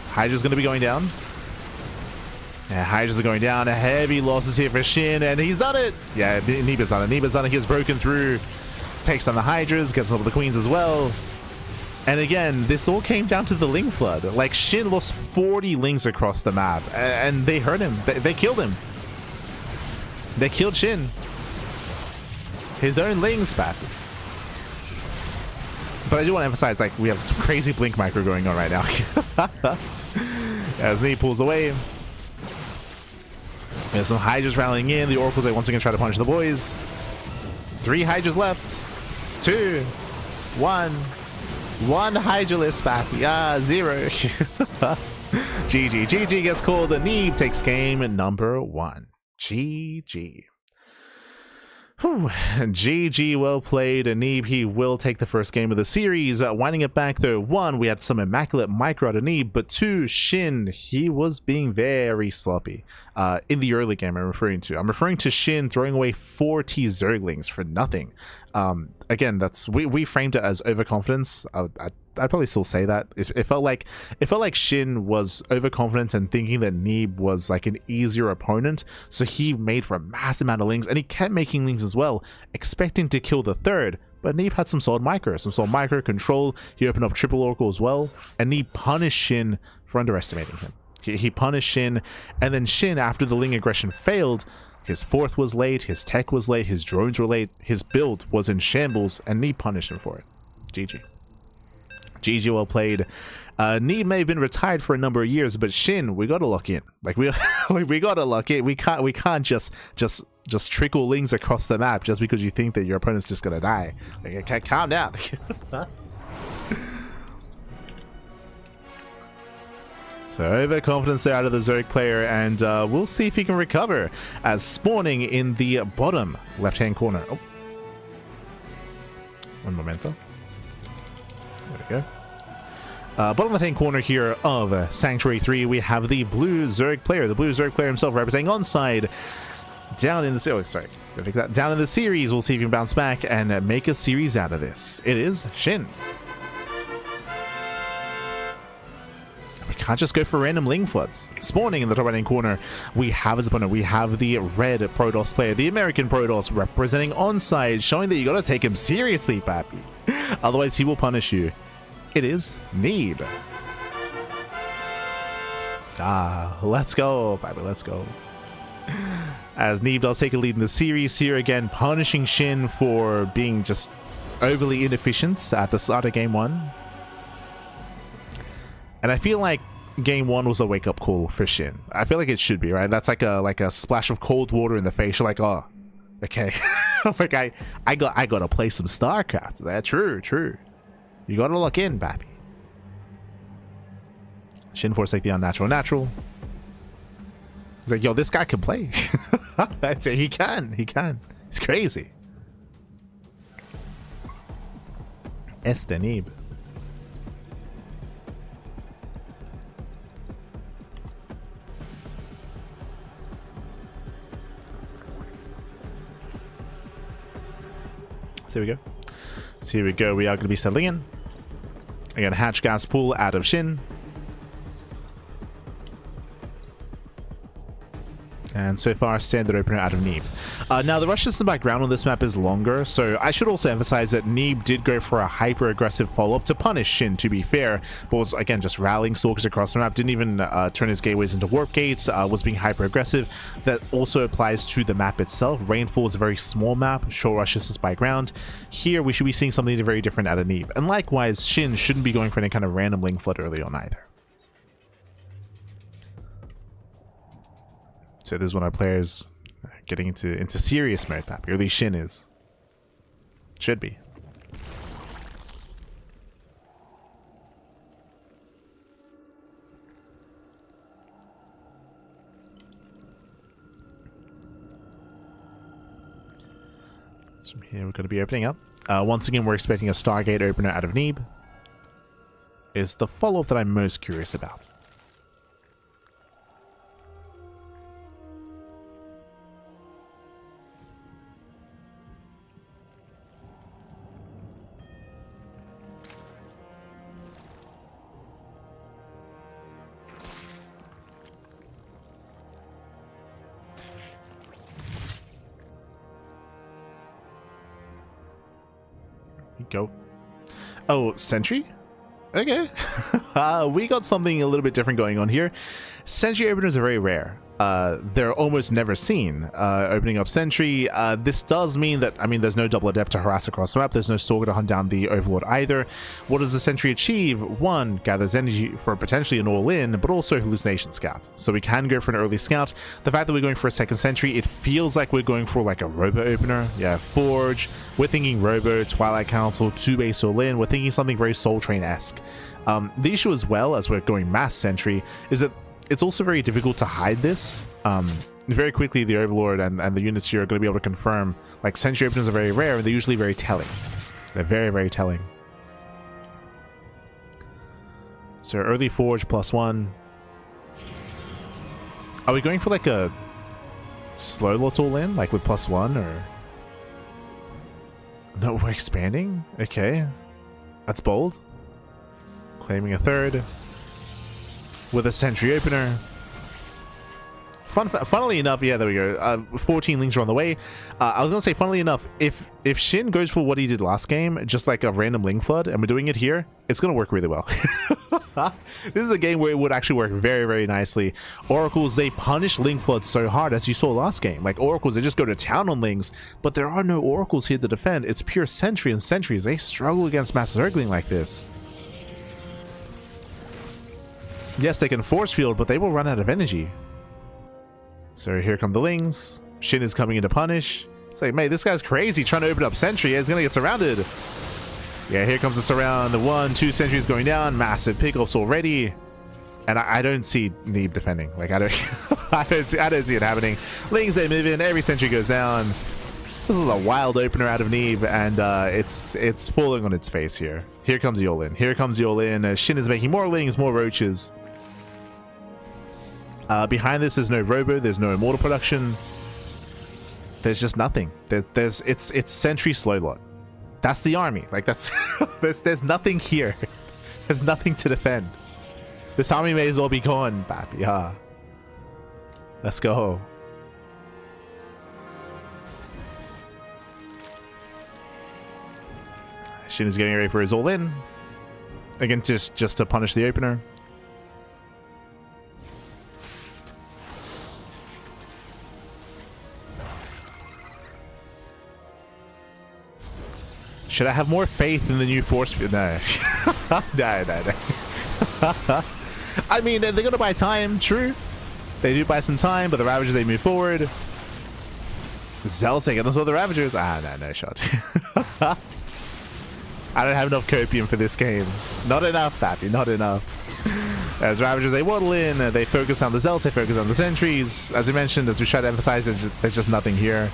Hydra's going to be going down. Yeah, Hydras are going down. Heavy losses here for SHIN, and he's done it. Yeah, Neeb has done it. Neeb has done it. He has broken through. Takes on the Hydras, gets some of the Queens as well. And again, this all came down to the Ling flood. Like, SHIN lost 40 Lings across the map, and they hurt him. They killed him. They killed SHIN. His own Lings back. But I do want to emphasize, like, we have some crazy blink micro going on right now. As Neeb pulls away. There's some Hydras rallying in. The Oracles, they once again try to punish the boys. 3 Hydras left. 2. 1. 1 Hydralist back. 0. GG. GG gets called. The Neeb takes game number 1. GG. Whew. GG, well played. Neeb, he will take the first game of the series. Winding it back though, 1, we had some immaculate micro out of Neeb, but 2, SHIN, he was being very sloppy. In the early game I'm referring to SHIN throwing away 40 Zerglings for nothing. Again, that's we framed it as overconfidence. I'd probably still say that. It felt like SHIN was overconfident and thinking that Neeb was like an easier opponent, so he made for a massive amount of lings, and he kept making lings as well, expecting to kill the third. But Neeb had some solid micro control. He opened up triple oracle as well, and Neeb punished SHIN for underestimating him. He punished SHIN, and then SHIN, after the ling aggression failed, his fourth was late, his tech was late, his drones were late, his build was in shambles, and Neeb punished him for it. GG. GG, well played. Neeb may have been retired for a number of years, but SHIN, we gotta lock in. Like we gotta lock in. We can't just trickle lings across the map just because you think that your opponent's just gonna die. Like, okay, calm down. So overconfidence there out of the Zerg player, and we'll see if he can recover as spawning in the bottom left-hand corner. Oh. One momento. There we go. Bottom left-hand corner here of Sanctuary 3, we have the blue Zerg player. The blue Zerg player himself representing onside. Down in the down in the series, we'll see if he can bounce back and make a series out of this. It is SHIN. We can't just go for random ling floods. Spawning in the top right-hand corner, we have his opponent. We have the red Protoss player, the American Protoss, representing onside, showing that you gotta take him seriously, pappy. Otherwise, he will punish you. It is Neeb. Let's go, baby, let's go. As Neeb does take a lead in the series here, again, punishing SHIN for being just overly inefficient at the start of game 1. And I feel like game 1 was a wake-up call for SHIN. I feel like it should be, right? That's like a splash of cold water in the face. You're like, oh, okay. Like I gotta play some StarCraft. That's true. You gotta lock in, baby. SHIN forsake the unnatural natural. He's like, yo, this guy can play. That's it. He can. He's crazy. Neeb. So here we go. So here we go. We are going to be settling in. Again, hatch gas pool out of SHIN. And so far, standard opener out of Neeb. Now, the rush distance background on this map is longer, so I should also emphasize that Neeb did go for a hyper-aggressive follow-up to punish SHIN, to be fair, but was, again, just rallying stalkers across the map, didn't even turn his gateways into warp gates, was being hyper-aggressive. That also applies to the map itself. Rainfall is a very small map, short rush distance by ground. Here, we should be seeing something very different out of Neeb. And likewise, SHIN shouldn't be going for any kind of random ling flood early on either. So this is when our players are getting into serious mode, pappy. Or at least SHIN is. Should be. So from here we're going to be opening up. Once again, we're expecting a Stargate opener out of Neeb. Is the follow-up that I'm most curious about. Go. Oh, sentry? Okay. We got something a little bit different going on here. Sentry openers are very rare. They're almost never seen. Opening up sentry, this does mean that, I mean, there's no double adept to harass across the map. There's no stalker to hunt down the overlord either. What does the sentry achieve? One, gathers energy for potentially an all-in, but also hallucination scout. So we can go for an early scout. The fact that we're going for a second sentry, it feels like we're going for like a robo opener. Yeah, forge. We're thinking robo, Twilight Council, 2-base all-in. We're thinking something very Soul Train-esque. The issue as well, as we're going mass sentry, is that it's also very difficult to hide this very quickly the Overlord and the units here are going to be able to confirm, like, sentry openers are very rare and they're usually very telling. They're very, very telling. So early forge +1. Are we going for like a slow lot all in, like with +1, or? No, we're expanding? Okay. That's bold. Claiming a third. With a sentry opener. Funnily enough, yeah, there we go. 14 links are on the way. I was gonna say, funnily enough, if SHIN goes for what he did last game, just like a random link flood, and we're doing it here, it's gonna work really well. This is a game where it would actually work very, very nicely. Oracles, they punish link floods so hard, as you saw last game. Like Oracles, they just go to town on links, but there are no Oracles here to defend. It's pure sentry and sentries. They struggle against mass circling like this. Yes, they can force field, but they will run out of energy. So here come the Lings. SHIN is coming in to punish. It's like, mate, this guy's crazy trying to open up sentry. He's gonna get surrounded. Yeah, here comes the surround. The 1-2 sentries going down. Massive pickoffs already. And I don't see Neeb defending. Like, I don't I don't see it happening. Lings, they move in. Every sentry goes down. This is a wild opener out of Neeb, and it's falling on its face here. Here comes the all-in. Here comes the all-in. SHIN is making more Lings, more roaches. Behind this, there's no robo, there's no immortal production. There's just nothing. It's sentry slow lot. That's the army. Like, that's there's nothing here. There's nothing to defend. This army may as well be gone, Bappy. Yeah. Let's go. SHIN is getting ready for his all-in. Again, just to punish the opener. Should I have more faith in the new force field? No. No. I mean, they're going to buy time, true. They do buy some time, but the Ravagers, they move forward. Zealous taking us all the Ravagers. No shot. I don't have enough copium for this game. Not enough, Pappy, not enough. As Ravagers, they waddle in, they focus on the Zealots, they focus on the sentries. As we mentioned, as we try to emphasize, there's just nothing here.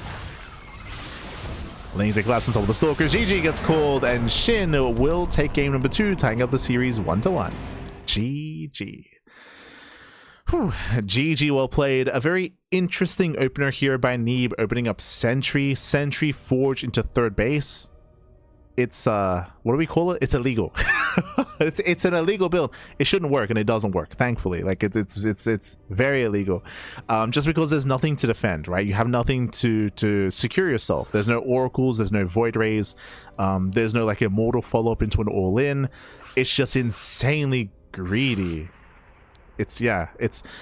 Lings, they collapse on top of the Stalkers. GG gets called, and SHIN will take game number 2, tying up the series 1-1. GG. Whew. GG, well played. A very interesting opener here by Neeb, opening up Sentry Forge into third base. It's what do we call it? It's illegal. it's an illegal build. It shouldn't work, and it doesn't work, thankfully. Like, it's very illegal, just because there's nothing to defend, right? You have nothing to secure yourself. There's no oracles, there's no void rays, there's no like immortal follow-up into an all-in. It's just insanely greedy. It's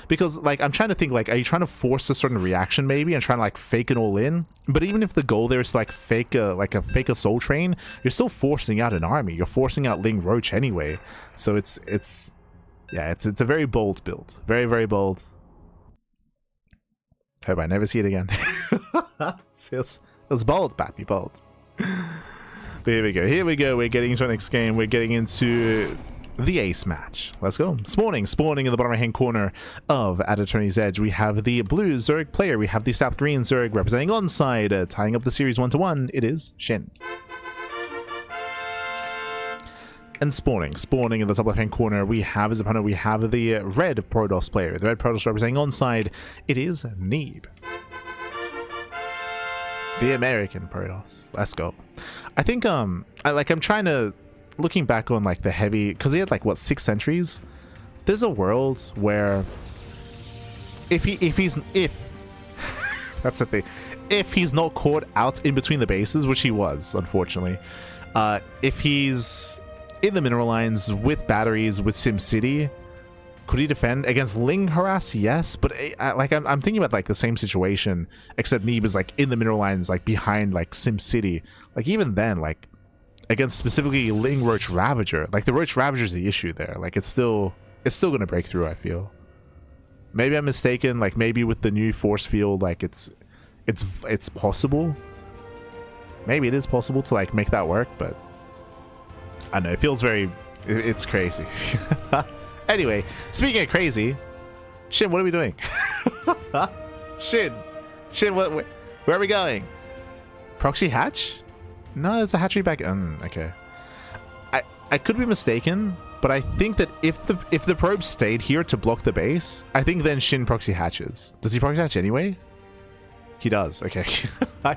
because, like, I'm trying to think, like, are you trying to force a certain reaction maybe and trying to like fake an all-in? But even if the goal there is to like fake a soul train, you're still forcing out an army. You're forcing out Ling Roach anyway. So it's a very bold build. Very, very bold. Hope I never see it again. It's bold, Pappy, bold. But here we go. We're getting into our next game. We're getting into the ace match. Let's go. Spawning in the bottom right hand corner of At Attorney's Edge. We have the blue Zerg player. We have the South green Zerg representing onside, tying up the series 1-1. It is SHIN. And spawning in the top left hand corner, we have his opponent. We have the red Protoss player. The red Protoss representing onside. It is Neeb. The American Protoss. Let's go. I think I'm trying to, looking back on like the heavy, because he had like what, 6 sentries. There's a world where if that's the thing, if he's not caught out in between the bases, which he was, unfortunately, if he's in the mineral lines with batteries with SimCity, could he defend against Ling harass? Yes, but I'm thinking about like the same situation, except Neeb is like in the mineral lines, like behind like SimCity. Like even then, like against specifically Ling Roach Ravager, like the Roach Ravager is the issue there. Like it's still gonna break through, I feel. Maybe I'm mistaken. Like maybe with the new force field, like it's possible. Maybe it is possible to like make that work, but I don't know. It feels very, it's crazy. Anyway, speaking of crazy, SHIN, what are we doing? Shin. Shin, where are we going? Proxy hatch? No, there's a hatchery back. Okay. I could be mistaken, but I think that if the probe stayed here to block the base, I think then Shin proxy hatches. Does he proxy hatch anyway? He does. Okay.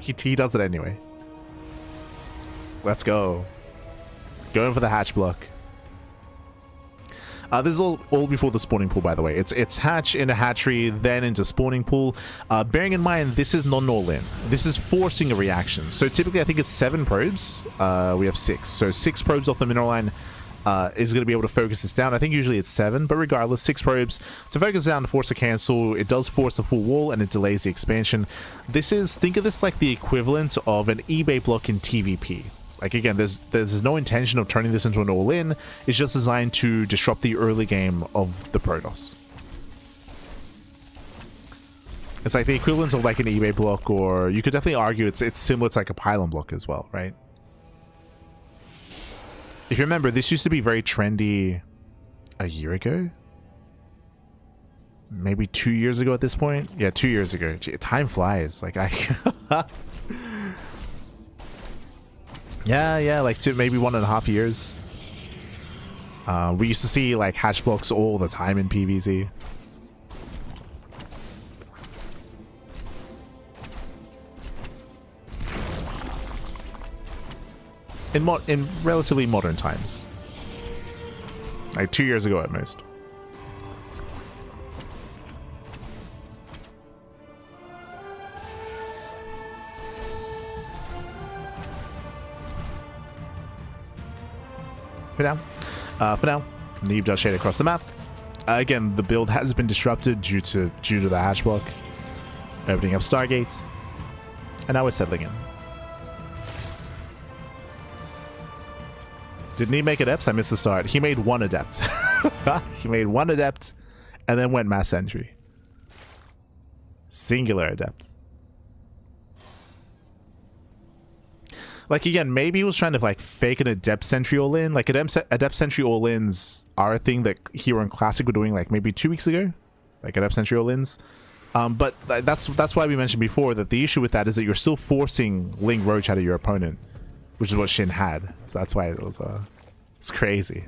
he does it anyway. Let's go. Going for the hatch block. This is all before the spawning pool, by the way. It's hatch into hatchery, then into spawning pool. Bearing in mind, this is not an all-in. This is forcing a reaction. So typically, I think it's 7 probes. We have 6. So 6 probes off the mineral line is going to be able to focus this down. I think usually it's 7, but regardless, 6 probes to focus down to force a cancel. It does force a full wall, and it delays the expansion. Think of this like the equivalent of an eBay block in TVP. Like, again, there's no intention of turning this into an all-in. It's just designed to disrupt the early game of the Protoss. It's like the equivalent of like an eBay block, or you could definitely argue it's similar to like a pylon block as well, right? If you remember, this used to be very trendy a year ago? Maybe 2 years ago at this point? Yeah, 2 years ago. Gee, time flies. Like, yeah, like maybe 1.5 years. We used to see like hatch blocks all the time in PvZ. In relatively modern times, like 2 years ago at most. For now, Neeb does shade across the map. Again, the build has been disrupted due to the hatch block, opening up Stargate, and now we're settling in. Did Neeb make adepts? I missed the start. He made 1 adept. He made 1 adept, and then went mass entry. Singular adept. Like, again, maybe he was trying to like fake an adept sentry all in. Like, adept sentry all ins are a thing that Hero and Classic were doing like maybe 2 weeks ago, like adept sentry all ins. But that's why we mentioned before that the issue with that is that you're still forcing Ling Roach out of your opponent, which is what Shin had. So that's why it's crazy.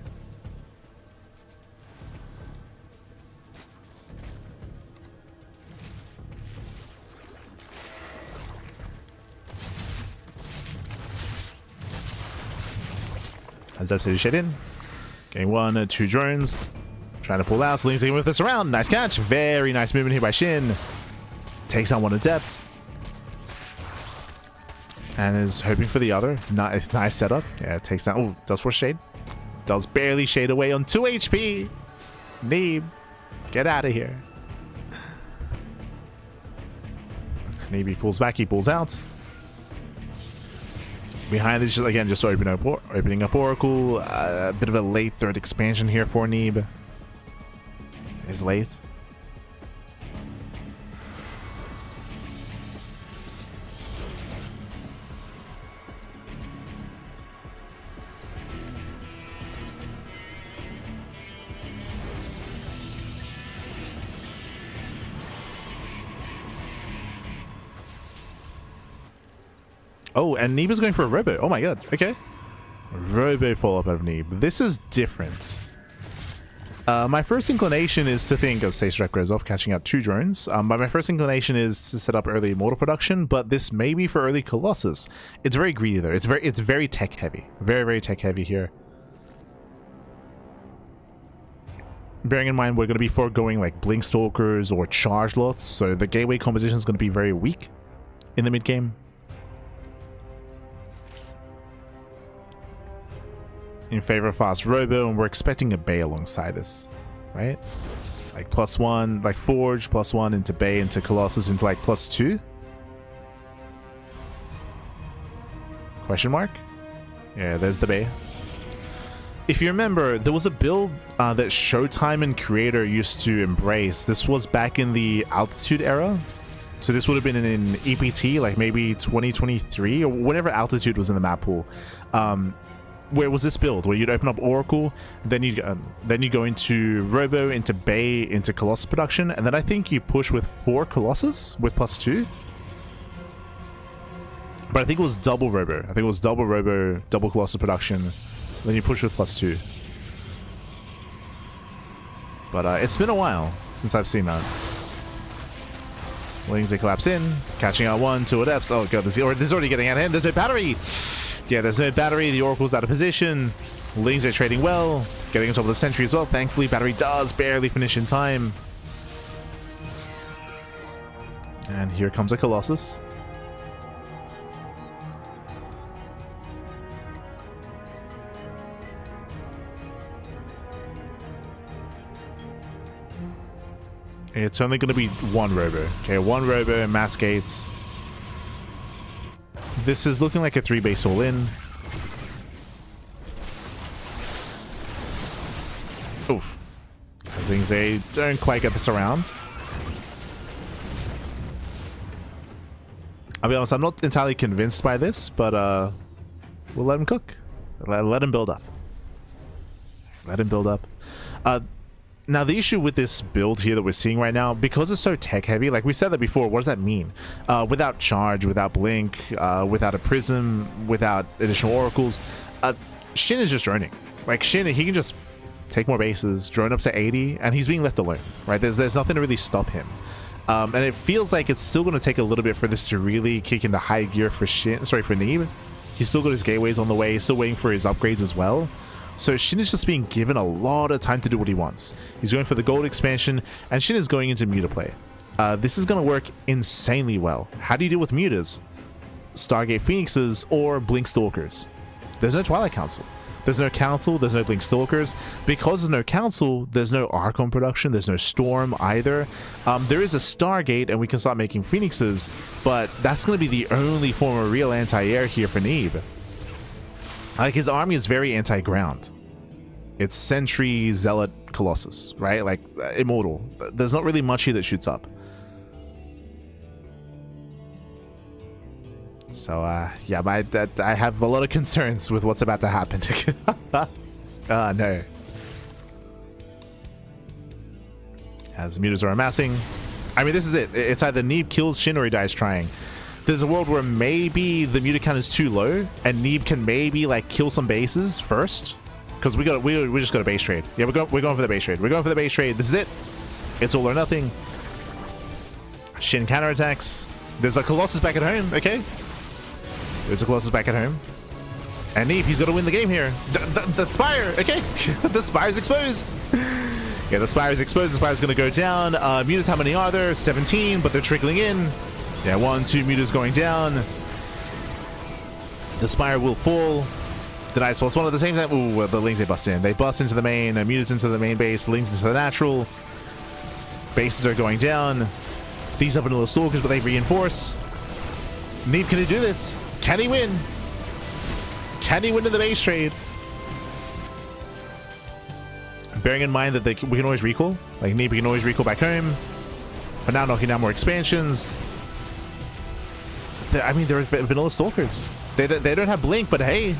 As absolutely shit in. Getting 1 or 2 drones. Trying to pull out. So Ling's with this around. Nice catch. Very nice movement here by Shin. Takes on 1 adept. And is hoping for the other. Nice setup. Yeah, it takes down. Oh, does force shade. Does barely shade away on 2 HP. Neeb, get out of here. Neeb, he pulls back. He pulls out. Behind this, again, just opening up Oracle. A bit of a late 3rd expansion here for Neeb. It is late. Oh, and Neeb is going for a robo. Oh my god. Okay. Robo follow-up out of Neeb. This is different. My first inclination is to think of Stasis goes off, catching out 2 drones. But my first inclination is to set up early Immortal production, but this may be for early Colossus. It's very greedy though. It's very tech heavy. Very, very tech heavy here. Bearing in mind we're going to be foregoing like Blink Stalkers or Charge Lots, so the gateway composition is going to be very weak in the mid game. In favor of fast robo, and we're expecting a bay alongside this, right? Like +1, like Forge, +1 into bay, into Colossus, into like +2? Question mark? Yeah, there's the bay. If you remember, there was a build that Showtime and Creator used to embrace. This was back in the Altitude era. So this would have been in EPT, like maybe 2023, or whenever Altitude was in the map pool. where was this build where you'd open up Oracle, then you go into Robo, into Bay, into Colossus production, and then I think you push with 4 Colossus with +2. But I think it was double Robo. I think it was double Robo, double Colossus production. Then you push with +2. But it's been a while since I've seen that. Wings, they collapse in, catching out 1, 2 adepts. Oh god, this is already getting out of hand. There's no battery. Yeah, there's no battery. The Oracle's out of position. Lings are trading well, getting on top of the sentry as well. Thankfully, battery does barely finish in time. And here comes a Colossus. It's only going to be 1 Robo. Okay, 1 Robo and mass gates. This is looking like a 3 base all in. Oof. I think they don't quite get this around. I'll be honest, I'm not entirely convinced by this, but we'll let him cook. Let him build up. Let him build up. Now, the issue with this build here that we're seeing right now, because it's so tech heavy, like we said that before, what does that mean? Without charge, without blink, without a prism, without additional oracles, SHIN is just droning. Like SHIN, he can just take more bases, drone up to 80, and he's being left alone, right? There's nothing to really stop him. And it feels like it's still going to take a little bit for this to really kick into high gear for Neeb. He's still got his gateways on the way, he's still waiting for his upgrades as well. So SHIN is just being given a lot of time to do what he wants. He's going for the gold expansion, and SHIN is going into Muta play. This is going to work insanely well. How do you deal with Mutas? Stargate Phoenixes or Blink Stalkers? There's no Twilight Council. There's no Council, there's no Blink Stalkers. Because there's no Council, there's no Archon production, there's no Storm either. There is a Stargate, and we can start making Phoenixes, but that's going to be the only form of real anti-air here for Neeb. Like, his army is very anti-ground. It's Sentry, Zealot, Colossus, right? Like, Immortal. There's not really much here that shoots up. So, yeah, I have a lot of concerns with what's about to happen. No. As mutas are amassing. I mean, this is it. It's either Neeb kills SHIN or he dies trying. There's a world where maybe the muta count is too low and Neeb can maybe like kill some bases first, because we just got a base trade. Yeah, we're going for the base trade. We're going for the base trade. This is it. It's all or nothing. SHIN counterattacks. There's a Colossus back at home. Okay, there's a Colossus back at home. And Neeb, he's got to win the game here. The Spire. Okay, the Spire's exposed. Yeah, the Spire's exposed. The Spire's going to go down. Mutas, how many are there? 17, but they're trickling in. Yeah, 1, 2 mutas going down. The Spire will fall. Denies +1 at the same time. Ooh, the Lings, they bust in. They bust into the main. Mutas into the main base. Lings into the natural. Bases are going down. These are vanilla Stalkers, but they reinforce. Neeb, can he do this? Can he win? Can he win in the base trade? Bearing in mind that we can always recall. Like, Neeb, we can always recall back home. But now knocking down more expansions. I mean, they're vanilla Stalkers. They don't have blink, but hey,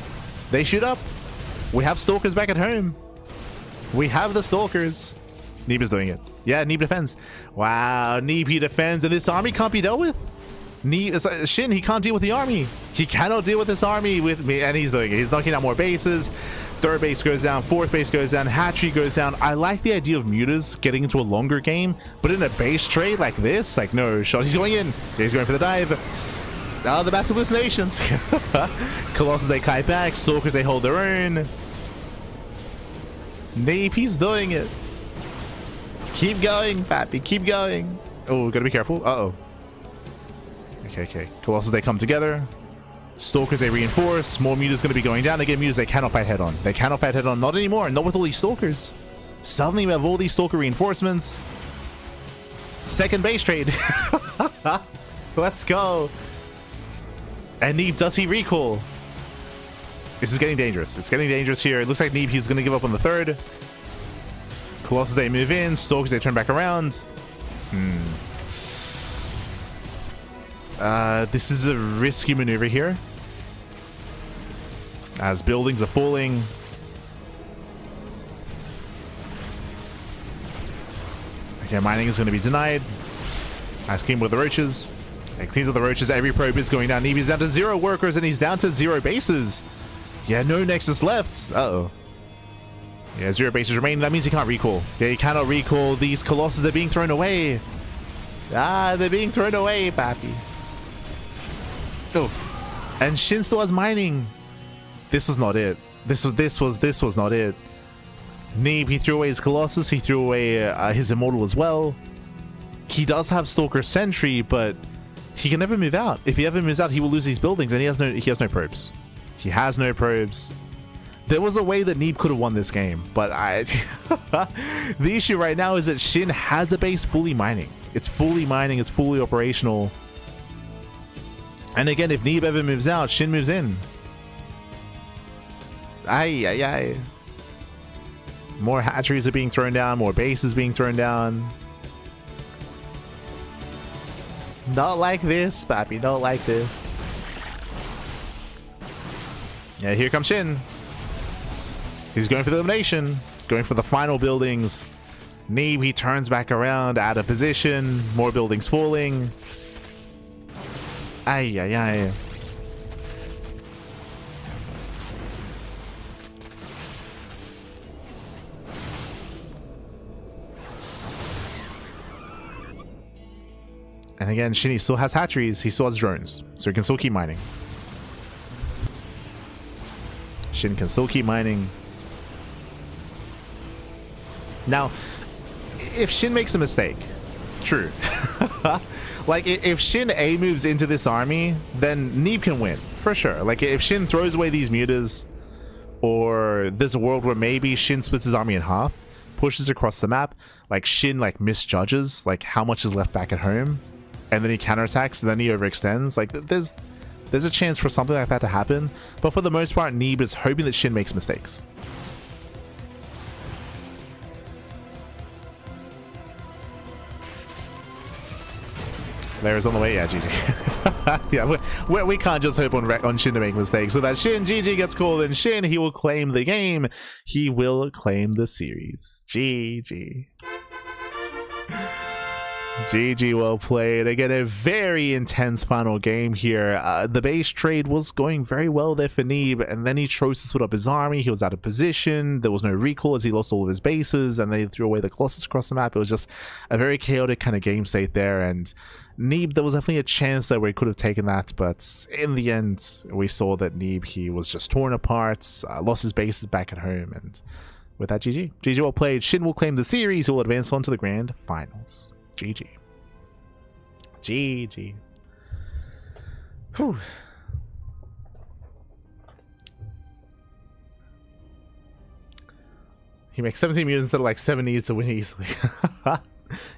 they shoot up. We have Stalkers back at home. We have the Stalkers. Neeb is doing it. Yeah, Neeb defends. Wow, Neeb, he defends, and this army can't be dealt with. Neeb, SHIN, he can't deal with the army. He cannot deal with this army with me, and he's doing it. He's knocking down more bases. 3rd base goes down, 4th base goes down, hatchery goes down. I like the idea of mutas getting into a longer game, but in a base trade like this, like, no shot. He's going in. He's going for the dive. The mass hallucinations. Colossus, they kite back. Stalkers, they hold their own. Neeb, he's doing it. Keep going, Pappy. Keep going. Oh, gotta be careful. Uh-oh. Okay. Colossus, they come together. Stalkers, they reinforce. More mutas gonna be going down. Again, mutas, they cannot fight head on. They cannot fight head on. Not anymore. Not with all these Stalkers. Suddenly, we have all these Stalker reinforcements. 2nd base trade. Let's go. And Neeb, does he recall? This is getting dangerous. It's getting dangerous here. It looks like Neeb, he's going to give up on the 3rd. Colossus, they move in. Stalkers, they turn back around. This is a risky maneuver here. as buildings are falling. Okay, mining is going to be denied. Nice clean with the roaches. He cleans up the roaches. Every probe is going down. Neeb is down to 0 workers and he's down to 0 bases. Yeah, no Nexus left. Uh-oh. Yeah, 0 bases remain. That means he can't recall. Yeah, he cannot recall. These Colossus are being thrown away. Ah, they're being thrown away, papi. Oof. And SHIN still has mining. This was not it. This was not it. Neeb, he threw away his Colossus. He threw away his Immortal as well. He does have Stalker Sentry, but he can never move out. If he ever moves out, he will lose these buildings, and he has no probes. He has no probes. There was a way that Neeb could have won this game, but the issue right now is that SHIN has a base fully mining. It's fully mining. It's fully operational. And again, if Neeb ever moves out, SHIN moves in. Ay. More hatcheries are being thrown down. More bases being thrown down. Not like this, papi. Not like this. Yeah, here comes SHIN. He's going for the elimination. Going for the final buildings. Neeb, he turns back around, out of position. More buildings falling. Ay. And again, SHIN still has hatcheries. He still has drones. So he can still keep mining. SHIN can still keep mining. Now, if SHIN makes a mistake, true. Like, if SHIN A moves into this army, then Neeb can win, for sure. Like, if SHIN throws away these mutas, or there's a world where maybe SHIN splits his army in half, pushes across the map, like, SHIN, like, misjudges, like, how much is left back at home, and then he counterattacks, and then he overextends. Like, there's a chance for something like that to happen, but for the most part, Neeb is hoping that SHIN makes mistakes. There's on the way. Yeah, GG. Yeah, we can't just hope on SHIN to make mistakes. So that SHIN, GG gets called, and SHIN, he will claim the game. He will claim the series. GG. GG, well played. Again, a very intense final game here. The base trade was going very well there for Neeb, and then he chose to split up his army. He was out of position. There was no recall as he lost all of his bases, and they threw away the Colossus across the map. It was just a very chaotic kind of game state there, and Neeb, there was definitely a chance there where he could have taken that, but in the end, we saw that Neeb, he was just torn apart, lost his bases back at home, and with that, GG. GG, well played. SHIN will claim the series. He will advance on to the grand finals. GG. GG. Whew. He makes 17 mutants instead of like 70 to win easily.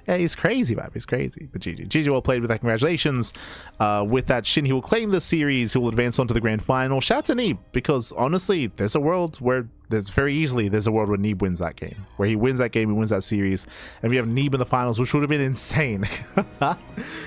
Yeah, he's crazy, man. He's crazy. But GG. GG, well played with that. Congratulations. With that, SHIN, he will claim the series. He will advance on to the grand final. Shout out to Neeb, because honestly, there's a world where there's a world where Neeb wins that game. Where he wins that game, he wins that series. And we have Neeb in the finals, which would have been insane.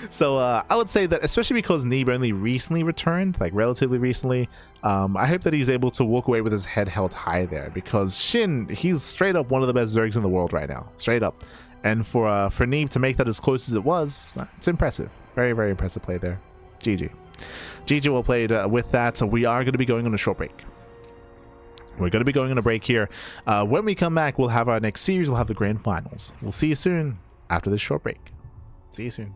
So I would say that, especially because Neeb only recently returned, like relatively recently, I hope that he's able to walk away with his head held high there, because SHIN, he's straight up one of the best Zergs in the world right now. Straight up. And for Neeb to make that as close as it was, it's impressive. Very, very impressive play there. GG. GG, well played. With that, we are going to be going on a short break. We're going to be going on a break here. When we come back, we'll have our next series. We'll have the grand finals. We'll see you soon after this short break. See you soon.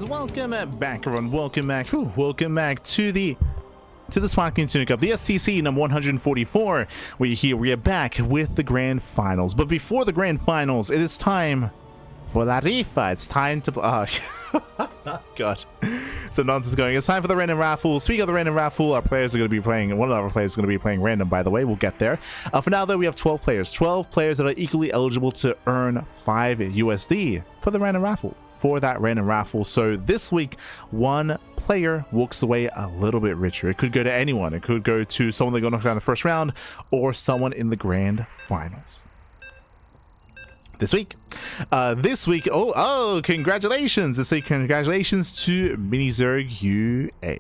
Welcome back, everyone. Welcome back. Welcome back to the Sparkling Tuna Cup, the STC number 144. We are back with the grand finals. But before the grand finals, it is time for La Rifa. It's time to God, so nonsense going. It's time for the random raffle. Speaking of the random raffle, our players are going to be playing. One of our players is going to be playing random. By the way, we'll get there. For now, though, we have 12 players. 12 players that are equally eligible to earn 5 USD for the random raffle. For that random raffle. So this week, one player walks away a little bit richer. It could go to anyone. It could go to someone that got knocked out in the first round, or someone in the grand finals. This week, oh, congratulations! Let's say congratulations to Minizerg UA.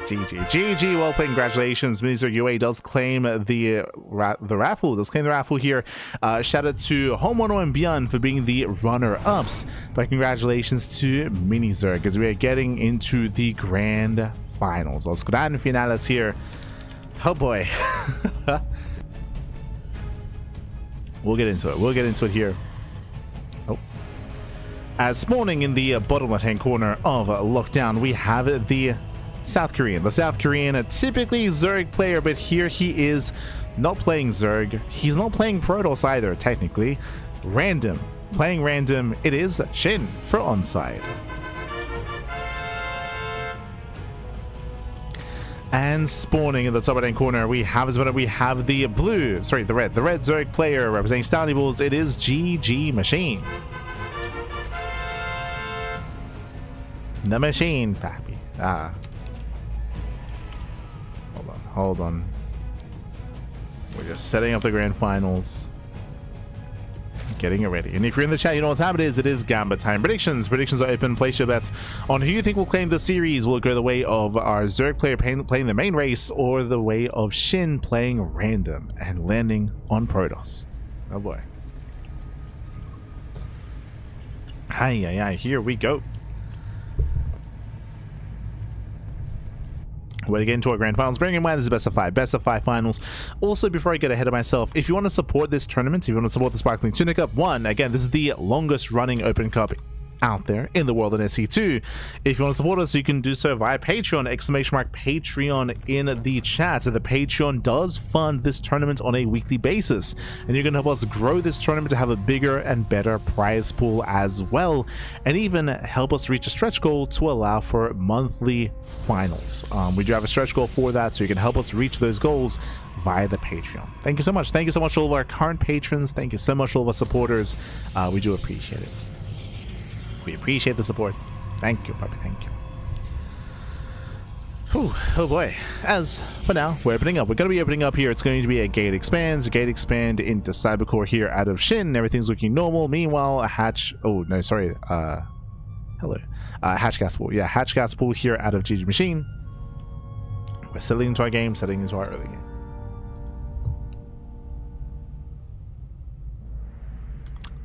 GG, well played, congratulations. Minizerg UA does claim the raffle here. Shout out to Homono and ByuN for being the runner-ups, but congratulations to Minizerg as we are getting into the grand finals. Los grand finales here. Oh boy. We'll get into it here. Oh. As spawning in the bottom left-hand corner of Lockdown, we have the South Korean. The South Korean, a typically Zerg player, but here he is not playing Zerg. He's not playing Protoss either, technically. Random. Playing random. It is SHIN for onside. And spawning in the top right-hand corner, we have the red Zerg player representing Stony Bulls. It is GG Machine. The Machine, pappy. Hold on. We're just setting up the grand finals. getting it ready. And if you're in the chat, you know what time it is. It is Gambit time. Predictions are open. Place your bets on who you think will claim the series. Will it go the way of our Zerg player playing the main race, or the way of SHIN playing random and landing on Protoss? Oh boy. Hi, here we go. We're to get into our grand finals. Bearing in mind, this is best of five finals. Also, before I get ahead of myself, if you want to support this tournament, if you want to support the Sparkling Tuna Cup, again, this is the longest running Open Cup out there in the world in SC2. If you want to support us, you can do so via Patreon, !Patreon in the chat. The Patreon does fund this tournament on a weekly basis, and you're going to help us grow this tournament to have a bigger and better prize pool as well, and even help us reach a stretch goal to allow for monthly finals. We do have a stretch goal for that, so you can help us reach those goals via the Patreon. Thank you so much. Thank you so much to all of our current patrons. Thank you so much to all of our supporters. We do appreciate it. We appreciate the support. Thank you, puppy. Thank you. Whew, oh boy. As for now, we're opening up. We're going to be opening up here. It's going to be a gate expand into Cybercore here out of SHIN. Everything's looking normal. Meanwhile, a hatch. Oh, no, sorry. Hello. Hatch gas pool. Yeah, hatch gas pool here out of GG Machine. We're settling into our game, settling into our early game.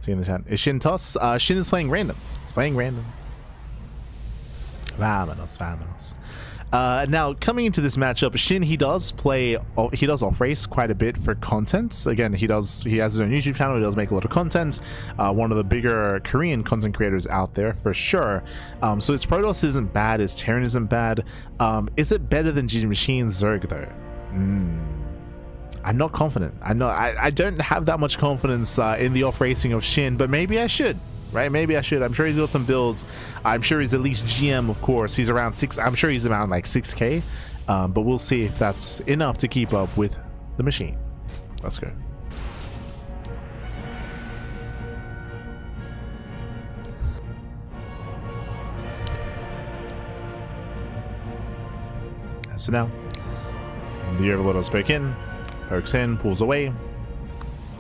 See in the chat. Is SHIN toss? SHIN is playing random. It's playing random. Vamonos. Now, coming into this matchup, SHIN, he does off race quite a bit for content. Again, he has his own YouTube channel. He does make a lot of content. One of the bigger Korean content creators out there for sure. So his Protoss isn't bad. His Terran isn't bad. Is it better than GG Machine's Zerg though? I'm not confident. I don't have that much confidence in the off racing of SHIN, but maybe I should. Right? Maybe I should. I'm sure he's got some builds. I'm sure he's at least GM, of course. He's around 6. I'm sure he's around like 6k. But we'll see if that's enough to keep up with the machine. Let's go. So now, the Overlord will spoke in, pokes in, pulls away.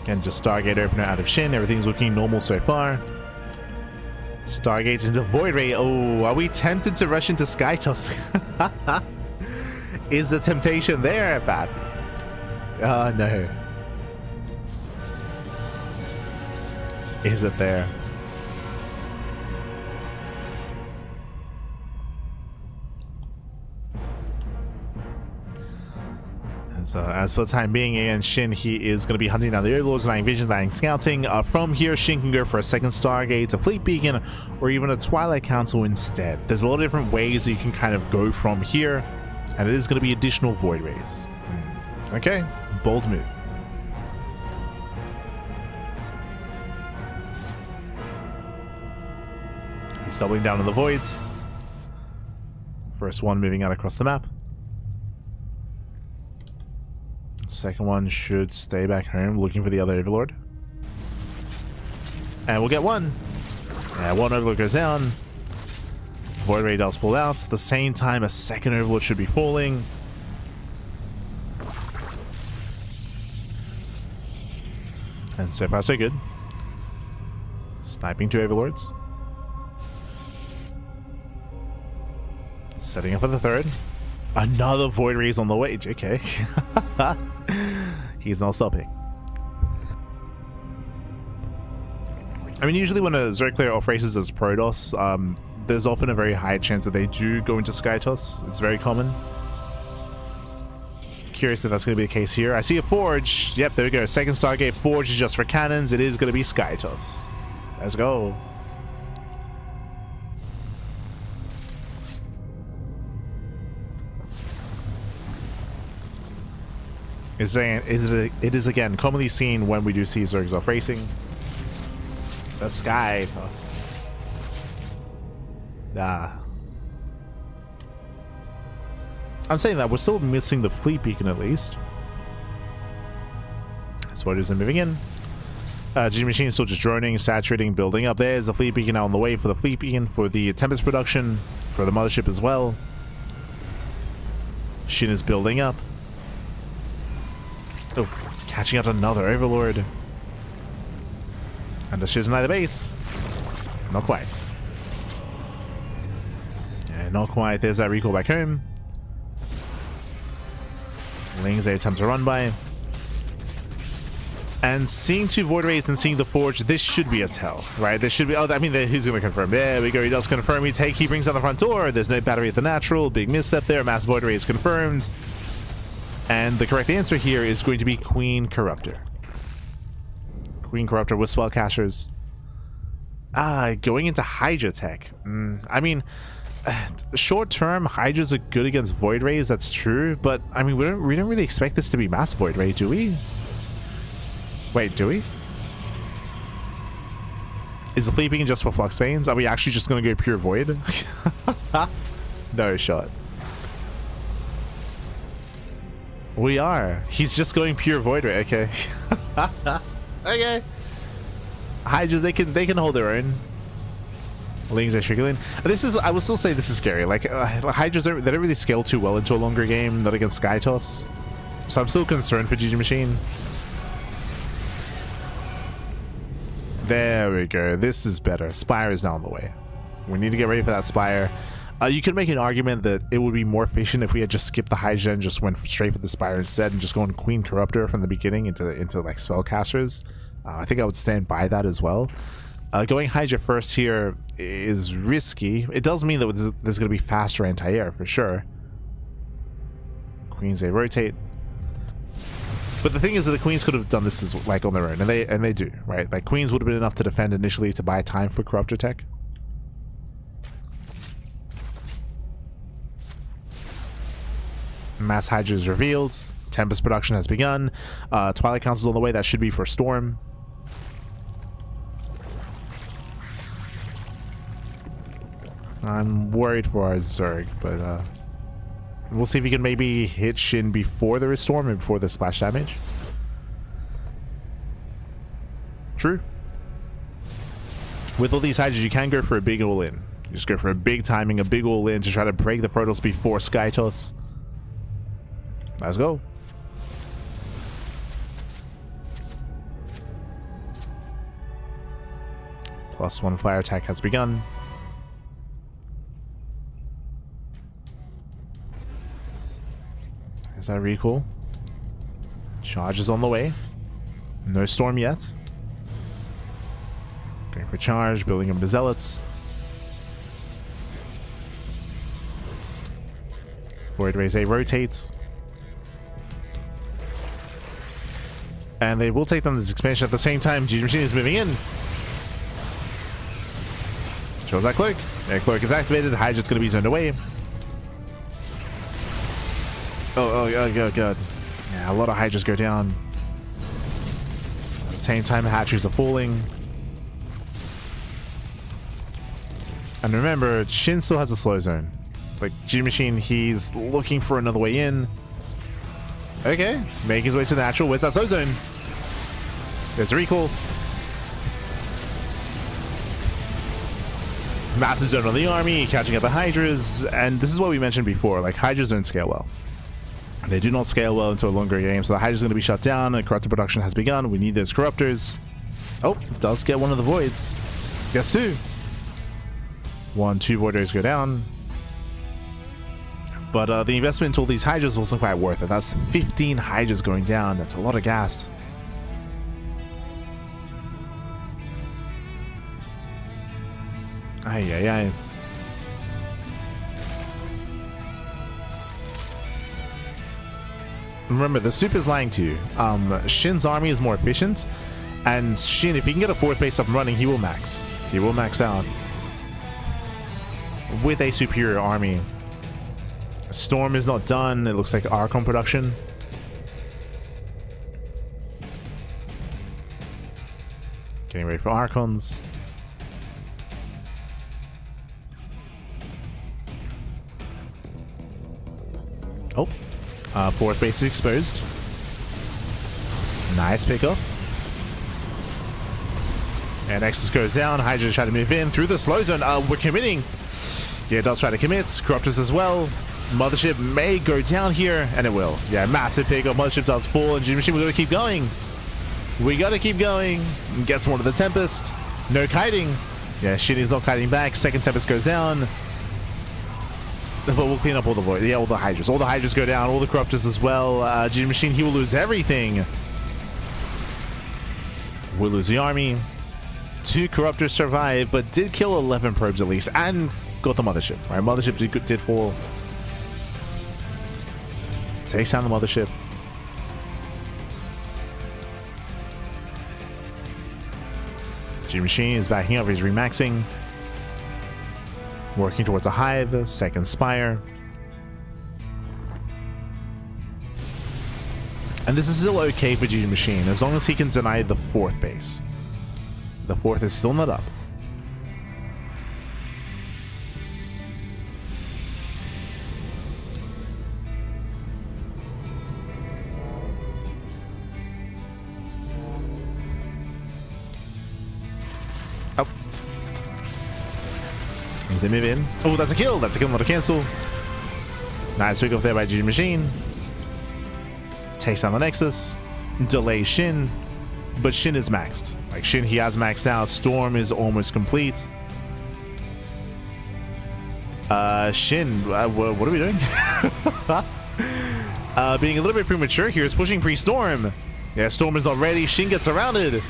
Again, just Stargate opener out of SHIN. Everything's looking normal so far. Stargates into Void Ray. Oh, are we tempted to rush into Skytoss? Is the temptation there, Pat? Oh, no. Is it there? As for the time being, again, SHIN, he is going to be hunting down the Overlords, landing Vision, landing Scouting. From here, SHIN can go for a second Stargate, a Fleet Beacon, or even a Twilight Council instead. There's a lot of different ways that you can kind of go from here, and it is going to be additional Void Rays. Okay, bold move. He's doubling down on the Voids. First one moving out across the map. Second one should stay back home looking for the other Overlord. And we'll get one. Yeah, one Overlord goes down. Void Ray does pull out. At the same time, a second Overlord should be falling. And so far so good. Sniping two Overlords. Setting up for the third. Another Void Rays on the way. Okay. He's not stopping. I mean, usually when a Zerg player off races as Protoss, there's often a very high chance that they do go into Skytoss. It's very common. Curious if that's going to be the case here. I see a Forge. Yep, there we go. Second Stargate. Forge is just for cannons. It is going to be Skytoss. Let's go. It is again commonly seen when we do see Zergs off racing. The Skytoss. I'm saying that we're still missing the Fleet Beacon at least. That's what it is. Moving in. G Machine is still just droning, saturating, building up. There's the Fleet Beacon out on the way for the Fleet Beacon, for the Tempest production, for the Mothership as well. SHIN is building up. Oh, catching out another Overlord. And the shit's deny the base. Not quite. Yeah, not quite. There's that recall back home. Lings they attempt to run by. And seeing 2 Void Rays and seeing the Forge, this should be a tell, right? This should be... Oh, I mean, who's going to confirm? There we go. He does confirm. He brings down the front door. There's no battery at the natural. Big misstep there. Mass Void Ray is confirmed. And the correct answer here is going to be Queen Corruptor. Queen Corruptor with Spellcasters. Going into Hydra tech. I mean... short term, Hydras are good against Void Rays, that's true, but I mean, we don't really expect this to be Mass Void Ray, do we? Wait, do we? Is the Fleet Beacon just for Flux Veins? Are we actually just going to go pure Void? No shot. We are. He's just going pure Void Ray, okay. Okay. Hydras, they can hold their own. Lings are trickling. This is, I will still say this is scary. Like, Hydras, they don't really scale too well into a longer game, not against Sky Toss. So I'm still concerned for GG Machine. There we go. This is better. Spire is now on the way. We need to get ready for that Spire. You could make an argument that it would be more efficient if we had just skipped the Hydra and just went straight for the Spire instead and just going Queen Corruptor from the beginning into like Spellcasters. I think I would stand by that as well. Going Hydra first here is risky. It does mean that there's going to be faster anti-air for sure. Queens, they rotate. But the thing is that the Queens could have done this as, like, on their own, and they do, right? Like, Queens would have been enough to defend initially to buy time for Corruptor tech. Mass Hydra is revealed. Tempest production has begun. Twilight Council's on the way. That should be for Storm. I'm worried for our Zerg, but we'll see if we can maybe hit Shin before there is Storm and before the splash damage. True. With all these Hydras, you can go for a big all-in. You just go for a big timing, a big all-in to try to break the Protoss before Sky Toss. Let's go. +1 fire attack has begun. Is that recall? Charge is on the way. No Storm yet. Going for charge, building them to Zealots. Void Rays A rotate. And they will take them this expansion at the same time. GG Machine is moving in. Shows that Cloak. Yeah, Cloak is activated. Hydra's going to be zoned away. Oh, God. Yeah, a lot of Hydras go down. At the same time, hatcheries are falling. And remember, Shin still has a slow zone. Like, GG Machine, he's looking for another way in. Okay, make his way to the natural. Where's that slow zone? There's a recall. Massive zone on the army, catching up the Hydras. And this is what we mentioned before. Like, Hydras don't scale well. They do not scale well into a longer game, so the Hydra's going to be shut down, and Corruptor production has begun. We need those Corruptors. Oh, does get one of the Voids. Guess 2. 1, 2 Void Rays go down. But the investment into all these Hydras wasn't quite worth it. That's 15 Hydras going down. That's a lot of gas. Ay. Remember, the soup is lying to you. Shin's army is more efficient, and Shin, if he can get a 4th base up and running, he will max. He will max out with a superior army. Storm is not done. It looks like Archon production. Getting ready for Archons. Oh. 4th base is exposed. Nice pickup. And Nexus goes down. Hydra try to move in through the slow zone. We're committing. Yeah, it does try to commit. Corruptors as well. Mothership may go down here, and it will. Yeah, massive pickup. Mothership does fall, and GG Machine will keep going. We gotta keep going. Gets one of the Tempest. No kiting. Yeah, SHIN is not kiting back. Second Tempest goes down. But we'll clean up all the void. Yeah, all the Hydras. All the Hydras go down. All the Corruptors as well. GG Machine, he will lose everything. We'll lose the army. 2 Corruptors survive, but did kill 11 probes at least. And got the Mothership. Right, Mothership did fall. Takes down the Mothership. GG Machine is backing up. He's remaxing. Working towards a hive, second spire. And this is still okay for GG Machine, as long as he can deny the 4th base. The 4th is still not up. Oh. He's a move in. Oh, that's a kill. That's a kill, not a cancel. Nice pick off there by GG Machine. Takes down the Nexus. Delays SHIN. But SHIN is maxed. Like SHIN, he has maxed out. Storm is almost complete. SHIN, what are we doing? Being a little bit premature here is pushing pre-Storm. Yeah, Storm is not ready. SHIN gets surrounded.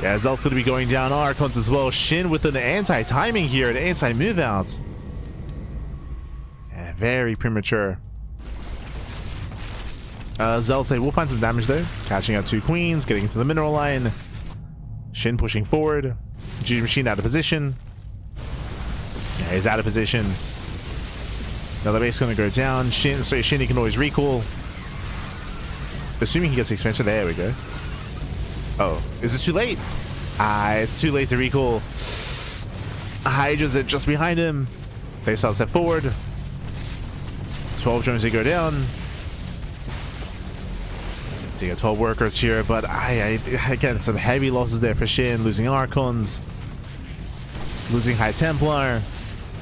Yeah, Zelt's going to be going down Archons as well. SHIN with an anti-timing here, an anti-move out. Yeah, very premature. Zelt's will find some damage though. Catching out 2 queens, getting into the mineral line. SHIN pushing forward. GG Machine out of position. Yeah, he's out of position. Another base going to go down. SHIN, so SHIN, he can always recall. Assuming he gets the expansion. There we go. Oh, is it too late? It's too late to recall. Hydras are just behind him. They start to step forward. 12 drones, they go down. So you got 12 workers here, but again, some heavy losses there for SHIN. Losing Archons. Losing High Templar.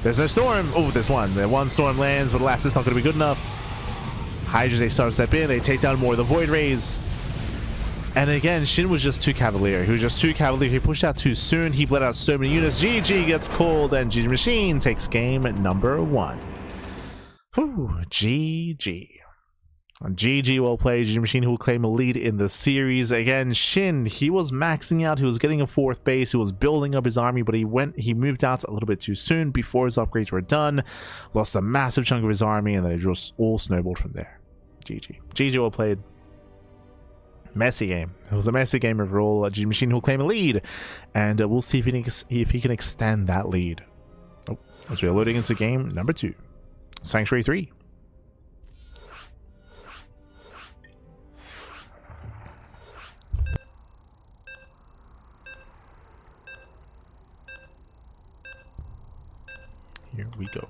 There's no Storm. Oh, there's one. One Storm lands, but alas, it's not going to be good enough. Hydras, they start to step in. They take down more of the Void Rays. And again, SHIN was just too cavalier. He was just too cavalier. He pushed out too soon. He bled out so many units. GG gets called, and GG Machine takes game number 1. Whew, GG. GG well played. GG Machine, who will claim a lead in the series. Again, SHIN, he was maxing out. He was getting a 4th base. He was building up his army, but he moved out a little bit too soon before his upgrades were done. Lost a massive chunk of his army, and then it just all snowballed from there. GG. GG well played. Messy game. It was a messy game overall. GG Machine will claim a lead, and we'll see if he can extend that lead. Oh, as we're loading into game number 2. Sanctuary 3. Here we go.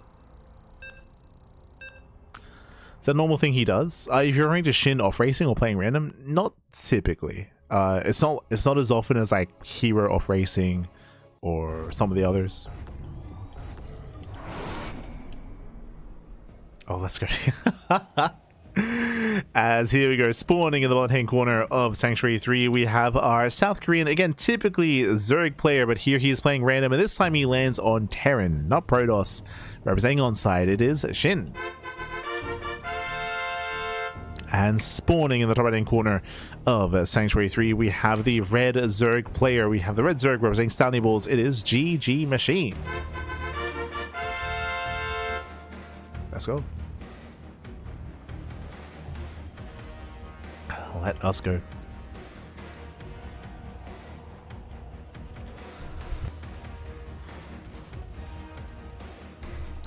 It's a normal thing he does. If you're running to SHIN off racing or playing random, not typically. It's not as often as like hero off racing or some of the others. Oh, let's go. As here we go, spawning in the bottom-hand corner of Sanctuary 3, we have our South Korean, again, typically Zerg player, but here he is playing random, and this time he lands on Terran, not Protoss. Representing on side, it is SHIN. And spawning in the top right-hand corner of Sanctuary 3, we have the red Zerg player. We have the red Zerg representing Stanley Balls. It is GG Machine. Let's go. Let us go.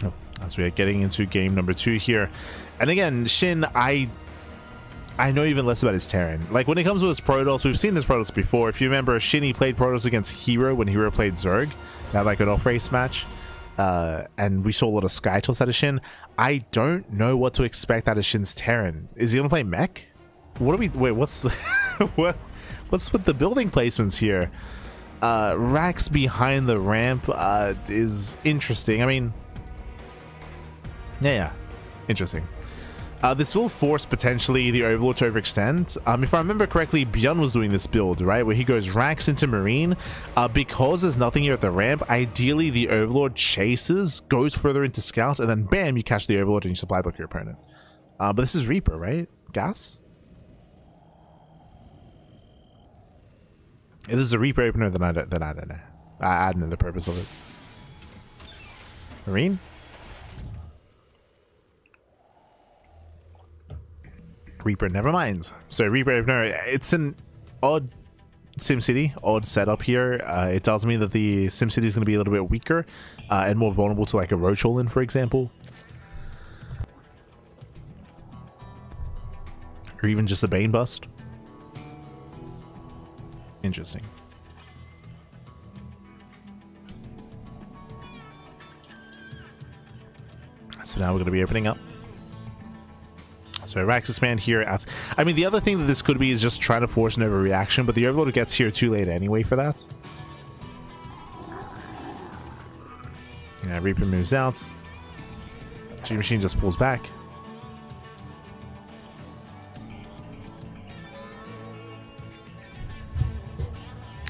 Oh, as we are getting into game number 2 here. And again, SHIN, I know even less about his Terran. Like, when it comes to his Protoss, we've seen his Protoss before. If you remember, SHIN, he played Protoss against Hero when Hero played Zerg. That like an off-race match. And we saw a lot of Sky Toss out of SHIN. I don't know what to expect out of SHIN's Terran. Is he gonna play mech? What do we wait? What's what's with the building placements here? Racks behind the ramp is interesting. I mean, yeah, interesting. This will force potentially the Overlord to overextend. If I remember correctly, ByuN was doing this build, right? Where he goes Rax into Marine. Because there's nothing here at the ramp, ideally the Overlord chases, goes further into Scout, and then bam, you catch the Overlord and you supply block your opponent. But this is Reaper, right? Gas? If this is a Reaper opener, then I don't know. I don't know the purpose of it. Marine? Reaper, never mind. So Reaper opener, it's an odd SimCity, odd setup here. It tells me that the SimCity is going to be a little bit weaker and more vulnerable to like a Roach All-In, for example. Or even just a Bane bust. Interesting. So now we're going to be opening up. So Rax expand here. I mean, the other thing that this could be is just trying to force an overreaction, but the Overlord gets here too late anyway for that. Yeah, Reaper moves out. G Machine just pulls back.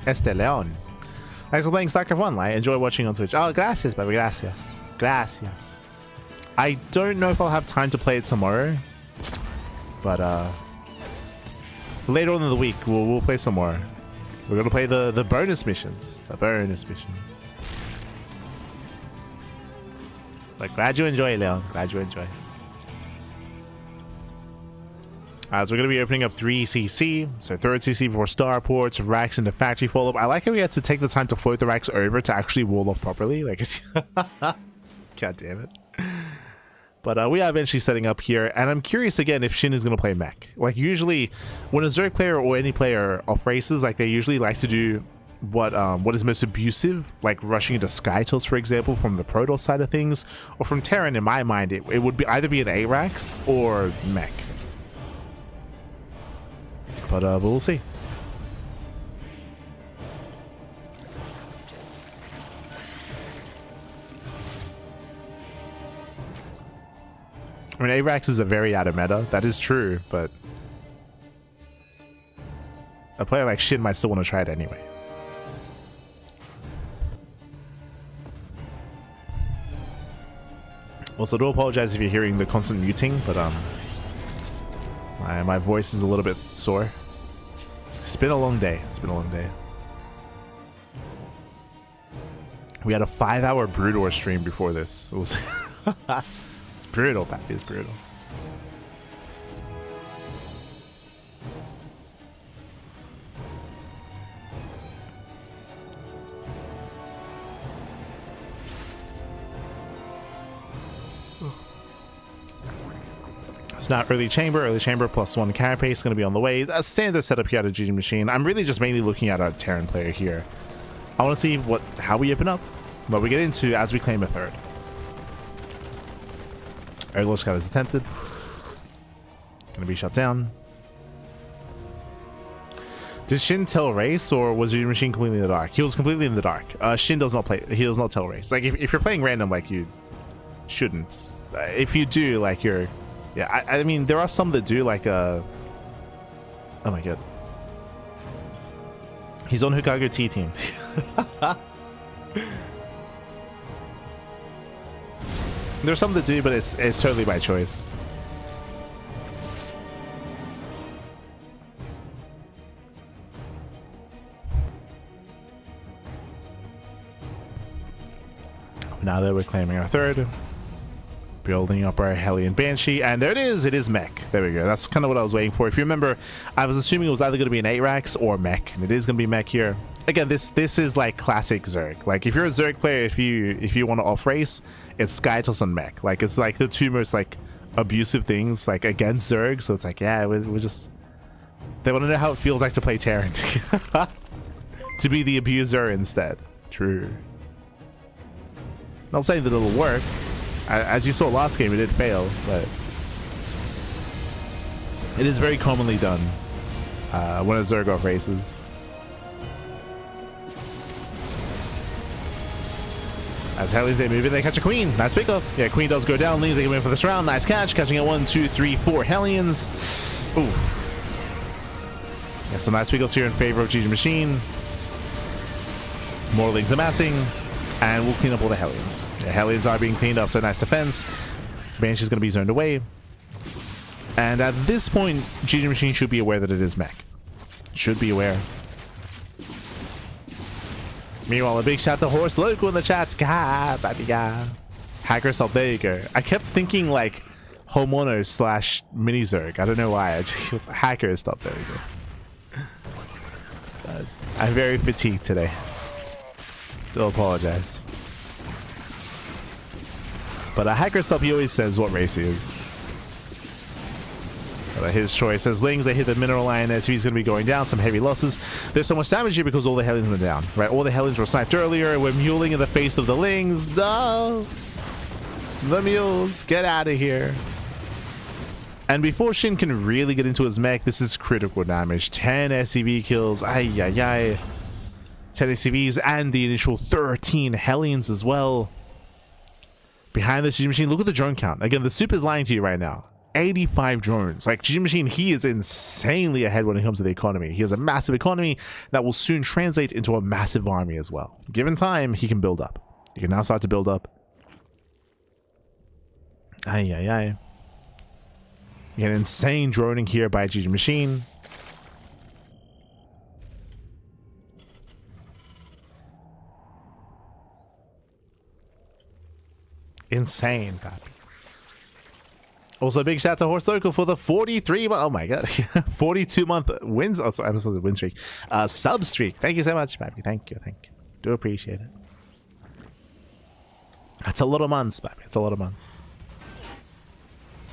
Este Leon. Thanks for playing StarCraft 1. I enjoy watching on Twitch. Oh, gracias, baby. Gracias. Gracias. I don't know if I'll have time to play it tomorrow. But later on in the week we'll play some more. We're gonna play the bonus missions. The bonus missions. But glad you enjoy, Leon. Glad you enjoy. So we're gonna be opening up 3 CC. So third CC before starports, racks into factory follow-up. I like how we had to take the time to float the racks over to actually wall off properly. Like it's God damn it. But we are eventually setting up here, and I'm curious again if SHIN is going to play mech. Like usually, when a Zerg player or any player off races, like they usually like to do what is most abusive, like rushing into Skytils, for example, from the Protoss side of things, or from Terran. In my mind, it would be either be an ARAX or mech. But we'll see. I mean, ARAX is a very out of meta. That is true, but a player like SHIN might still want to try it anyway. Also, do apologize if you're hearing the constant muting, but my voice is a little bit sore. It's been a long day. It's been a long day. We had a 5-hour Broodor stream before this. It was it's brutal, Pappy. It's brutal. It's not early chamber +1 carapace is going to be on the way. A standard setup here at a GG machine. I'm really just mainly looking at our Terran player here. I want to see how we open up, what we get into as we claim a third. Overlord Scout is attempted. Gonna be shut down. Did SHIN tell race, or was your machine completely in the dark? He was completely in the dark. SHIN does not play. He does not tell race. Like if you're playing random, like you shouldn't. If you do, like you're. Yeah, I mean there are some that do. Like oh my god. He's on Hokago T team. There's some that do, but it's totally by choice. Now that we're claiming our third, building up our Hellion Banshee, and there it is mech. There we go. That's kind of what I was waiting for. If you remember, I was assuming it was either going to be an ARAX or mech, and it is going to be mech here. Again, this is like classic Zerg. Like if you're a Zerg player, if you want to off race, it's Skytils and mech. Like it's like the two most like abusive things like against Zerg. So it's like, yeah, we're just, they want to know how it feels like to play Terran. To be the abuser instead. True. Not saying that it'll work. As you saw last game, it did fail, but it is very commonly done when a Zerg off races. As Hellions, they move in, they catch a Queen. Nice pickup. Yeah, Queen does go down. Lings, they can win for this round. Nice catch. Catching it 1, 2, 3, 4 Hellions. Oof. Yeah, some nice pickups here in favor of GG Machine. More Lings amassing. And we'll clean up all the Hellions. Yeah, Hellions are being cleaned up, so nice defense. Banshee's going to be zoned away. And at this point, GG Machine should be aware that it is mech. Should be aware. Meanwhile, a big shout to Horse Local in the chat. God, baby, God. Hacker Stop, there you go. I kept thinking like Homono slash Mini Zerg. I don't know why. It was Hacker Stop, there you go. I'm very fatigued today. Do apologize. But Hacker Stop, he always says what race he is. His choice. As Lings, they hit the Mineral Line, so he's going to be going down. Some heavy losses. There's so much damage here because all the Hellions went down, right? All the Hellions were sniped earlier. We're muling in the face of the Lings. No! The mules, get out of here. And before Shin can really get into his mech, this is critical damage. 10 SCV kills. Ay, ay, ay. 10 SCVs and the initial 13 Hellions as well. Behind this GG Machine, look at the drone count. Again, the soup is lying to you right now. 85 drones. Like, GG Machine, he is insanely ahead when it comes to the economy. He has a massive economy that will soon translate into a massive army as well. Given time, he can build up. He can now start to build up. Ay, ay, ay. You get insane droning here by GG Machine. Insane, papi. Also, big shout out to Horse Local for the 43, oh my god, 42-month wins. Oh, sorry, I'm supposed to win streak. Sub streak. Thank you so much, papi. Thank you, thank you. Do appreciate it. That's a lot of months, papi. It's a lot of months.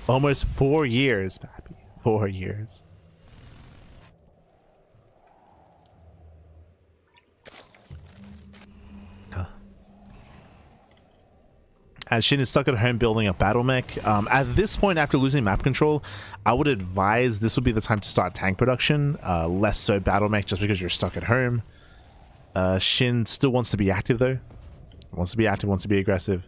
Almost 4 years, papi. 4 years. As Shin is stuck at home building a battle mech. At this point, after losing map control, I would advise this would be the time to start tank production. Less so battle mech, just because you're stuck at home. Shin still wants to be active though. Wants to be active, wants to be aggressive.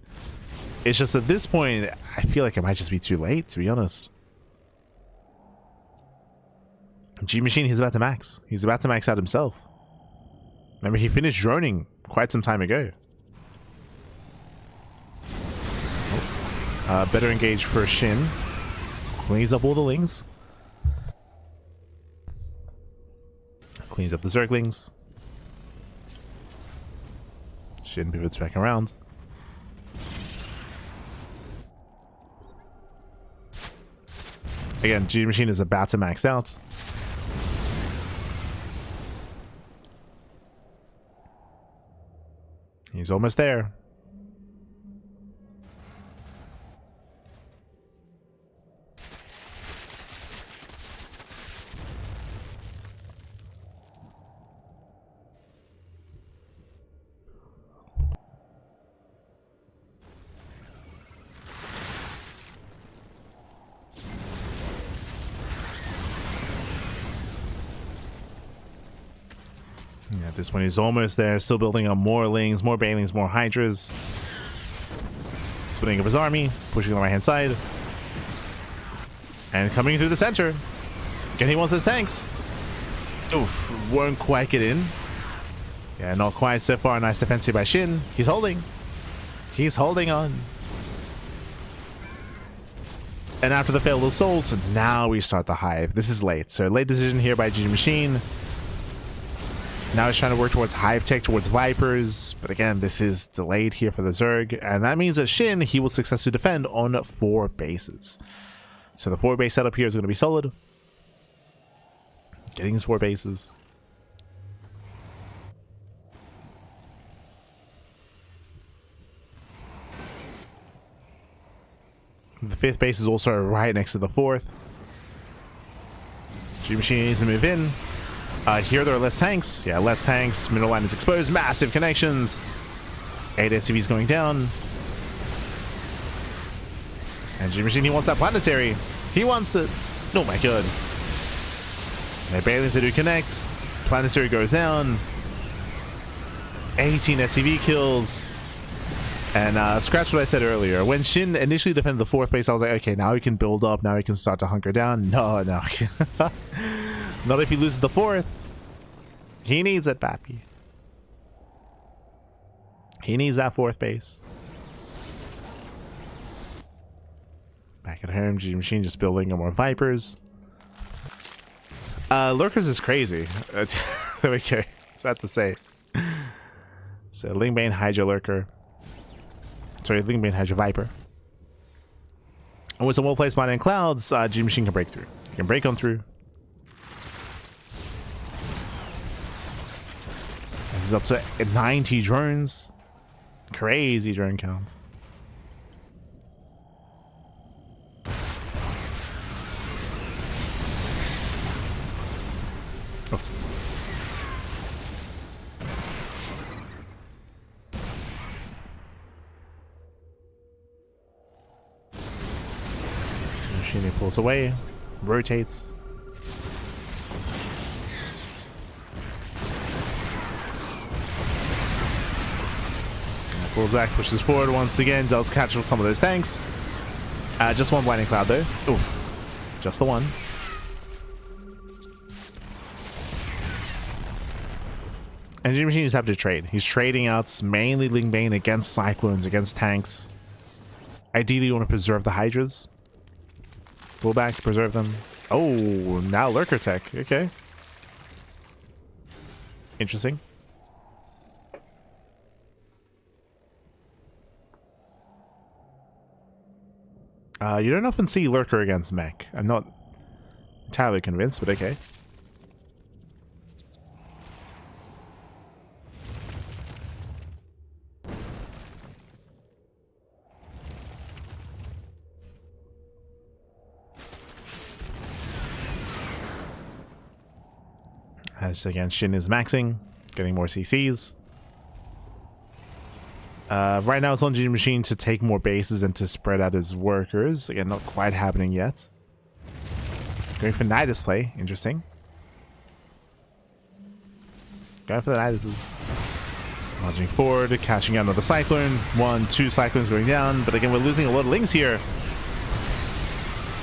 It's just at this point, I feel like it might just be too late, to be honest. G Machine, he's about to max. He's about to max out himself. Remember, he finished droning quite some time ago. Better engage for Shin. Cleans up all the Lings. Cleans up the Zerglings. Shin pivots back around. Again, G Machine is about to max out. He's almost there. At this point, he's almost there. Still building up more Lings, more Banelings, more Hydras. Splitting up his army, pushing on the right hand side. And coming through the center. Again, he wants those tanks. Oof, won't quite get in. Yeah, not quite so far. Nice defense here by Shin. He's holding. He's holding on. And after the failed assault, now we start the hive. This is late. So late decision here by GG Machine. Now he's trying to work towards Hive Tech, towards Vipers. But again, this is delayed here for the Zerg. And that means that Shin, he will successfully defend on 4 bases. So the 4 base setup here is going to be solid. Getting his 4 bases. The 5th base is also right next to the 4th. G-Machine needs to move in. Here there are less tanks. Yeah, less tanks. Middle line is exposed. Massive connections. 8 SCVs going down. And G-Machine, he wants that planetary. He wants it. Oh my god. Yeah, Bailey's that do connect. Planetary goes down. 18 SCV kills. And scratch what I said earlier. When Shin initially defended the 4th base, I was like, okay, now he can build up. Now he can start to hunker down. No. Not if he loses the 4th. He needs it, Pappy. He needs that 4th base. Back at home, G Machine just building more Vipers. Lurkers is crazy. There we go. I was about to say. So, Lingbane, Hydra Lurker. Sorry, Lingbane, Hydra Viper. And with some well-placed mining clouds, G Machine can break through. He can break on through. This is up to 90 drones. Crazy drone counts. Oh. Machine pulls away, rotates. Pulls back, pushes forward once again, does catch some of those tanks. Just one blinding cloud though. Oof. Just the one. And G Machine just have to trade. He's trading out mainly Lingbane against Cyclones, against tanks. Ideally you want to preserve the Hydras. Pull back, preserve them. Oh, now Lurker tech. Okay. Interesting. You don't often see Lurker against mech. I'm not entirely convinced, but okay. As again, Shin is maxing, getting more CCs. Right now it's on G Machine to take more bases and to spread out his workers. Again, not quite happening yet. Going for night display. Interesting. Going for the night displays. Launching forward, catching out another Cyclone. 1, 2 Cyclones going down. But again, we're losing a lot of Lings here.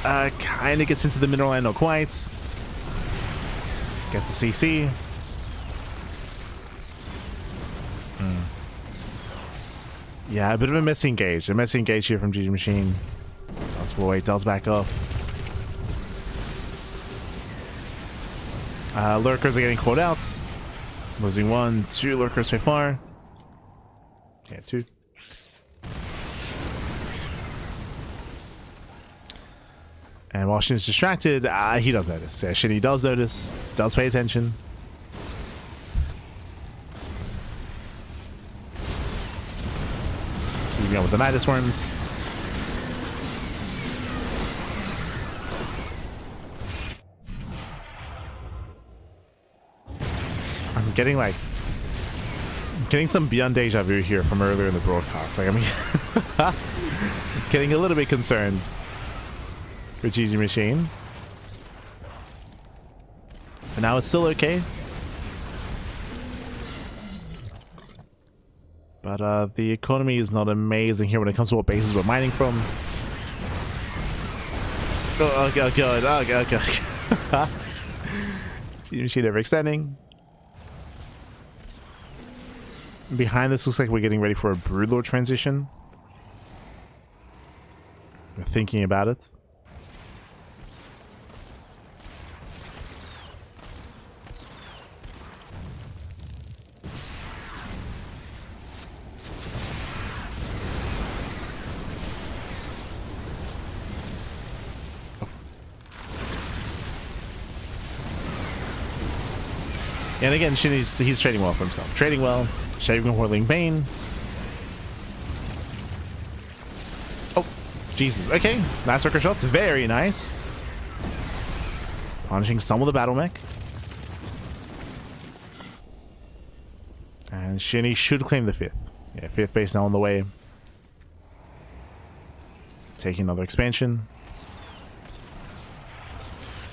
Kind of gets into the mineral line, not quite. Gets the CC. Yeah, a bit of a messy engage. A messy engage here from GG Machine. Does pull away, does back off. Lurkers are getting caught out. Losing 1, 2 Lurkers so far. Yeah, 2. And while Shin's distracted, he does notice. Yeah, Shin, he does notice. Does pay attention. Keeping up with the Nidus Worms. I'm getting like... getting some ByuN deja vu here from earlier in the broadcast. Like, I mean... getting a little bit concerned for GG Machine. But now it's still okay. But the economy is not amazing here when it comes to what bases we're mining from. Oh god, oh god, oh god. GG Machine overextending. Behind this looks like we're getting ready for a Broodlord transition. We're thinking about it. And again, Shin, he's trading well for himself. Trading well, shaving a Whirling Bane. Oh, Jesus. Okay, nice Lurker shots. Very nice. Punishing some of the battle mech. And Shinny should claim the 5th. Yeah, 5th base now on the way. Taking another expansion.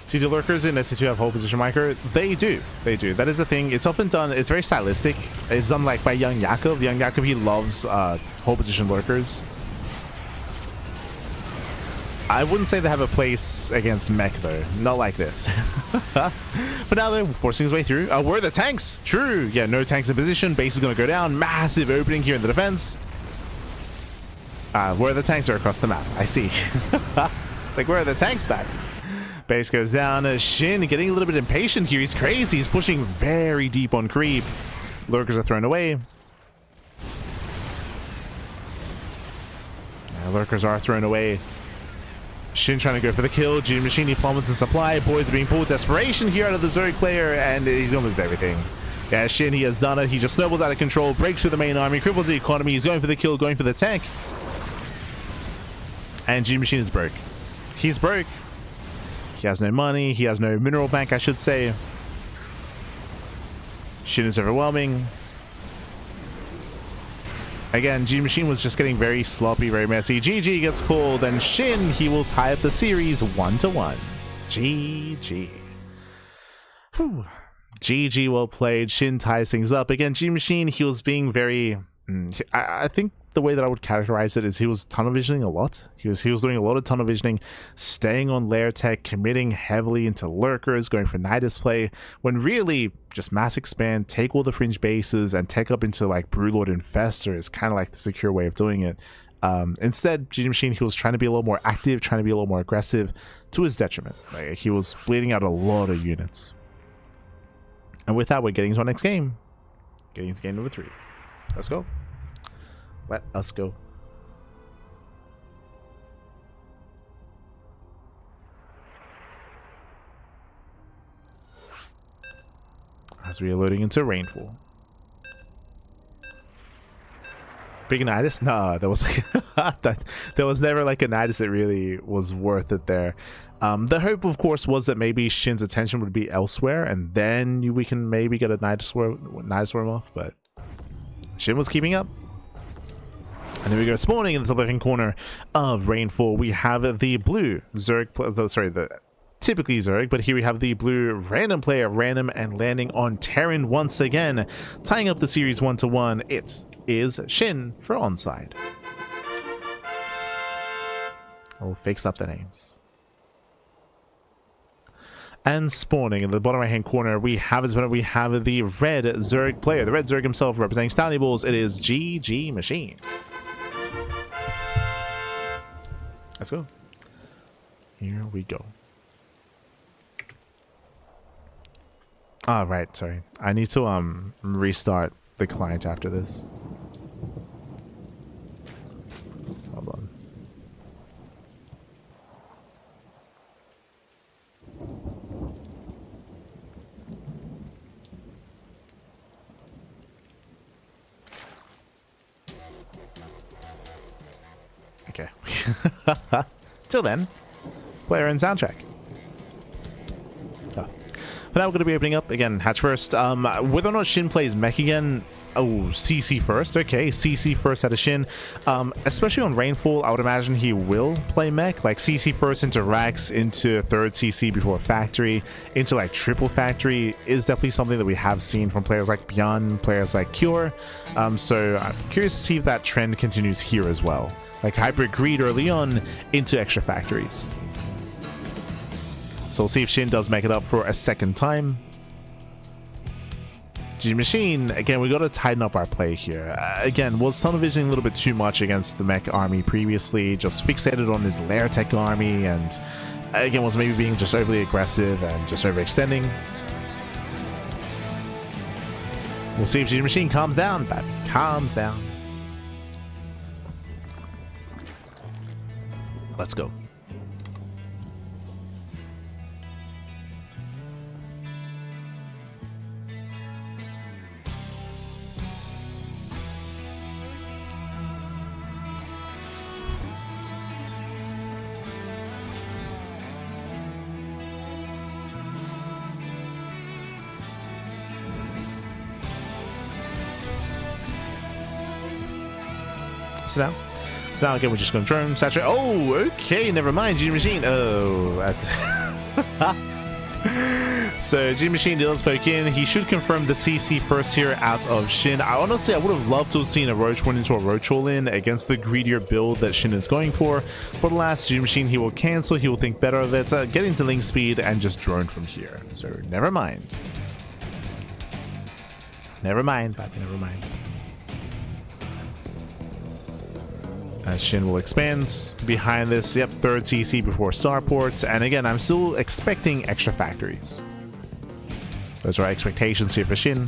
See, the Lurkers in SC2 have whole position micro? They do. They do. That is the thing. It's often done. It's very stylistic. It's done like by young Yakov. Young Yakov, he loves hold position lurkers. I wouldn't say they have a place against mech though, not like this. But now they're forcing his way through. Where are the tanks? True. Yeah, no tanks in position. Base is going to go down. Massive opening here in the defense. Where are the tanks? Are across the map. I see. It's like, where are the tanks back? Base goes down. SHIN getting a little bit impatient here. He's crazy. He's pushing very deep on creep. Lurkers are thrown away. Lurkers are thrown away. SHIN trying to go for the kill. G Machine, he plummets in supply. Boys are being pulled. Desperation here out of the Zerg player, and he's gonna lose everything. Yeah, SHIN, he has done it. He just snowballs out of control, breaks through the main army, cripples the economy. He's going for the kill, going for the tank. And G Machine is broke. He's broke. He has no money. He has no mineral bank, I should say. SHIN is overwhelming. Again, G Machine was just getting very sloppy, very messy. GG gets called, and SHIN, he will tie up the series 1-1. GG. Whew. GG, well played. SHIN ties things up. Again, G Machine, he was being very... I think the way that I would characterize it is he was tunnel visioning a lot. He was doing a lot of tunnel visioning, staying on lair tech, committing heavily into lurkers, going for night display, when really just mass expand, take all the fringe bases, and take up into like Brewlord Infestor is kind of like the secure way of doing it. Instead, G Machine, he was trying to be a little more active, trying to be a little more aggressive, to his detriment. Like, he was bleeding out a lot of units. And with that, we're getting to our next game. Getting into game number 3. Let's go. Let us go. As we are loading into rainfall. Big Nidus? Nah, there was like there was never like a Nidus that really was worth it there. The hope, of course, was that maybe SHIN's attention would be elsewhere, and then we can maybe get a Nidus Swarm off, but SHIN was keeping up. And then we go spawning in the top left-hand corner of Rainfall. We have the blue Zerg, sorry, the typically Zerg, but here we have the blue random player, random and landing on Terran once again, tying up the series 1-1. It is SHIN for onside. We'll fix up the names. And spawning in the bottom right-hand corner, we have the red Zerg player, the red Zerg himself representing Stowny Balls. It is GG Machine. Let's go. Here we go. Right, sorry. I need to restart the client after this. Hold on. Okay. Till then, player and soundtrack. Oh. But now we're going to be opening up again. Hatch first. Whether or not SHIN plays mech again. Oh, CC first. Okay, CC first out of SHIN. Especially on Rainfall, I would imagine he will play mech. Like CC first into Rax, into third CC before Factory, into like triple Factory is definitely something that we have seen from players like ByuN, players like Cure. So I'm curious to see if that trend continues here as well. Like Hybrid Greed early on into extra factories. So we'll see if SHIN does make it up for a second time. G Machine, again, we got to tighten up our play here. Again, was tunnel visioning a little bit too much against the mech army previously, just fixated on his lair tech army, and again, was maybe being just overly aggressive and just overextending. We'll see if G Machine calms down, but calms down. Let's go. Sit down. So now again, we're just going to drone, saturate. Oh, okay, never mind. G Machine. Oh, that's So G Machine does poke in. He should confirm the CC first here out of SHIN. I would have loved to have seen a Roach run into a Roach all in against the greedier build that SHIN is going for. But alas, G Machine, he will cancel. He will think better of it, get into link speed, and just drone from here. So never mind. Never mind, Pappy, never mind. As SHIN will expand behind this, yep, third CC before Starport. And again, I'm still expecting extra factories. Those are our expectations here for SHIN.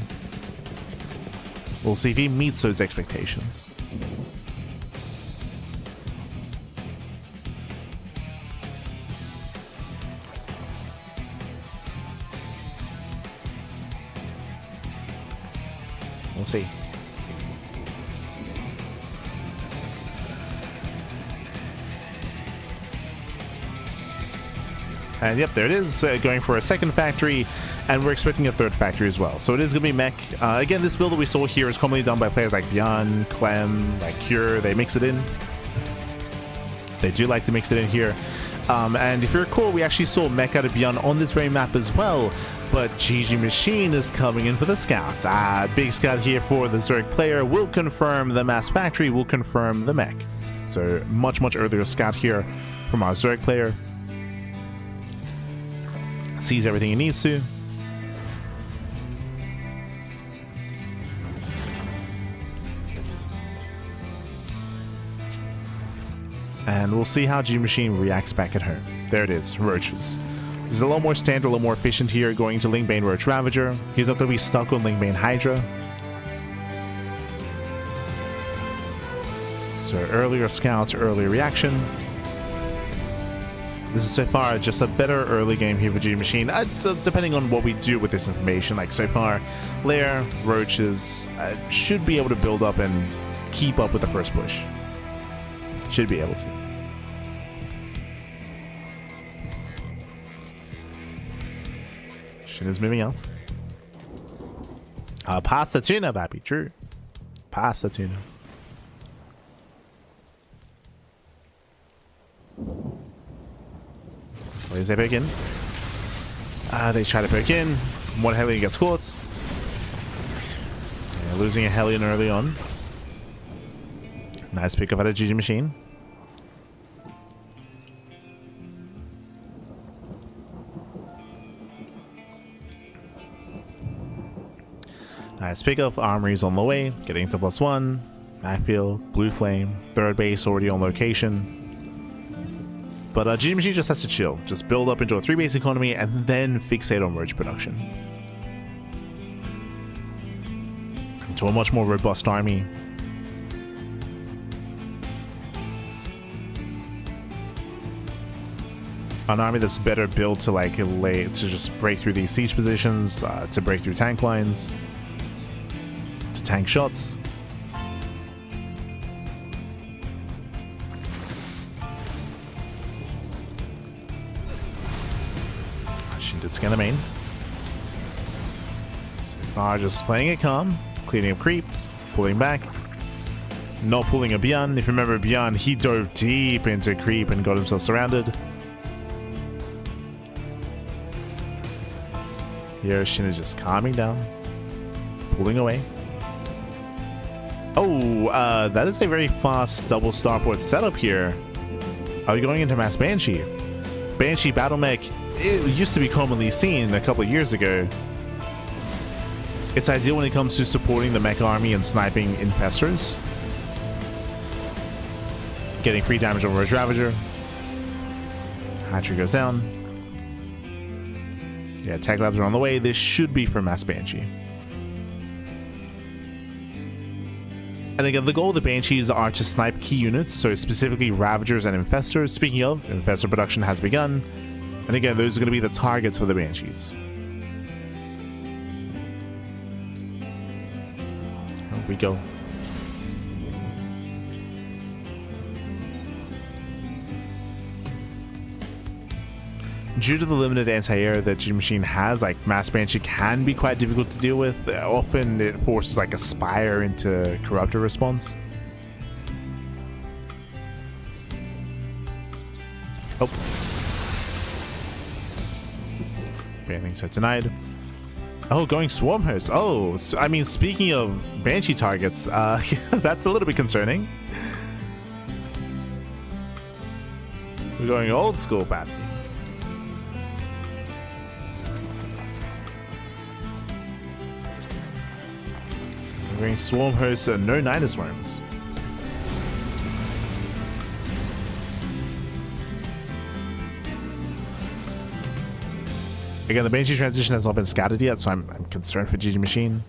We'll see if he meets those expectations. We'll see. And yep, there it is, going for a second factory, and we're expecting a third factory as well. So it is going to be mech. Again, this build that we saw here is commonly done by players like ByuN, Clem, like Cure. They mix it in. They do like to mix it in here. And if you recall, we actually saw mech out of ByuN on this very map as well. But GG Machine is coming in for the scouts. Big scout here for the Zerg player. Will confirm the mass factory, will confirm the mech. So much earlier scout here from our Zerg player. Sees everything he needs to. And we'll see how G Machine reacts back at home. There it is, Roaches. He's a little more standard, a little more efficient here, going to Lingbane Roach Ravager. He's not going to be stuck on Lingbane Hydra. So earlier scouts, earlier reaction. This is so far just a better early game here for G Machine, depending on what we do with this information. Like so far, Lair, Roaches should be able to build up and keep up with the first push. Should be able to. SHIN is moving out. Past the Tuna, baby, true. Past the Tuna. Where's they poke in? They try to poke in. One Hellion gets caught. Yeah, losing a Hellion early on. Nice pick up out of GG Machine. Nice pick up. Armory's on the way. Getting to +1. Backfield. Blue Flame. Third base already on location. But GG Machine just has to chill. Just build up into a 3-base economy and then fixate on Roach production. Into a much more robust army. An army that's better built to to just break through these siege positions, to break through tank lines, to tank shots. Did scan the main. So far, just playing it calm, cleaning up creep, pulling back, not pulling a ByuN. If you remember ByuN, he dove deep into creep and got himself surrounded. Here, SHIN is just calming down, pulling away. Oh, that is a very fast double starport setup here. Are we going into Mass Banshee? Banshee Battle Mech. It used to be commonly seen a couple of years ago. It's ideal when it comes to supporting the mech army and sniping infestors. Getting free damage on Roach Ravager. Hatchery goes down. Yeah, tech labs are on the way. This should be for Mass Banshee. And again, the goal of the Banshees are to snipe key units, so specifically Ravagers and Infestors. Speaking of, Infestor production has begun. And again, those are going to be the targets for the Banshees. Here we go. Due to the limited anti-air that GG Machine has, Mass Banshee can be quite difficult to deal with. Often it forces a Spire into Corruptor response. Oh. Bailings are denied. Oh, going Swarm Host. Oh, so, I mean, speaking of Banshee targets, that's a little bit concerning. We're going old school, Pappy. We're going Swarm Host and no Niner Swarms. Again, the Banshee transition has not been scattered yet, so I'm concerned for GG Machine.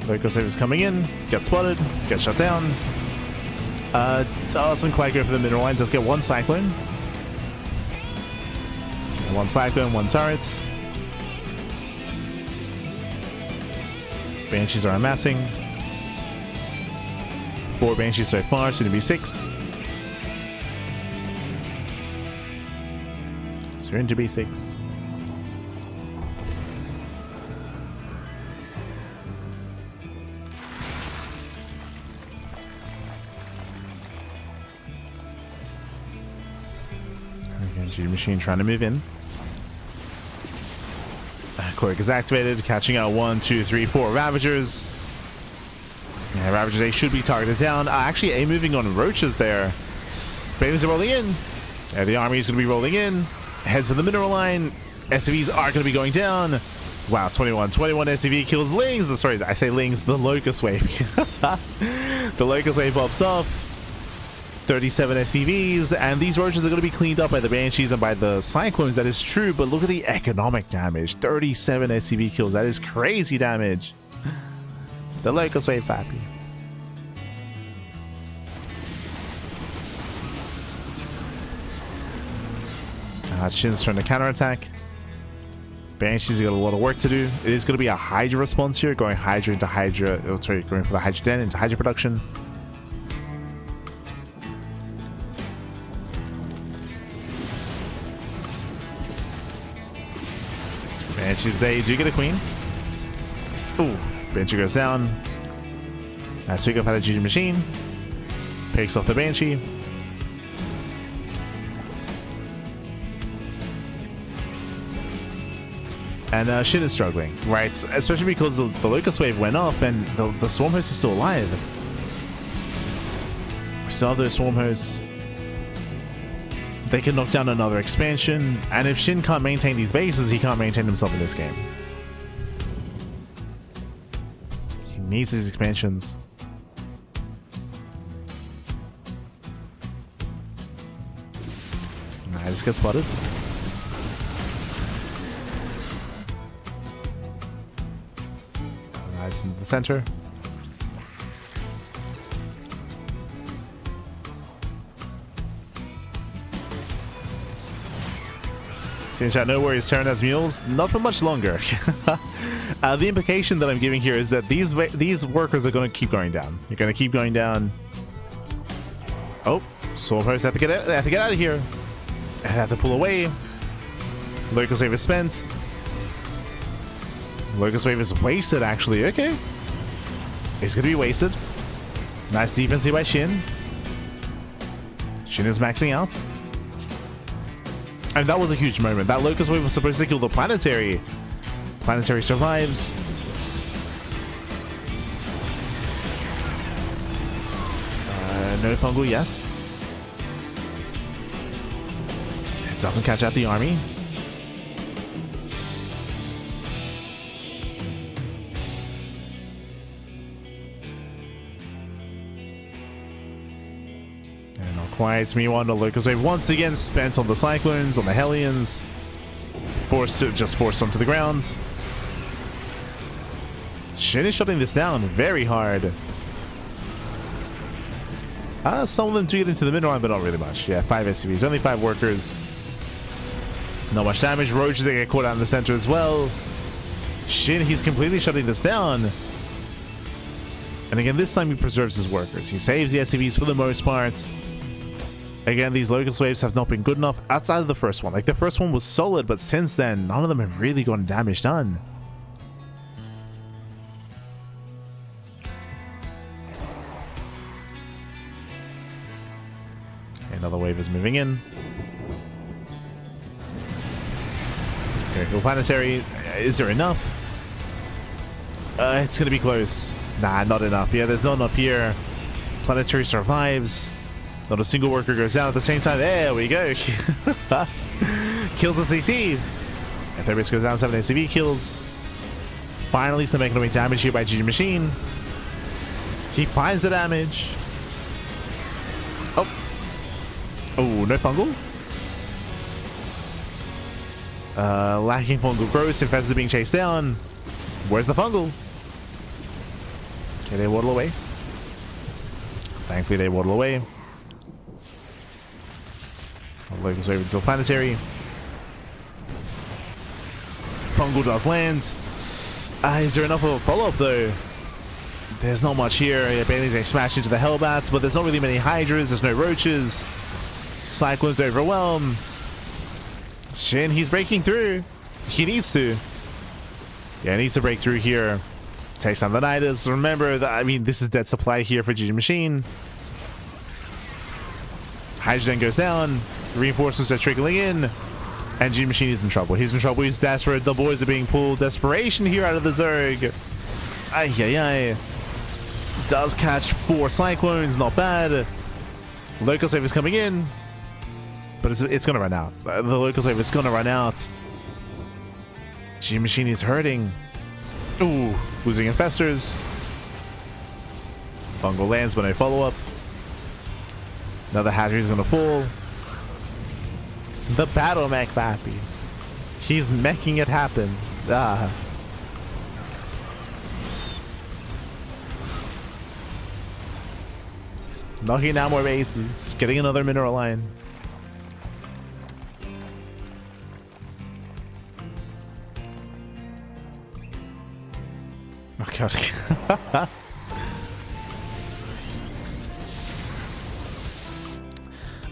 Local save is coming in, gets spotted, gets shut down. Doesn't quite go for the middle line, does get one Cyclone. One Cyclone, one turret. Banshees are amassing. 4 Banshees so far, soon to be 6. Soon to be 6. Machine trying to move in. Cloak is activated, catching out 1, 2, 3, 4 Ravagers. Yeah, Ravagers A should be targeted down. Actually, A moving on Roaches there. Bailings are rolling in. The army is going to be rolling in. Heads to the mineral line. SCVs are going to be going down. Wow, 21 SCV kills Lings. Sorry, I say Lings, the Locust Wave. The Locust Wave pops off. 37 SCVs, and these roaches are going to be cleaned up by the Banshees and by the Cyclones. That is true, but look at the economic damage. 37 SCV kills. That is crazy damage. The Locust Wave, Pappy. Shin's trying to counterattack. Banshees got a lot of work to do. It is going to be a Hydra response here, going Hydra into Hydra. Oh, sorry, going for the Hydra Den into Hydra production. Banshees, they do get a queen. Ooh, Banshee goes down. Nice pick up out of GG Machine. Picks off the Banshee. And SHIN is struggling, right? Especially because the Locust Wave went off and the Swarm Host is still alive. We still have those Swarm Hosts. They can knock down another expansion, and if SHIN can't maintain these bases, he can't maintain himself in this game. He needs these expansions. I just get spotted. Nice into the center. Seeing chat, no worries, Terran has mules. Not for much longer. The implication that I'm giving here is that these workers are going to keep going down. They're going to keep going down. Oh, Swarm Hosts have to get out. They have to get out of here. They have to pull away. Locust Wave is spent. Locust Wave is wasted, actually. Okay, it's going to be wasted. Nice defense here by SHIN. SHIN is maxing out. And that was a huge moment. That Locust Wave was supposed to kill the Planetary. Planetary survives. No fungal yet. It doesn't catch out the army. Quiet. Meanwhile, the Locust Wave once again spent on the Cyclones, on the Hellions. Forced onto the ground. SHIN is shutting this down very hard. Some of them do get into the mid line, but not really much. Yeah, 5 SCVs, only 5 workers. Not much damage. Roaches, they get caught out in the center as well. SHIN, he's completely shutting this down. And again, this time he preserves his workers. He saves the SCVs for the most part. Again, these locust waves have not been good enough outside of the first one. Like, the first one was solid, but since then, none of them have really gotten damage done. Okay, another wave is moving in. Miracle Planetary. Is there enough? It's gonna be close. Nah, not enough. Yeah, there's not enough here. Planetary survives. Not a single worker goes down at the same time. There we go. Kills the CC. Ethereus goes down, 7 ACV kills. Finally some economic damage here by GG Machine. He finds the damage. Oh. Oh, no fungal. Lacking fungal growth. Infestors are being chased down. Where's the fungal? Okay, they waddle away. Thankfully, they waddle away. Locals over to the planetary. Fungal does land. Is there enough of a follow-up, though? There's not much here. Yeah, barely they smash into the Hellbats, but there's not really many Hydras. There's no Roaches. Cyclones overwhelm. Shin, he's breaking through. He needs to. Yeah, he needs to break through here. Takes on the Nidus. Remember that, I mean, this is dead supply here for GG Machine. Hydrogen goes down. Reinforcements are trickling in. And GG Machine is in trouble. He's in trouble. He's desperate. The boys are being pulled. Desperation here out of the Zerg. Ay, ay, ay. Does catch 4 Cyclones. Not bad. Locust Wave is coming in. But it's going to run out. The Locust Wave is going to run out. GG Machine is hurting. Ooh. Losing Infestors. Fungal lands, but no follow-up. Another Hatchery is going to fall. The Battle Mech Pappy. He's making it happen. Ah. Knocking down more bases. Getting another mineral line. Oh god.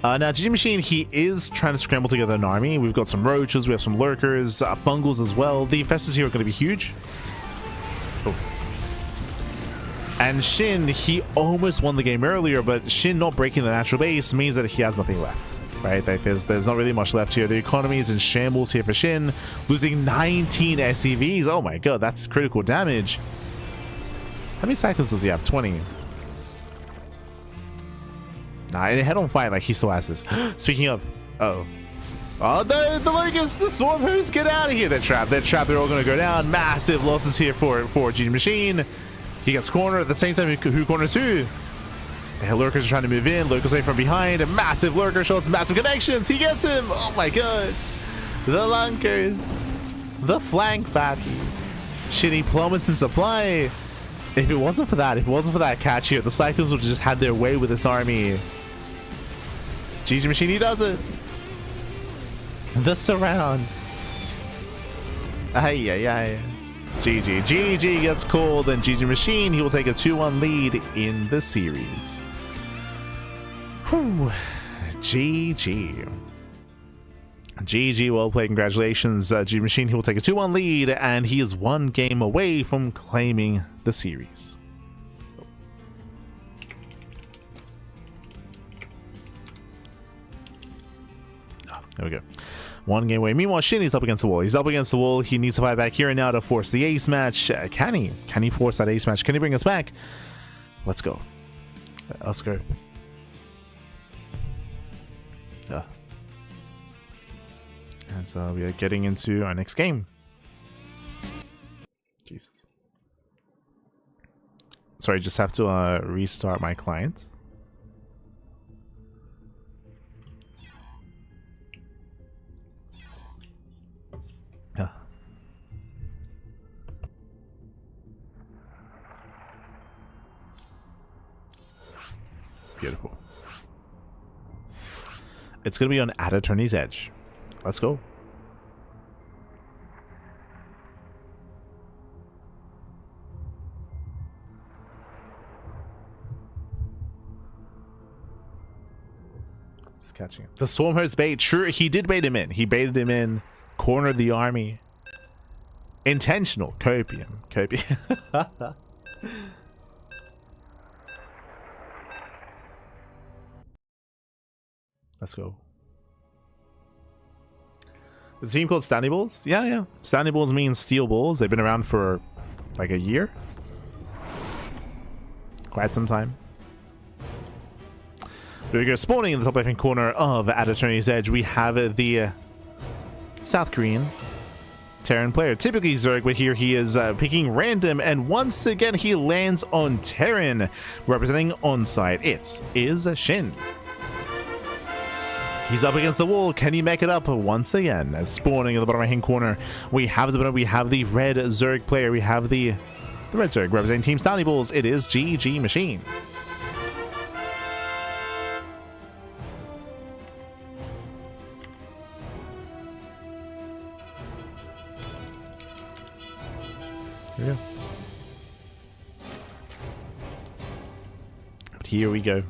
Now, GG Machine, he is trying to scramble together an army. We've got some roaches, we have some lurkers, fungals as well. The infestors here are going to be huge. Oh. And Shin, he almost won the game earlier, but Shin not breaking the natural base means that he has nothing left. Right? Like there's not really much left here. The economy is in shambles here for Shin. Losing 19 SCVs. Oh my god, that's critical damage. How many cycles does he have? 20. Nah, in a head-on fight, like, he still has this. Speaking of... Uh-oh. Oh, the Locust! The Swarm Hosts! Get out of here! They're trapped. They're trapped. They're all going to go down. Massive losses here for GG Machine. He gets cornered at the same time. Who corners who? The Lurkers are trying to move in. Locals away from behind. Massive Lurker shots. Massive connections. He gets him! Oh my god. The Lunkers. The flank pappy. Shitty plummets in supply. If it wasn't for that catch here, the Cyclones would have just had their way with this army. GG Machine, he does it. The surround. Ay, ay, ay. GG gets called, and GG Machine, he will take a 2-1 lead in the series. Whew. GG. GG, well played. Congratulations, GG Machine. He will take a 2-1 lead, and he is 1 game away from claiming the series. There we go. 1 game away. Meanwhile, Shin is up against the wall. He's up against the wall. He needs to fight back here and now to force the ace match. Can he? Can he force that ace match? Can he bring us back? Let's go. Let's go. And so we are getting into our next game. Jesus. Sorry, just have to restart my client. Beautiful. It's going to be on at Attorney's Edge. Let's go. catching him. The Swarm Host bait. True, he did bait him in. He baited him in. Cornered the army. Intentional. Copium. Let's go. Is the team called Standing Balls? Yeah. Standing Balls means steel balls. They've been around for like a year. Quite some time. There we go. Spawning in the top left-hand corner of Adatoni's Edge, we have the South Korean Terran player. Typically Zerg, but here he is picking random, and once again he lands on Terran, representing onside. It is SHIN. He's up against the wall. Can he make it up once again? As spawning in the bottom right-hand corner, we have the red Zerg player. We have the red Zerg representing Team Standing Balls. It is GG Machine. Here we go. But here we go.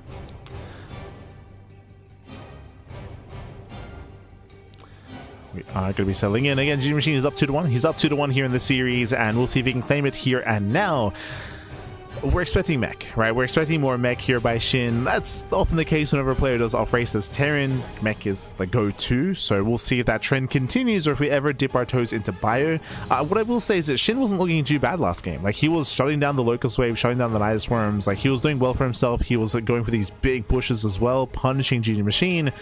We are going to be settling in. Again, GG Machine is up 2-1. He's up 2-1 here in the series, and we'll see if he can claim it here and now. We're expecting mech, right? We're expecting more mech here by SHIN. That's often the case whenever a player does off-race as Terran. Mech is the go-to, so we'll see if that trend continues or if we ever dip our toes into bio. What I will say is that SHIN wasn't looking too bad last game. Like, he was shutting down the Locust Wave, shutting down the Nidus Worms. Like, he was doing well for himself. He was going for these big pushes as well, punishing GG Machine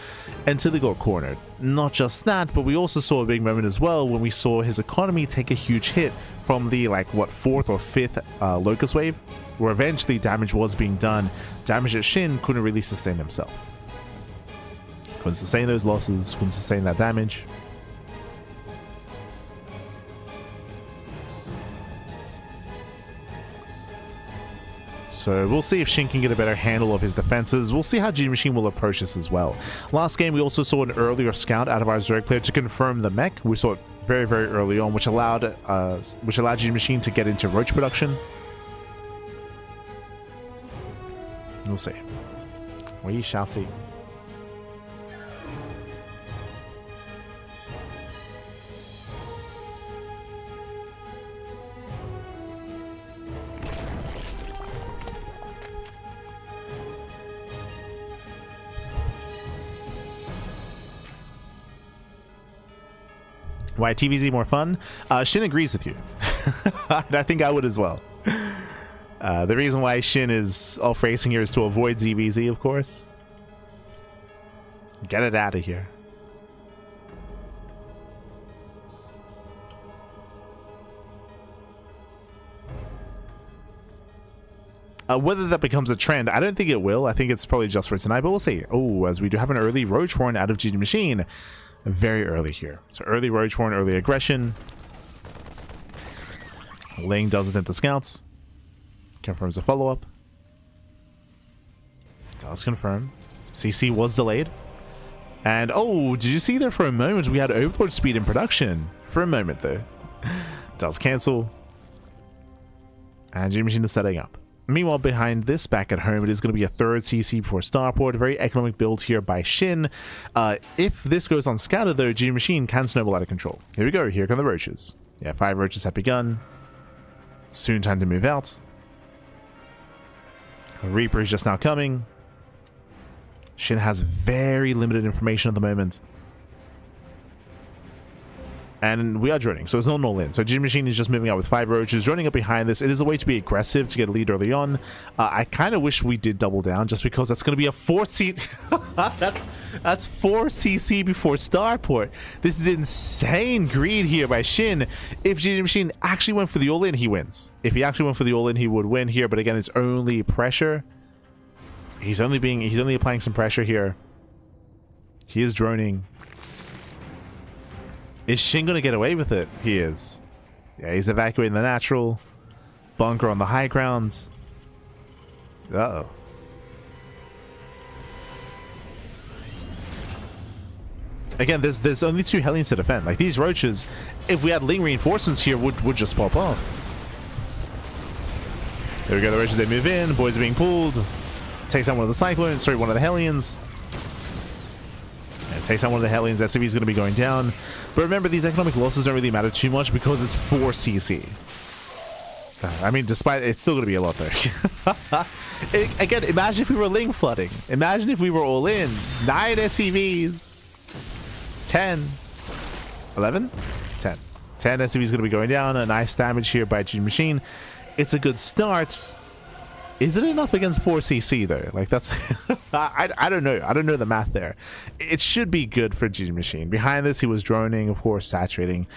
until he got cornered. Not just that, but we also saw a big moment as well when we saw his economy take a huge hit from the, like, what, 4th or 5th Locust Wave, where eventually damage was being done. Damage that SHIN couldn't really sustain himself. Couldn't sustain those losses, couldn't sustain that damage. So we'll see if SHIN can get a better handle of his defenses. We'll see how GG Machine will approach this as well. Last game, we also saw an earlier scout out of our Zerg player to confirm the mech. We saw it very, very early on, which allowed GG Machine to get into roach production. We'll see. We shall see. Why TVZ more fun? SHIN agrees with you. I think I would as well. The reason why SHIN is off racing here is to avoid ZVZ, of course. Get it out of here. Whether that becomes a trend, I don't think it will. I think it's probably just for tonight, but we'll see. Oh, as we do have an early Roach Horn out of GG Machine. Very early here. So early Roach Horn, early aggression. Ling does attempt the scouts. Confirms a follow-up. Does confirm. CC was delayed. And, oh, did you see there for a moment we had Overlord speed in production? For a moment, though. Does cancel. And GG Machine is setting up. Meanwhile, behind this, back at home, it is going to be a third CC before Starport. A very economic build here by SHIN. If this goes on scouted, though, GG Machine can snowball out of control. Here we go. Here come the roaches. Yeah, 5 roaches have begun. Soon time to move out. Reaper is just now coming. SHIN has very limited information at the moment. And we are droning, so it's not an all-in. So GG Machine is just moving out with 5 roaches, droning up behind this. It is a way to be aggressive, to get a lead early on. I kind of wish we did double down, just because that's going to be a 4 C... that's 4 CC before Starport. This is insane greed here by SHIN. If GG Machine actually went for the all-in, he wins. If he actually went for the all-in, he would win here. But again, it's only pressure. He's only applying some pressure here. He is droning. Is SHIN going to get away with it? He is. Yeah, he's evacuating the natural. Bunker on the high grounds. Uh-oh. Again, there's only 2 Hellions to defend. Like, these roaches, if we had Ling reinforcements here, would just pop off. There we go, the roaches, they move in. Boys are being pulled. Takes out one of the Cyclones. Sorry, one of the Hellions. Takes out one of the Hellions. SCV is going to be going down. But remember, these economic losses don't really matter too much because it's 4 CC. I mean, despite it's still going to be a lot there. Again, imagine if we were Ling flooding. Imagine if we were all in. 9 SCVs. 10. 11? 10. 10 SCVs going to be going down. A nice damage here by GG Machine. It's a good start. Is it enough against 4 CC though? Like that's I don't know. I don't know the math there. It should be good for GG Machine. Behind this, he was droning, of course, saturating,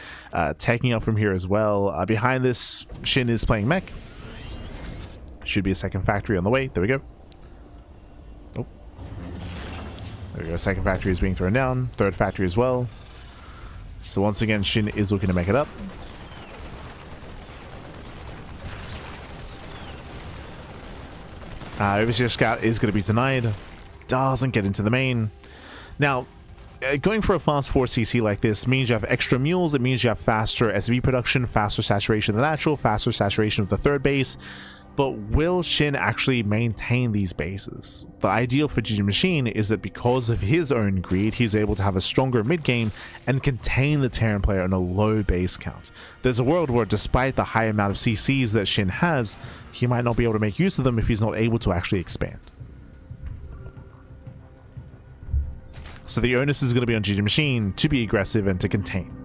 taking up from here as well. Behind this, SHIN is playing mech. Should be a second factory on the way. There we go. Oh. There we go. Second factory is being thrown down. Third factory as well. So once again, SHIN is looking to make it up. Overseer Scout is going to be denied. Doesn't get into the main. Now, going for a fast 4 CC like this means you have extra mules. It means you have faster SV production, faster saturation of the natural, faster saturation of the third base. But will SHIN actually maintain these bases? The ideal for GG Machine is that because of his own greed, he's able to have a stronger mid game and contain the Terran player on a low base count. There's a world where despite the high amount of CCs that SHIN has, he might not be able to make use of them if he's not able to actually expand. So the onus is going to be on GG Machine to be aggressive and to contain.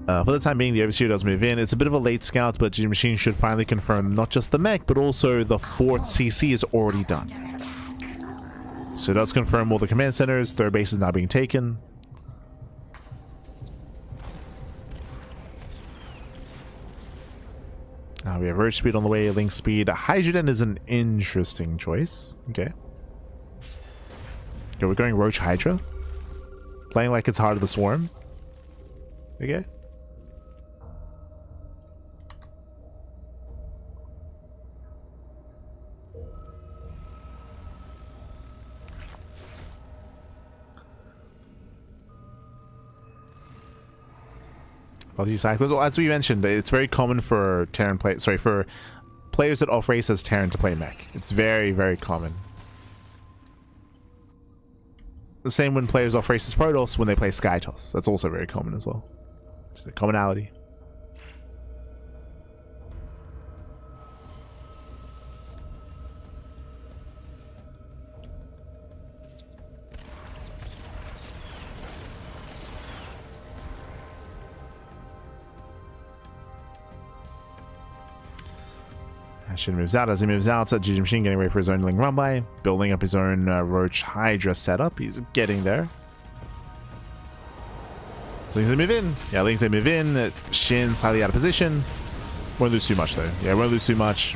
For the time being, the Overseer does move in. It's a bit of a late scout, but GG Machine should finally confirm not just the mech, but also the 4th CC is already done. So it does confirm all the command centers. Third base is now being taken. Now we have Roach Speed on the way, Link Speed. Hydrogen is an interesting choice. Okay. Okay, we're going Roach Hydra. Playing like it's Heart of the Swarm. Okay. Well, as we mentioned, it's very common for Terran for players that off race as Terran to play mech. It's very, very common. The same when players off race as Protoss when they play Skytoss. That's also very common as well. It's the commonality. SHIN moves out. As he moves out, GG Machine getting ready for his own Ling run by, building up his own Roach Hydra setup. He's getting there. So Ling's gonna move in. Yeah, Ling's gonna move in. SHIN slightly out of position. Won't lose too much though. Yeah, won't lose too much.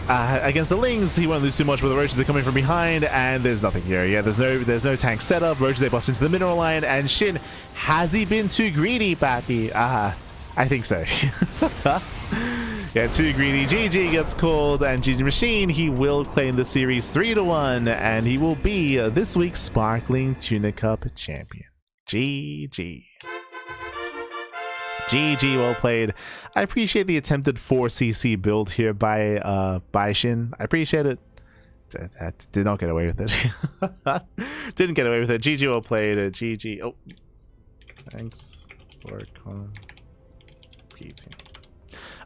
Against the Lings, he won't lose too much, but the Roaches are coming from behind, and there's nothing here. Yeah, there's no tank setup. Roaches, they bust into the mineral line, and SHIN, has he been too greedy, Pappy? I think so. Yeah, too greedy. GG gets called, and GG Machine, he will claim the series 3-1, and he will be this week's Sparkling Tuna Cup champion. GG. GG, well played. I appreciate the attempted 4cc build here by SHIN. I appreciate it. Did not get away with it. Didn't get away with it. GG, well played. GG. Oh, thanks for competing.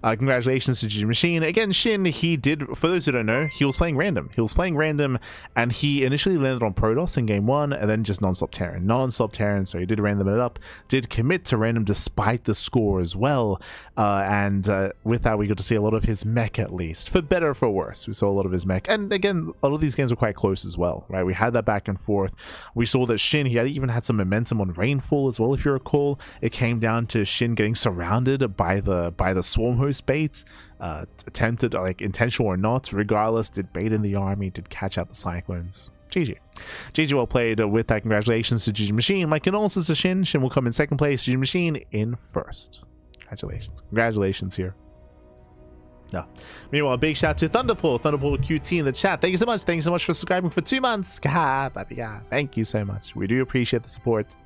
Congratulations to GG Machine. Again, SHIN, he did, for those who don't know, he was playing random. He was playing random, and he initially landed on Protoss in game 1, and then just non-stop Terran. Non-stop Terran, so he did random it up, did commit to random despite the score as well, and with that, we got to see a lot of his mech at least. For better or for worse, we saw a lot of his mech, and again, a lot of these games were quite close as well, right? We had that back and forth. We saw that SHIN, he even had some momentum on Rainfall as well, if you recall. It came down to SHIN getting surrounded by the Swarm Host bait, attempted, like intentional or not, regardless, did bait in the army, did catch out the Cyclones. GG. GG, well played. With that, congratulations to GG Machine. My condolences to SHIN. SHIN will come in second place, GG Machine in first. Congratulations. Congratulations here. No. Meanwhile, a big shout out to Thunderpool QT in the chat. Thank you so much. Thank you so much for subscribing for 2 months. Thank you so much. We do appreciate the support.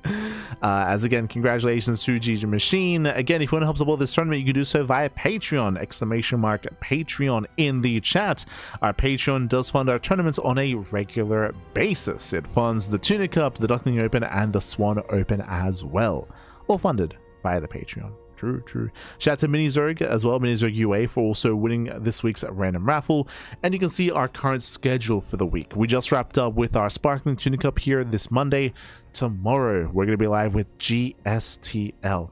As again, congratulations to GG Machine. Again, if you want to help support this tournament, you can do so via Patreon. !Patreon in the chat. Our Patreon does fund our tournaments on a regular basis. It funds the Tuna Cup, the Duckling Open, and the Swan Open as well. All funded via the Patreon. True. Shout out to Minizerg as well, Minizerg UA, for also winning this week's random raffle. And you can see our current schedule for the week. We just wrapped up with our Sparkling Tuna Cup here this Monday. Tomorrow, we're going to be live with GSTL.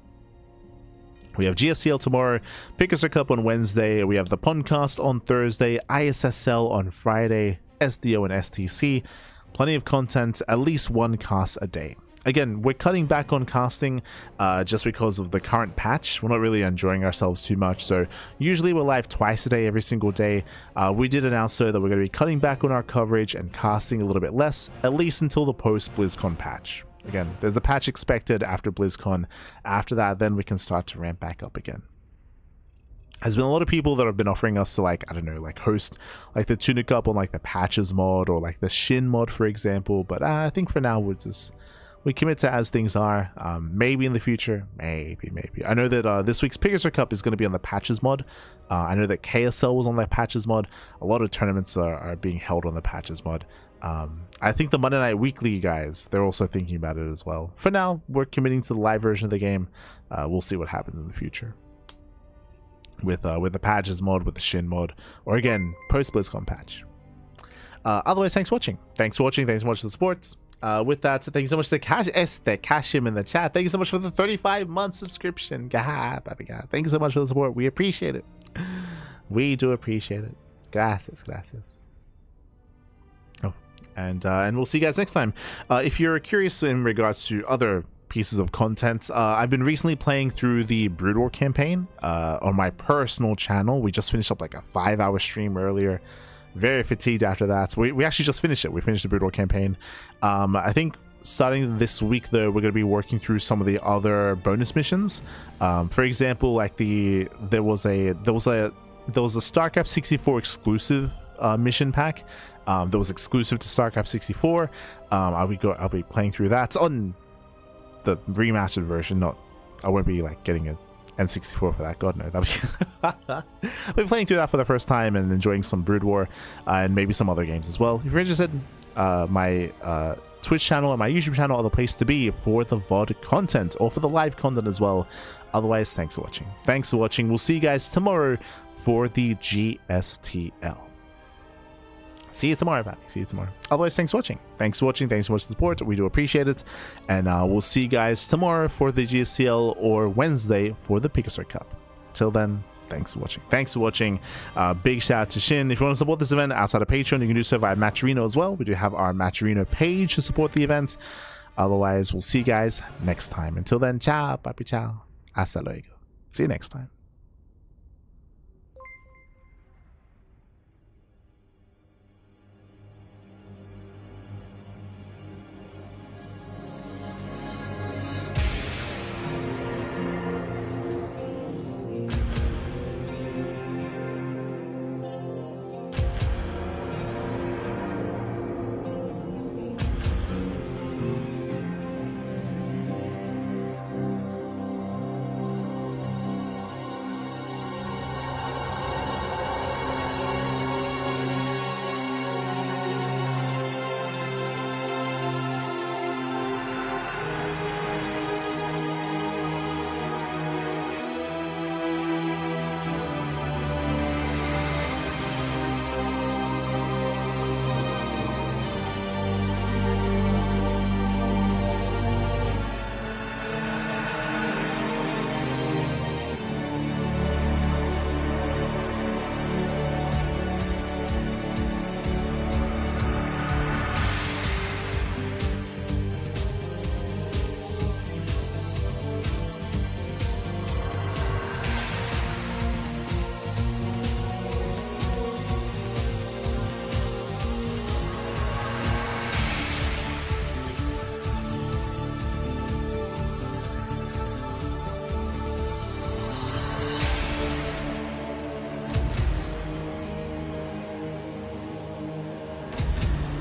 We have GSTL tomorrow, Pickers Cup on Wednesday, we have the Podcast on Thursday, ISSL on Friday, SDO and STC. Plenty of content, at least one cast a day. Again, we're cutting back on casting just because of the current patch. We're not really enjoying ourselves too much, so usually we're live twice a day, every single day. We did announce though that we're going to be cutting back on our coverage and casting a little bit less, at least until the post-BlizzCon patch. Again, there's a patch expected after BlizzCon. After that, then we can start to ramp back up again. There's been a lot of people that have been offering us to, like, I don't know, like host like the Tuna Cup on like the patches mod or like the SHIN mod, for example. But I think for now we commit to as things are. Maybe in the future, maybe. I know that this week's Pickers Cup is going to be on the patches mod. I know that KSL was on the patches mod. A lot of tournaments are being held on the patches mod. I think the Monday Night Weekly guys, they're also thinking about it as well. For now, we're committing to the live version of the game. We'll see what happens in the future with the patches mod, with the SHIN mod, or again, post BlizzCon patch. Otherwise, thanks for watching. Thanks so much for the support. With that, thank you so much to Kashim in the chat. Thank you so much for the 35-month subscription. Thank you so much for the support. We appreciate it. We do appreciate it. Gracias. Oh, and we'll see you guys next time. If you're curious in regards to other pieces of content, I've been recently playing through the Brood War campaign on my personal channel. We just finished up like a 5-hour stream earlier. Very fatigued after that. We actually just finished it. We finished the Brood War campaign. I think starting this week though, we're going to be working through some of the other bonus missions. For example, like there was a StarCraft 64 exclusive mission pack that was exclusive to StarCraft 64. I'll be playing through that on the remastered version. I won't be like getting a N64 for that. God no, I'll be playing through that for the first time and enjoying some Brood War and maybe some other games as well. If you're interested, my Twitch channel and my YouTube channel are the place to be for the VOD content or for the live content as well. Otherwise, thanks for watching. We'll see you guys tomorrow for the GSTL. See you tomorrow, buddy. Otherwise, thanks for watching. Thanks so much for the support. We do appreciate it. And we'll see you guys tomorrow for the GSTL or Wednesday for the Pickers Cup. Till then, thanks for watching. Big shout out to Shin. If you want to support this event outside of Patreon, you can do so via Matcherino as well. We do have our Matcherino page to support the event. Otherwise, we'll see you guys next time. Until then, ciao, papi ciao. Hasta luego. See you next time.